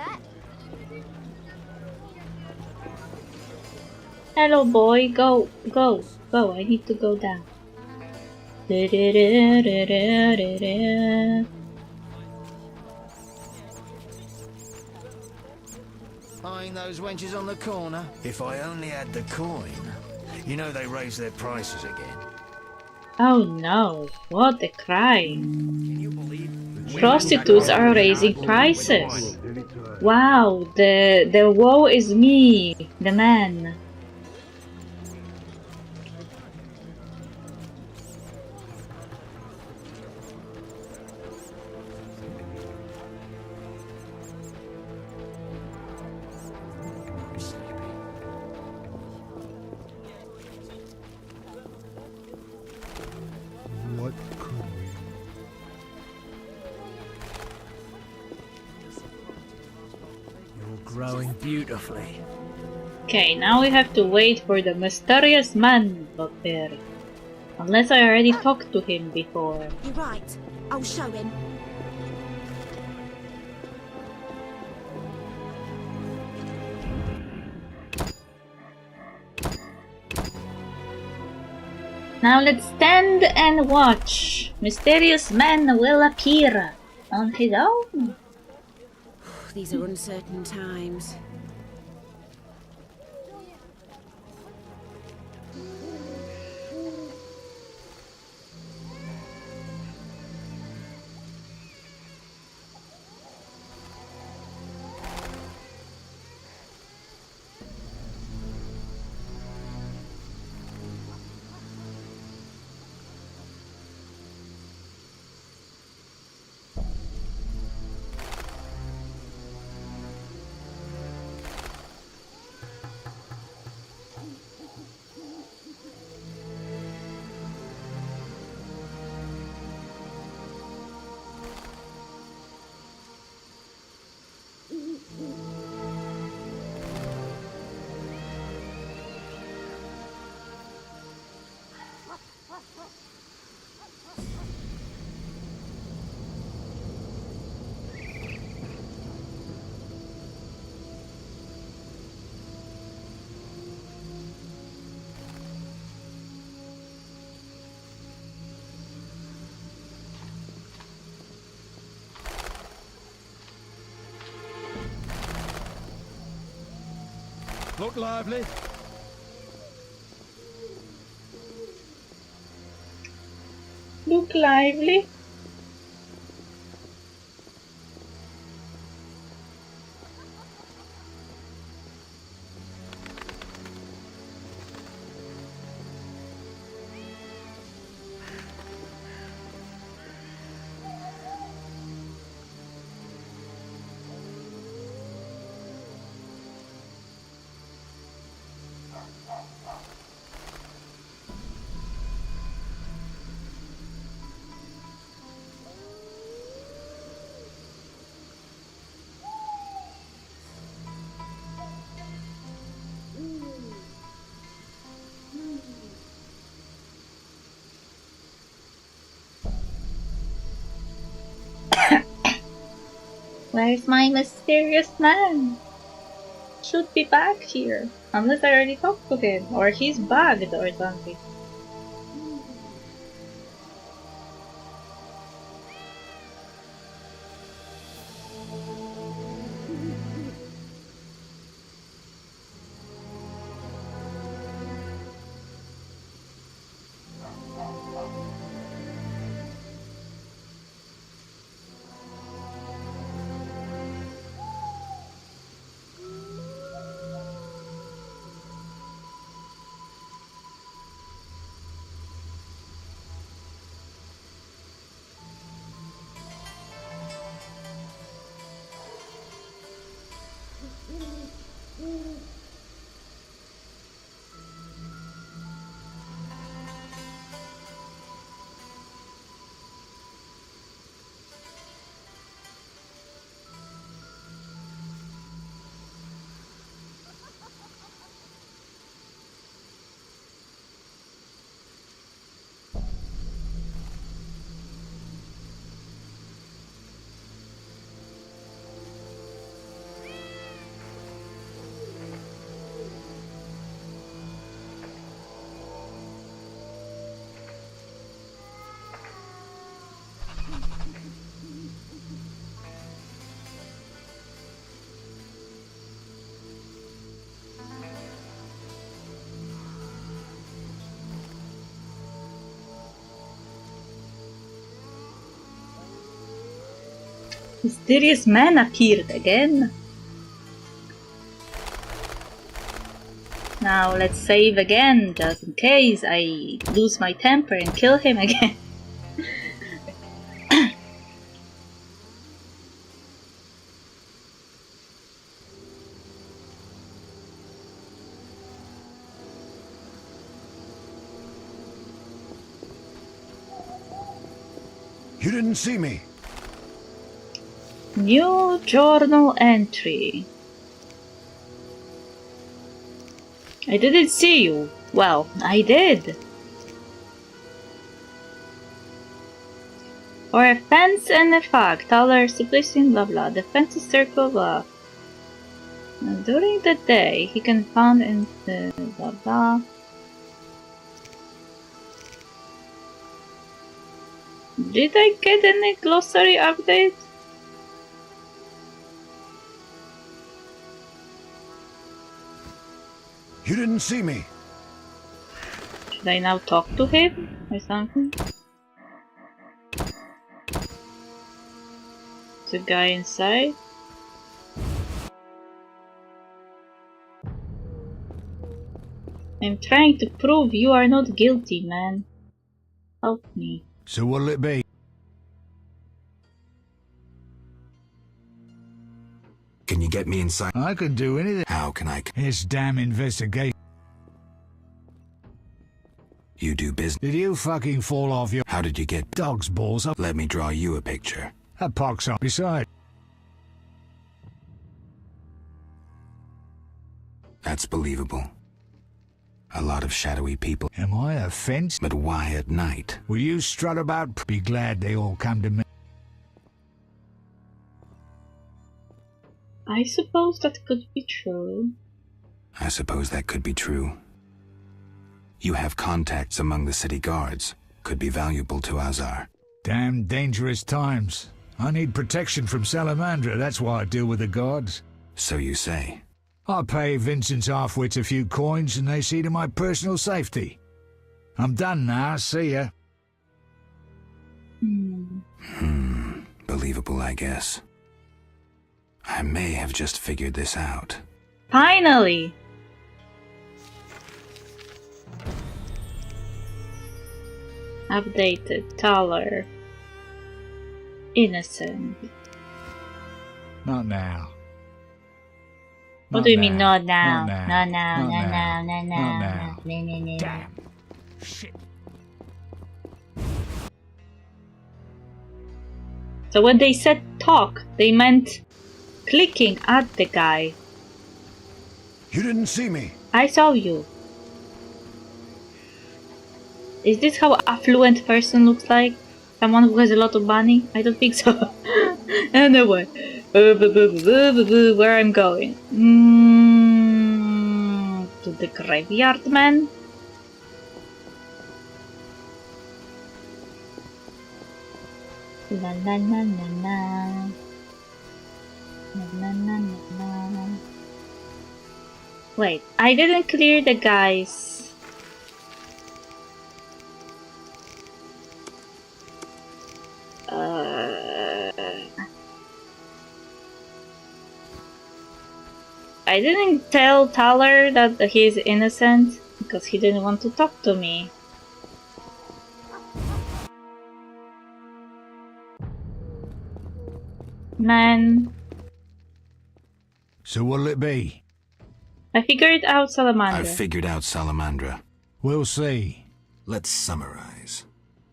Hello, boy. Go, go, go. I need to go down. Eyeing those wenches on the corner. If I only had the coin. You know they raised their prices again. Oh no, what a crime. Prostitutes are raising prices. Wow, the woe is me, the man. What could we... You're growing beautifully. Okay, now we have to wait for the mysterious man to appear. Unless I already talked to him before. You're right. I'll show him. Now let's stand and watch. Mysterious man will appear on his own. These are uncertain times. Look lively. Look lively. Where's my mysterious man? Should be back here. Unless I already talked to him. Or he's bugged or something. Mysterious man appeared again. Now let's save again, just in case I lose my temper and kill him again. You didn't see me. New journal entry. I didn't see you. Well, I did. For a fence and a fog, taller sublisting blah blah. The fence is circle blah. During the day, he can found in the blah blah. Did I get any glossary update? You didn't see me. Should I now talk to him or something? The guy inside? I'm trying to prove you are not guilty, man. Help me. So what'll it be? Can you get me inside? I can do anything. How can I? This damn investigation. You do business. Did you fucking fall off your... How did you get... Dog's balls up? Let me draw you a picture. A pox up beside. That's believable. A lot of shadowy people. Am I a fence? But why at night? Will you strut about? Be glad they all come to me. I suppose that could be true. I suppose that could be true. You have contacts among the city guards. Could be valuable to Azar. Damn dangerous times. I need protection from Salamandra, that's why I deal with the guards. So you say. I pay Vincent's half-wits a few coins and they see to my personal safety. I'm done now, see ya. Believable, I guess. I may have just figured this out. Finally! Updated, taller. Innocent. Not now. What do you mean not now? Not now. now. Not now. Not now. No. Damn. Shit. So when they said talk, they meant clicking at the guy. You didn't see me. I saw you. Is this how affluent person looks like? Someone who has a lot of money? I don't think so. Anyway. Where I'm going? To the graveyard, man? La la la la la. La la la la la. Wait, I didn't clear the guys. I didn't tell Tyler that he's innocent because he didn't want to talk to me. Man. So what'll it be? I figured out Salamandra. I've figured out Salamandra. We'll see. Let's summarize.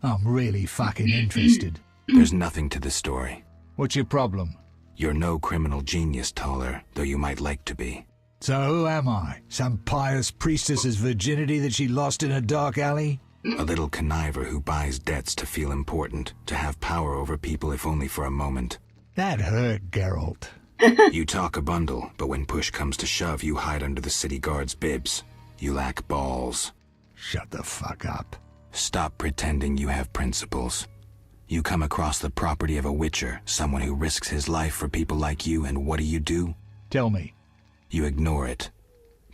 I'm really fucking interested. There's nothing to the story. What's your problem? You're no criminal genius, Toller, though you might like to be. So who am I? Some pious priestess's virginity that she lost in a dark alley? A little conniver who buys debts to feel important, to have power over people if only for a moment. That hurt, Geralt. You talk a bundle, but when push comes to shove, you hide under the city guard's bibs. You lack balls. Shut the fuck up. Stop pretending you have principles. You come across the property of a witcher, someone who risks his life for people like you, and what do? Tell me. You ignore it.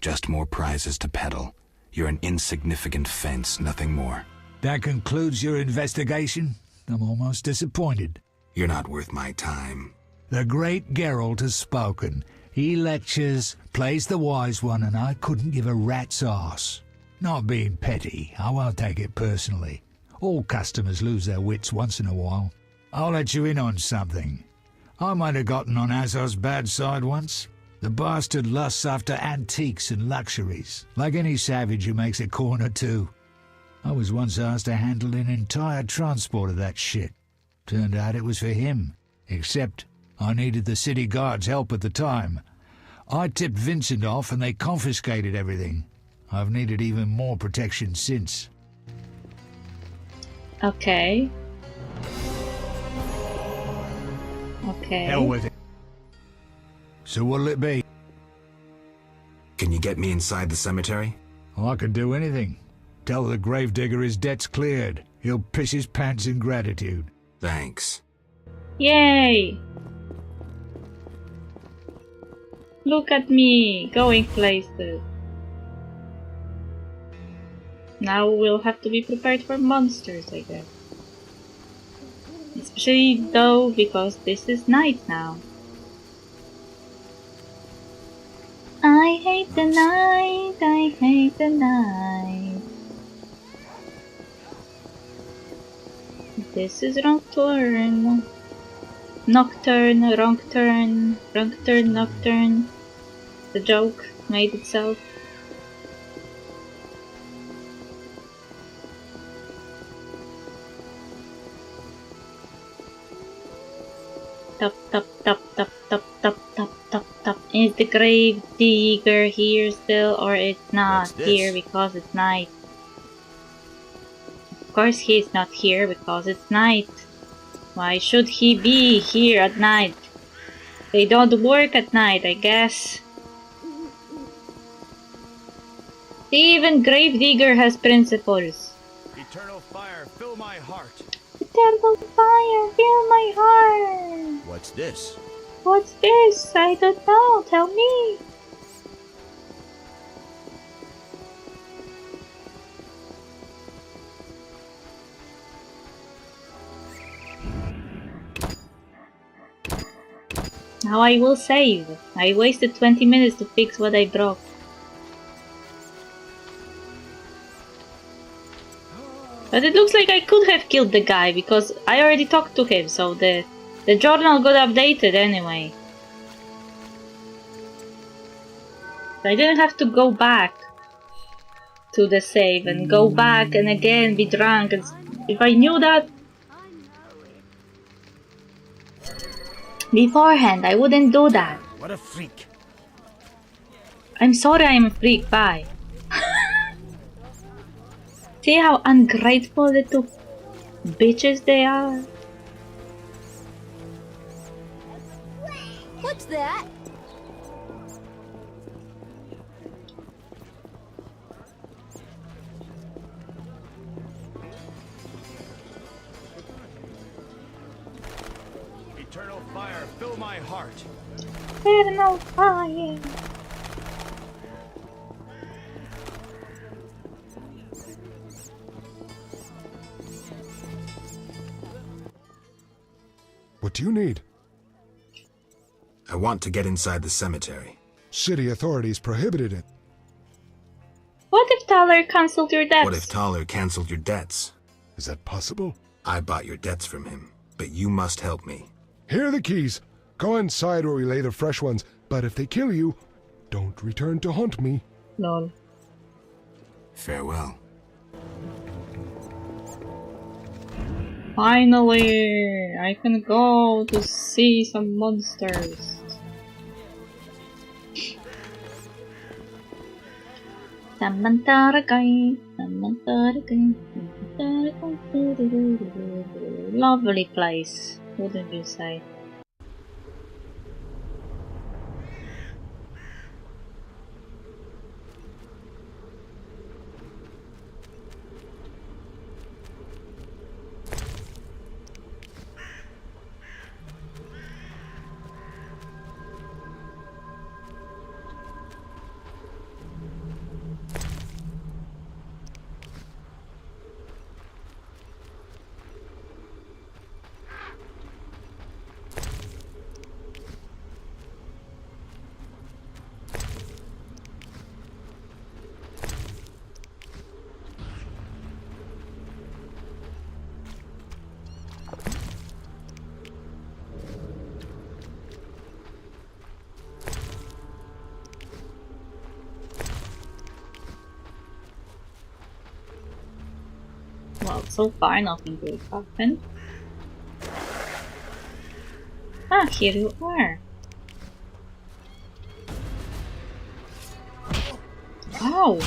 Just more prizes to peddle. You're an insignificant fence, nothing more. That concludes your investigation? I'm almost disappointed. You're not worth my time. The great Geralt has spoken. He lectures, plays the wise one, and I couldn't give a rat's arse. Not being petty, I won't take it personally. All customers lose their wits once in a while. I'll let you in on something. I might have gotten on Azor's bad side once. The bastard lusts after antiques and luxuries, like any savage who makes a coin or two. I was once asked to handle an entire transport of that shit. Turned out it was for him, except I needed the city guard's help at the time. I tipped Vincent off and they confiscated everything. I've needed even more protection since. Okay. Okay. Hell with it. So what'll it be? Can you get me inside the cemetery? I could do anything. Tell the gravedigger his debt's cleared. He'll piss his pants in gratitude. Thanks. Yay! Look at me, going places. Now we'll have to be prepared for monsters, I guess. Especially though, because this is night now. I hate the night, I hate the night. This is wrong turn. Nocturne, wrong turn, wrong turn, nocturne. The joke made itself. Tap tap tap tap tap tap tap tap tap. Is the grave digger here still, or it's not here because it's night? Of course he's not here because it's night. Why should he be here at night? They don't work at night, I guess. Even Gravedigger has principles. Eternal fire, fill my heart. Eternal fire, fill my heart. What's this? What's this? I don't know. Tell me. Now I will save. I wasted 20 minutes to fix what I broke. But it looks like I could have killed the guy because I already talked to him, so the journal got updated anyway. I didn't have to go back to the save and go back and again be drunk. And if I knew that beforehand, I wouldn't do that. What a freak. I'm sorry I'm a freak, bye. See how ungrateful little bitches they are? What's that? Eternal fire, fill my heart. Eternal fire. What do you need? I want to get inside the cemetery. City authorities prohibited it. What if Tyler cancelled your debts? What if Tyler canceled your debts? Is that possible? I bought your debts from him, but you must help me. Here are the keys. Go inside where we lay the fresh ones, but if they kill you, don't return to haunt me. Lol. Farewell. Finally, I can go to see some monsters. Lovely place, wouldn't you say? Well, so far nothing good happened. Ah, here you are. Ow!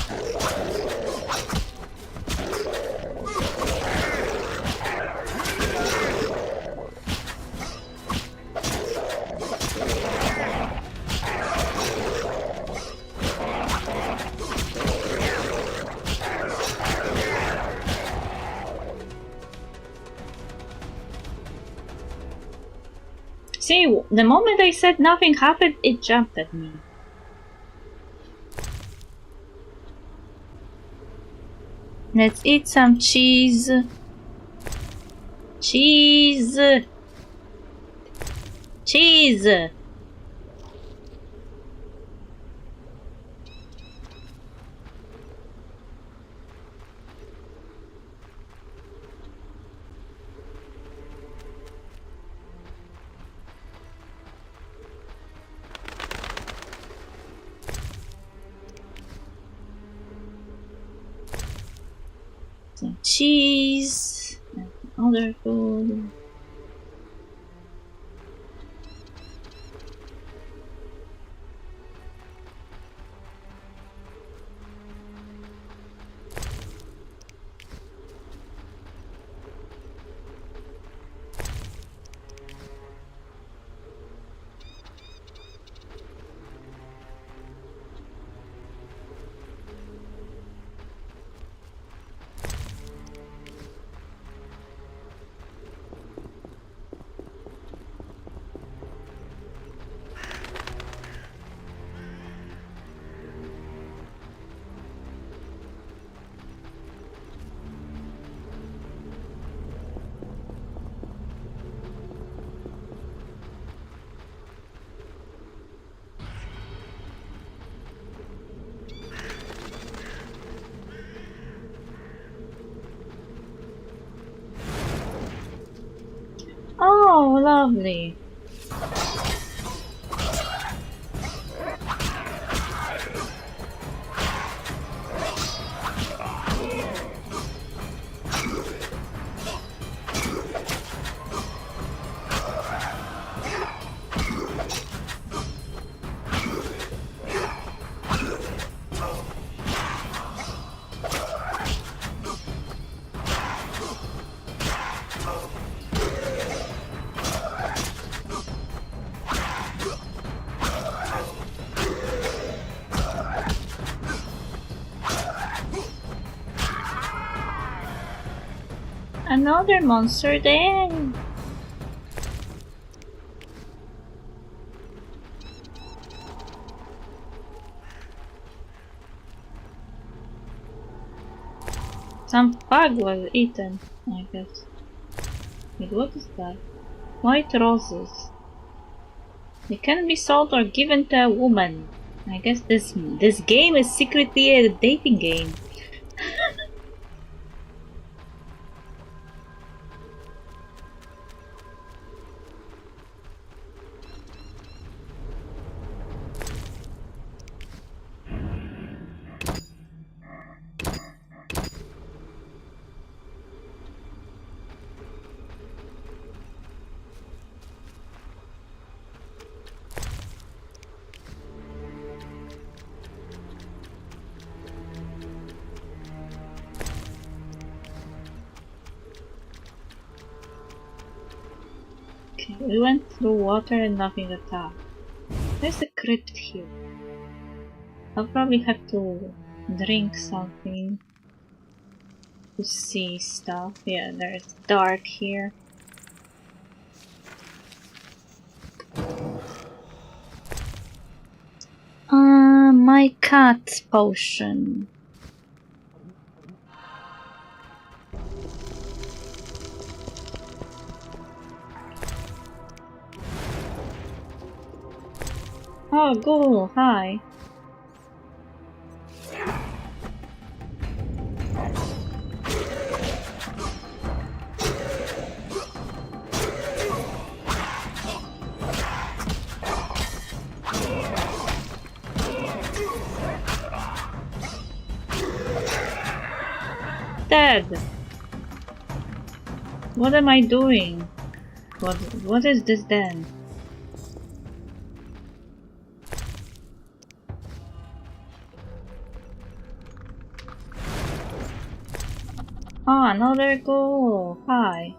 See, the moment I said nothing happened, it jumped at me. Let's eat some cheese. Cheese! Cheese! Some cheese and other food. Oh, lovely. Another monster there. Some bug was eaten, I guess. Wait, what is that? White roses. They can be sold or given to a woman. I guess this game is secretly a dating game. Okay, we went through water and nothing at all. There's a crypt here. I'll probably have to drink something to see stuff. Yeah, there's dark here. My cat's potion. Oh, Ghoul, hi. Dead. What am I doing? What is this then? Oh, another goal. Hi.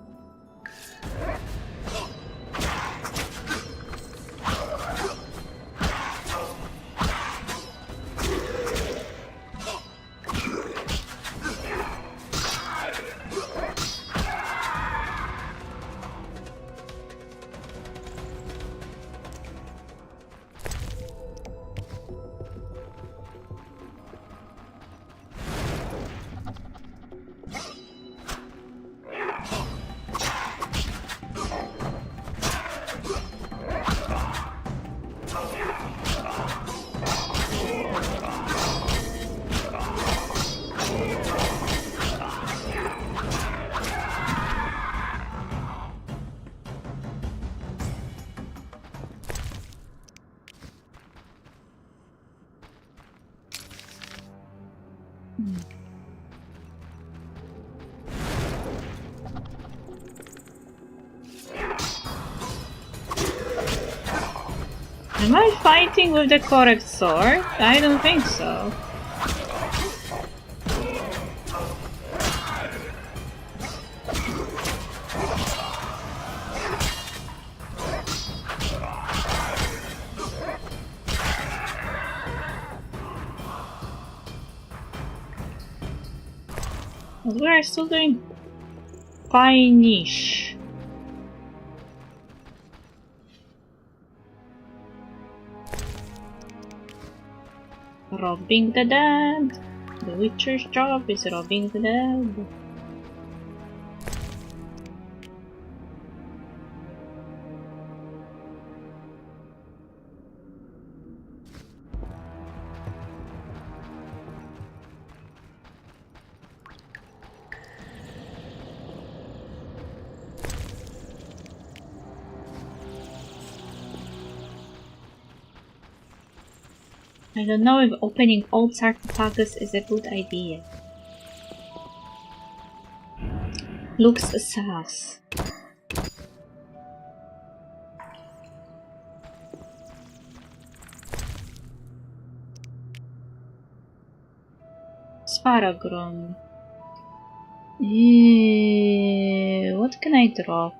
Am I fighting with the correct sword? I don't think so. But we are still doing fine-ish. Robbing the dead. The Witcher's job is robbing the dead. I don't know if opening old sarcophagus is a good idea. Looks sus. Sparagron. What can I drop?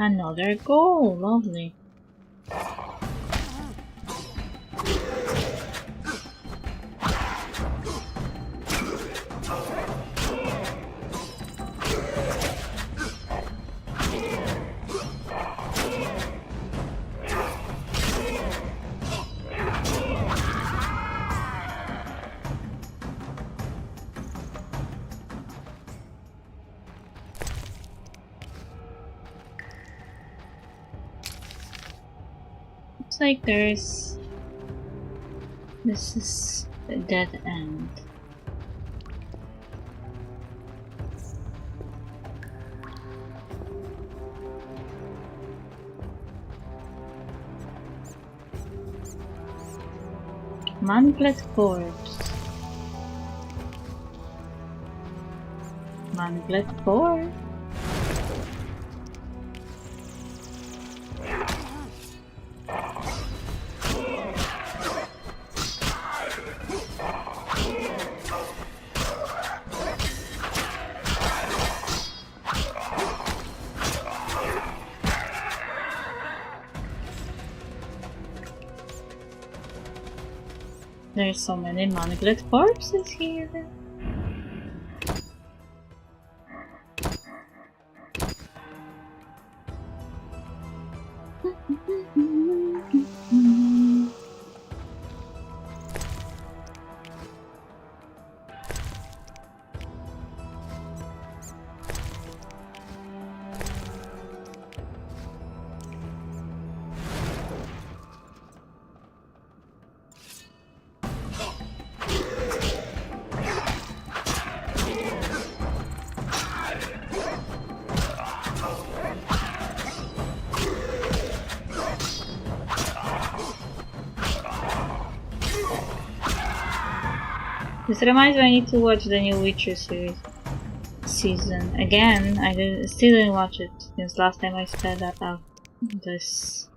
Another goal, lovely. Like this is the dead end. Mangled corpse. Mangled corpse. There's so many Monoglet corpses here. This reminds me I need to watch the new Witcher season again. Still didn't watch it since last time I spelled that out. This.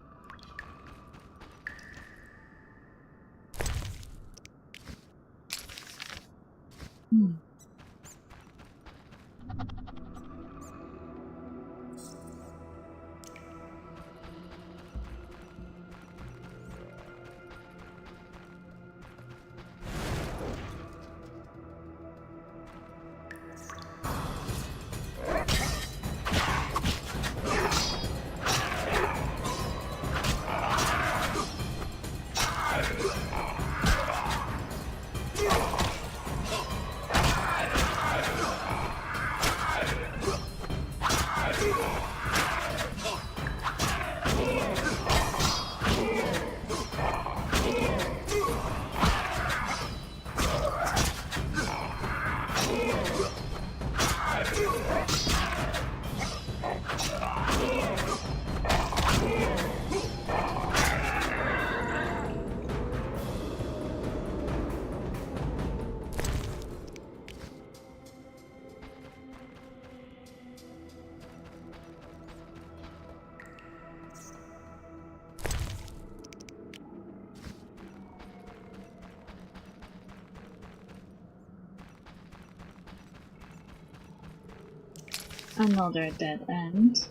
Another dead end.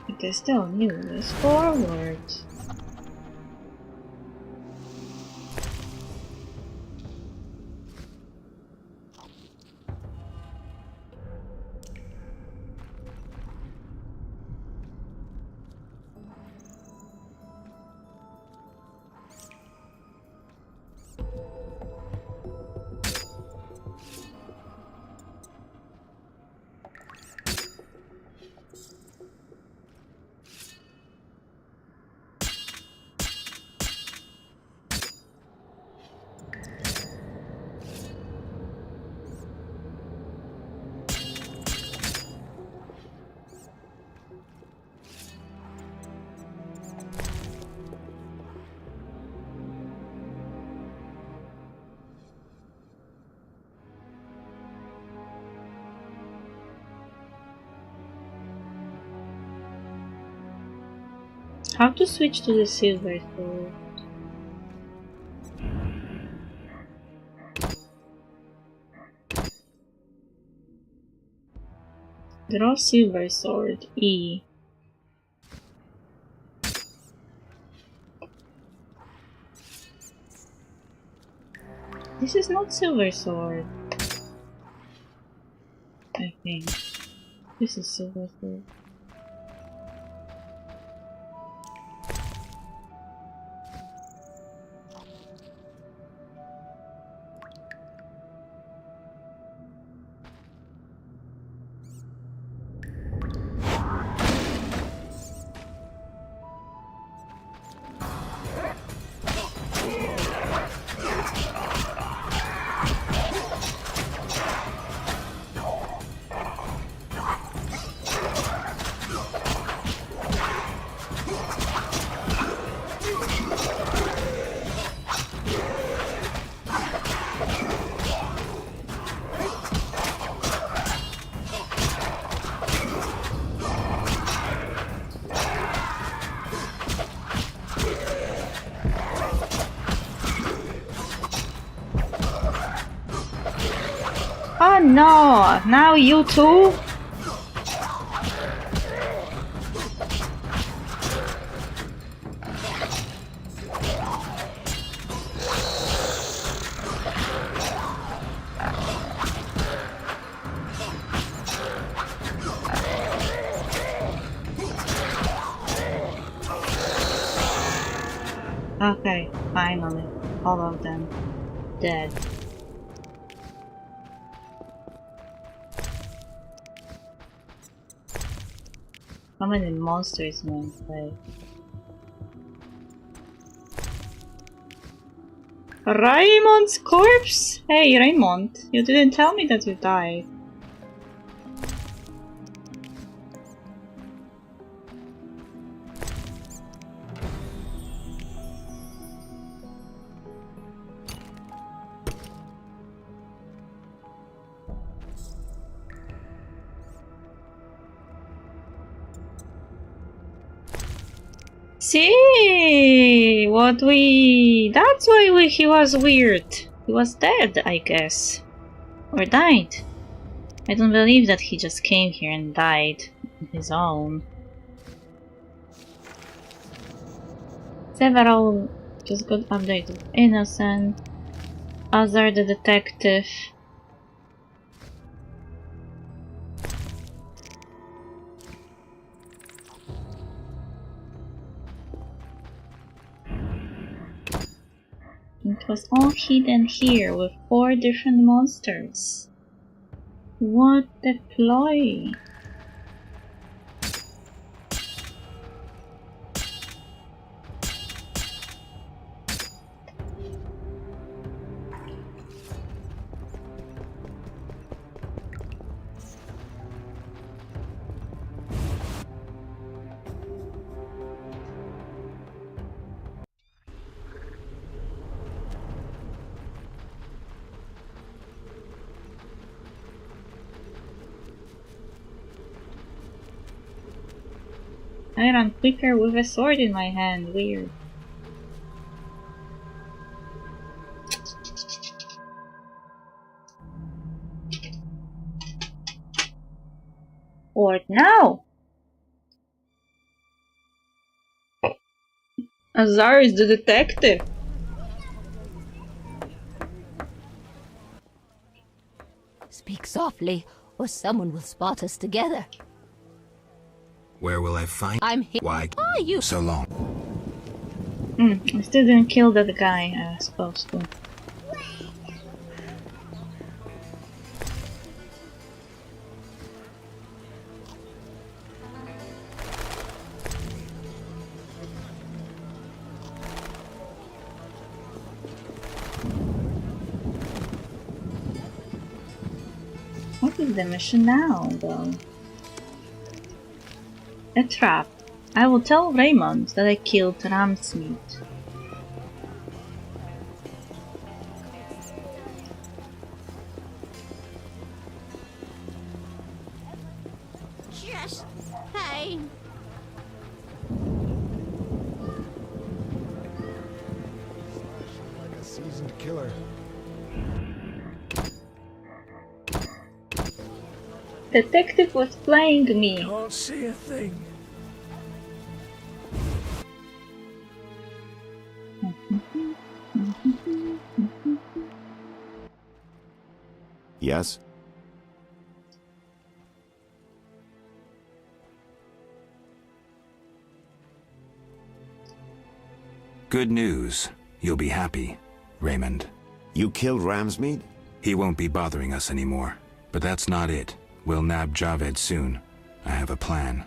It is still news forward. How to switch to the silver sword? Draw silver sword, E. This is not silver sword. I think. This is silver sword. Oh no! Now you too? Okay, finally. All of them dead. How many monsters man play? Raymond's corpse? Hey Raymond, you didn't tell me that you died. See what we... That's why he was weird. He was dead, I guess. Or died. I don't believe that he just came here and died on his own. Several just got updated. Innocent. Azar the detective. It was all hidden here with 4 different monsters. What a ploy! I run quicker with a sword in my hand, weird. What now? Azar is the detective. Speak softly, or someone will spot us together. Where will I find? I'm here. Why Are you so long? I still didn't kill that guy I was supposed to. What is the mission now, though? A trap. I will tell Raymond that I killed ram's meat. Just pain. Like a seasoned killer. Detective was playing me. Can't see a thing. Yes? Good news. You'll be happy, Raymond. You killed Ramsmead? He won't be bothering us anymore. But that's not it. We'll nab Javed soon. I have a plan.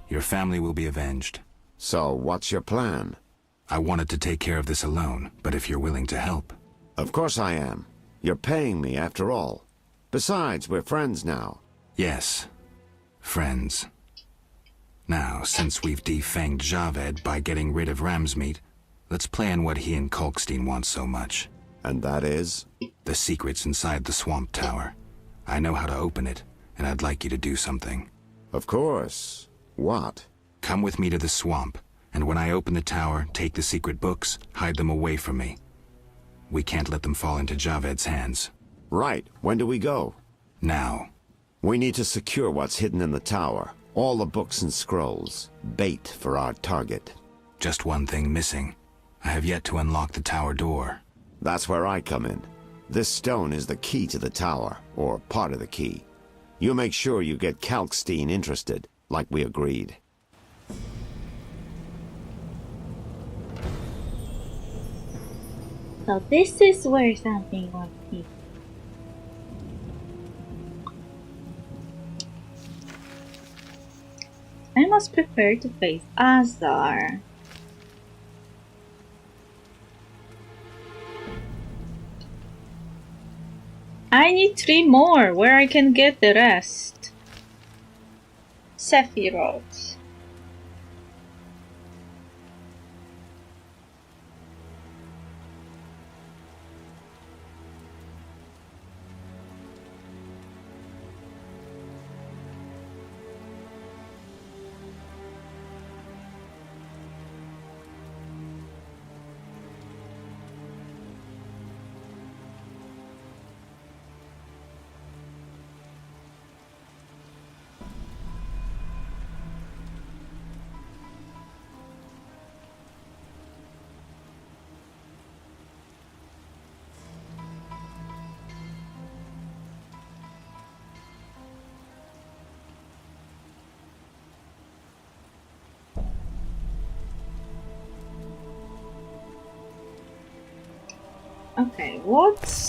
Your family will be avenged. So, what's your plan? I wanted to take care of this alone, but if you're willing to help... Of course I am. You're paying me, after all. Besides, we're friends now. Yes. Friends. Now, since we've defanged Javed by getting rid of Ramsmeat, let's plan what he and Kalkstein want so much. And that is? The secret's inside the swamp tower. I know how to open it, and I'd like you to do something. Of course. What? Come with me to the swamp, and when I open the tower, take the secret books, hide them away from me. We can't let them fall into Javed's hands. Right. When do we go? Now. We need to secure what's hidden in the tower. All the books and scrolls. Bait for our target. Just one thing missing. I have yet to unlock the tower door. That's where I come in. This stone is the key to the tower, or part of the key. You make sure you get Kalkstein interested, like we agreed. So this is where something was hidden. I must prepare to face Azar. I need 3 more, where I can get the rest. Sephiroth. Okay, what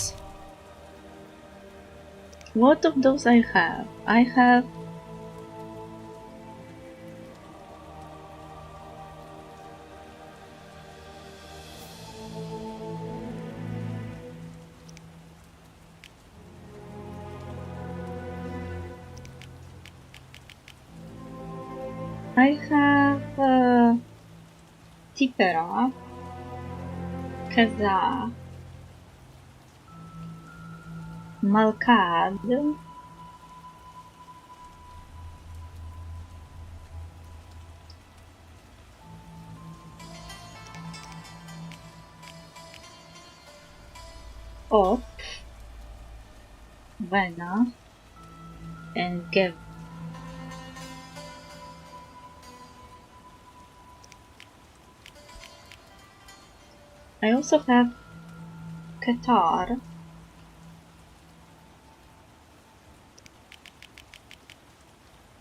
of those I have? I have Tipera, Kaza, Malkad, Op, Vena, and Gev. I also have Qatar,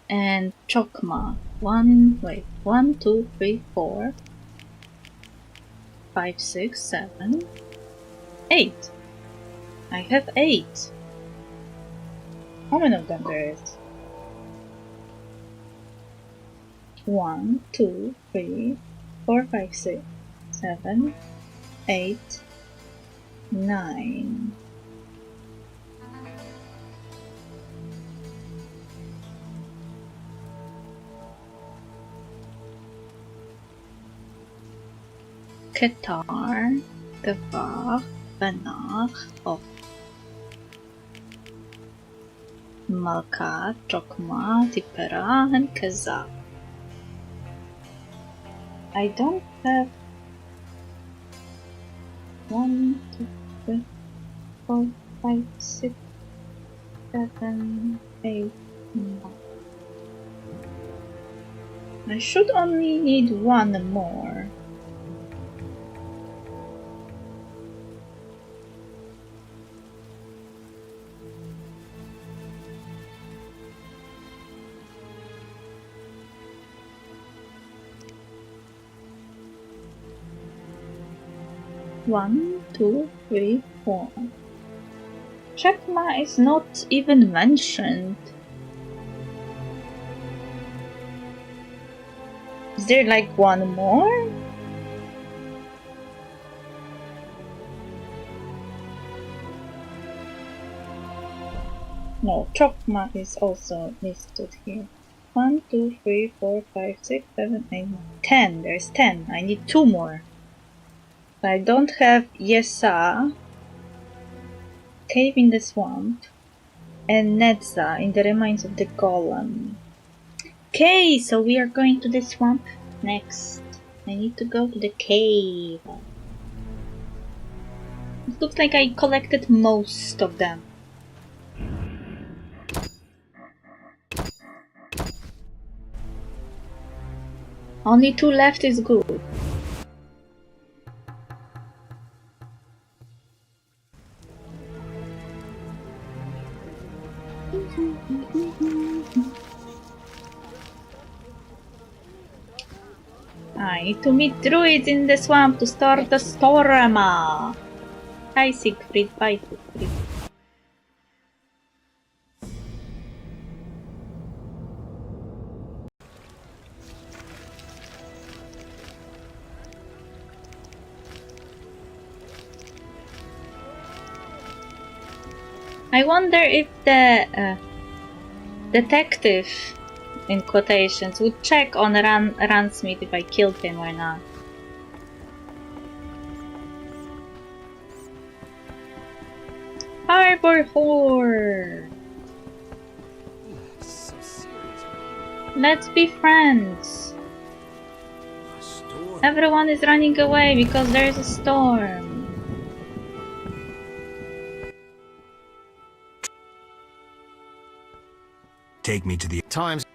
and Chokma. 1, 2, 3, 4, 5, 6, 7, 8. I have 8. How many of them there is? 1, 2, 3, 4, 5, 6, 7, 8, 9. Qatar, Gavach, Banach, Op, Malkat, Chokma, Tipera, and Kazakh. I don't have 1, 2, 3, 4, 5, 6, 7, 8, 9. I should only need 1 more. One, 2, 3, 4. Chakma is not even mentioned. Is there like 1 more? No, Chokma is also listed here. 1, 2, 3, 4, 5, 6, 7, 8, 9, 10. There's 10. I need 2 more. I don't have Yesa, Cave in the Swamp, and Netza in the Remains of the Golem. Okay, so we are going to the swamp next. I need to go to the cave. It looks like I collected most of them. Only 2 left is good. I need to meet druids in the swamp to start the storm. Hi Siegfried, bye Siegfried. I wonder if the detective, in quotations, would check on Ransmith if I killed him or not. Harbor whore! Let's be friends! Everyone is running away because there is a storm. Take me to the times.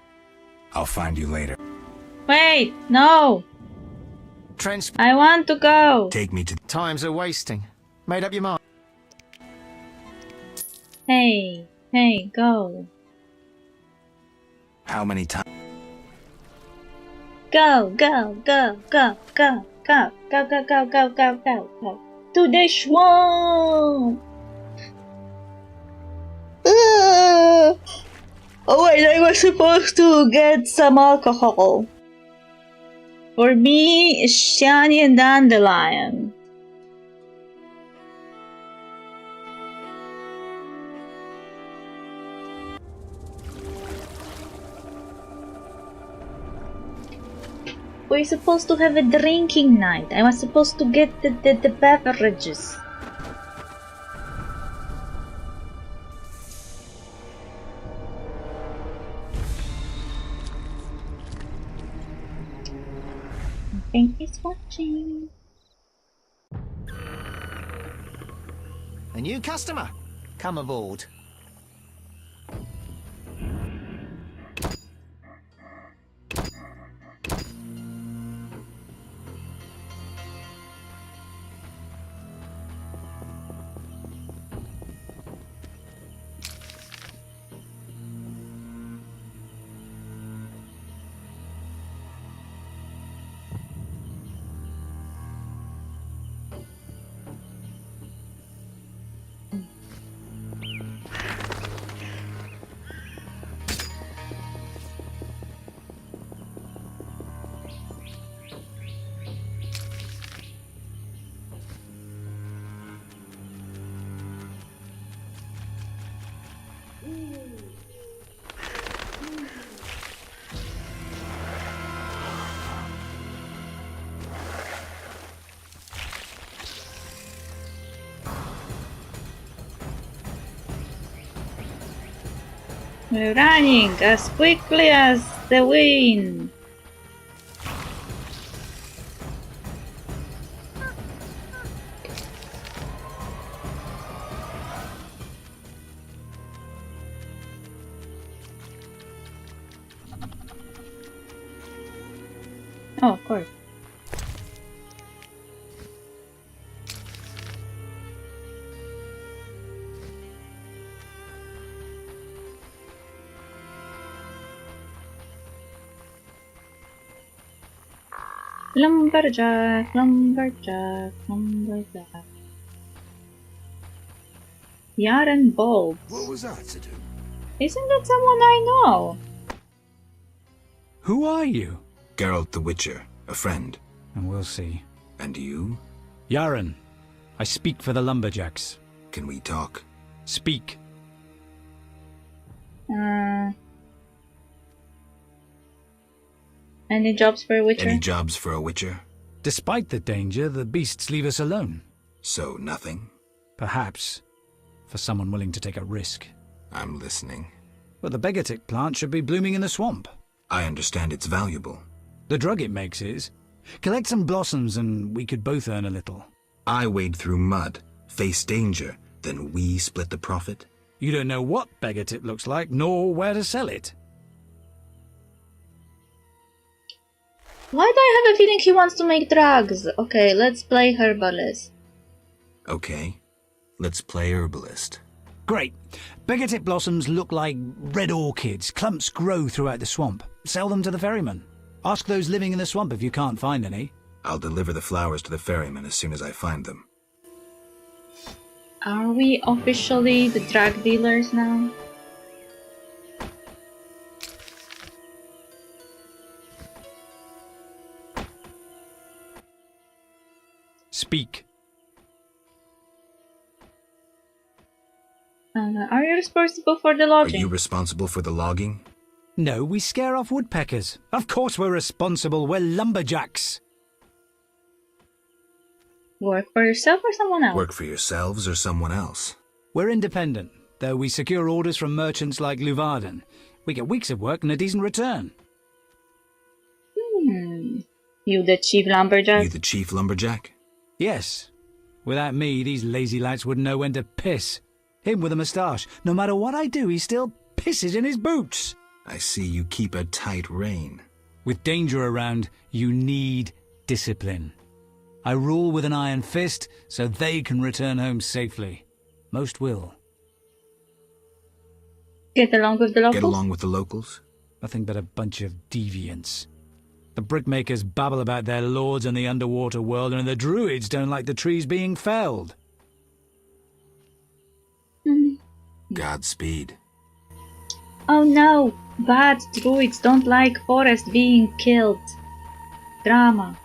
I'll find you later. Wait, no! I want to go! Take me to times are wasting. Made up your mind. Hey, go. How many times? Go. To the swamp! Oh wait, I was supposed to get some alcohol. For me, Shani and Dandelion. We're supposed to have a drinking night. I was supposed to get the beverages. I think he's watching. A new customer. Come aboard. We're running as quickly as the wind. Oh, of course. Lumberjack. Yaren Bolt. What was I to do? Isn't that someone I know? Who are you? Geralt the Witcher, a friend. And we'll see. And you? Yaren. I speak for the Lumberjacks. Can we talk? Speak. Any jobs for a Witcher? Any jobs for a Witcher? Despite the danger, the beasts leave us alone. So nothing? Perhaps. For someone willing to take a risk. I'm listening. But the Begatic plant should be blooming in the swamp. I understand it's valuable. The drug it makes is. Collect some blossoms and we could both earn a little. I wade through mud, face danger, then we split the profit? You don't know what Begatic looks like, nor where to sell it. Why do I have a feeling he wants to make drugs? Okay, let's play herbalist. Okay, let's play herbalist. Great. Begotip blossoms look like red orchids. Clumps grow throughout the swamp. Sell them to the ferryman. Ask those living in the swamp if you can't find any. I'll deliver the flowers to the ferryman as soon as I find them. Are we officially the drug dealers now? Speak. Are you responsible for the Are logging? you responsible for the logging? No, we scare off woodpeckers. Of course we're responsible. We're lumberjacks. Work for yourself or someone else? Work for yourselves or someone else? We're independent, though we secure orders from merchants like Luvarden. We get weeks of work and a decent return. You the chief lumberjack? You the chief lumberjack? Yes. Without me, these lazy lads wouldn't know when to piss. Him with a moustache. No matter what I do, he still pisses in his boots. I see you keep a tight rein. With danger around, you need discipline. I rule with an iron fist, so they can return home safely. Most will. Get along with the locals? Get along with the locals? Nothing but a bunch of deviants. The brickmakers babble about their lords and the underwater world, and the druids don't like the trees being felled. Godspeed. Oh no! Bad druids don't like forest being killed. Drama.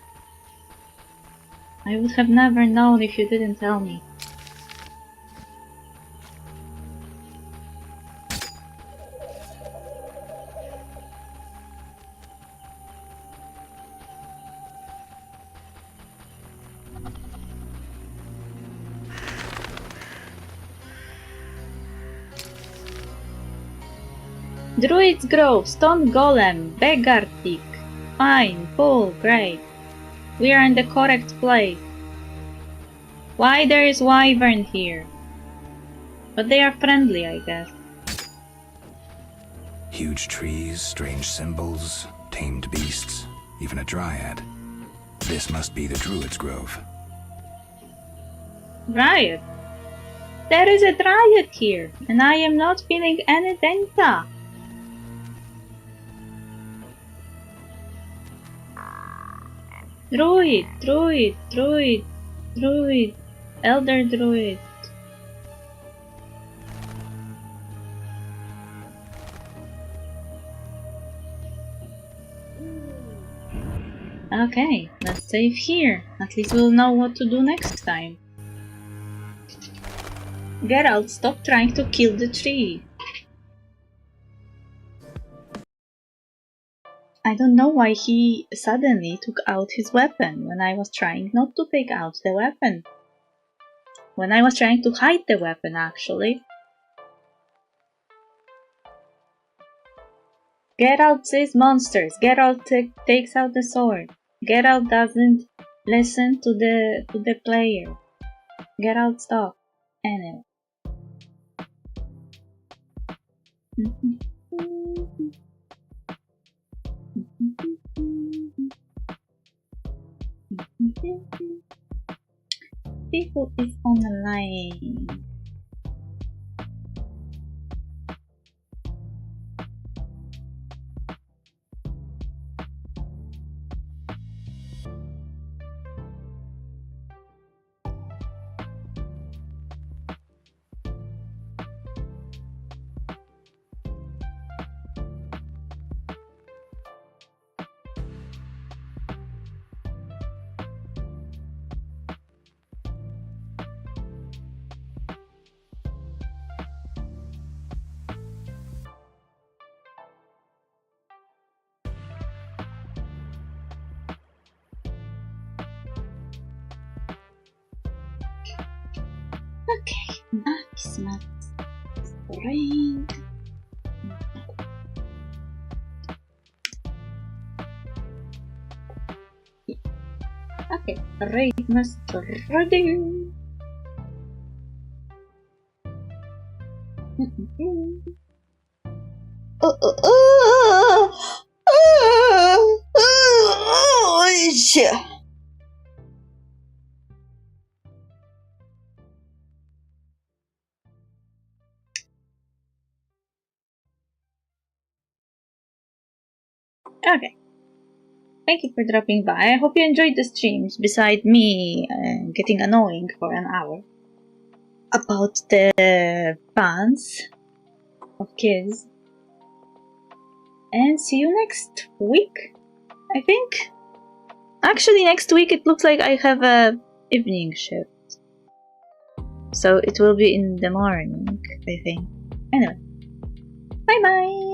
I would have never known if you didn't tell me. Druid's Grove, Stone Golem, Begartik. Fine, cool, great. We are in the correct place. Why there is wyvern here? But they are friendly, I guess. Huge trees, strange symbols, tamed beasts, even a dryad. This must be the Druid's Grove. Riot. There is a dryad here, and I am not feeling any danger. Druid, druid, druid, druid, elder druid. Okay, let's save here. At least we'll know what to do next time. Geralt, stop trying to kill the tree. I don't know why he suddenly took out his weapon when I was trying not to take out the weapon. When I was trying to hide the weapon, actually. Geralt says monsters. Geralt takes out the sword. Geralt doesn't listen to the player. Geralt, stop. Anyway. People is on the line. Okay, nice, nice. Great. Okay, raid master ready. Okay. Thank you for dropping by. I hope you enjoyed the streams, beside me getting annoying for an hour about the bans of kids. And see you next week, I think. Actually, next week it looks like I have a evening shift. So it will be in the morning, I think. Anyway. Bye bye!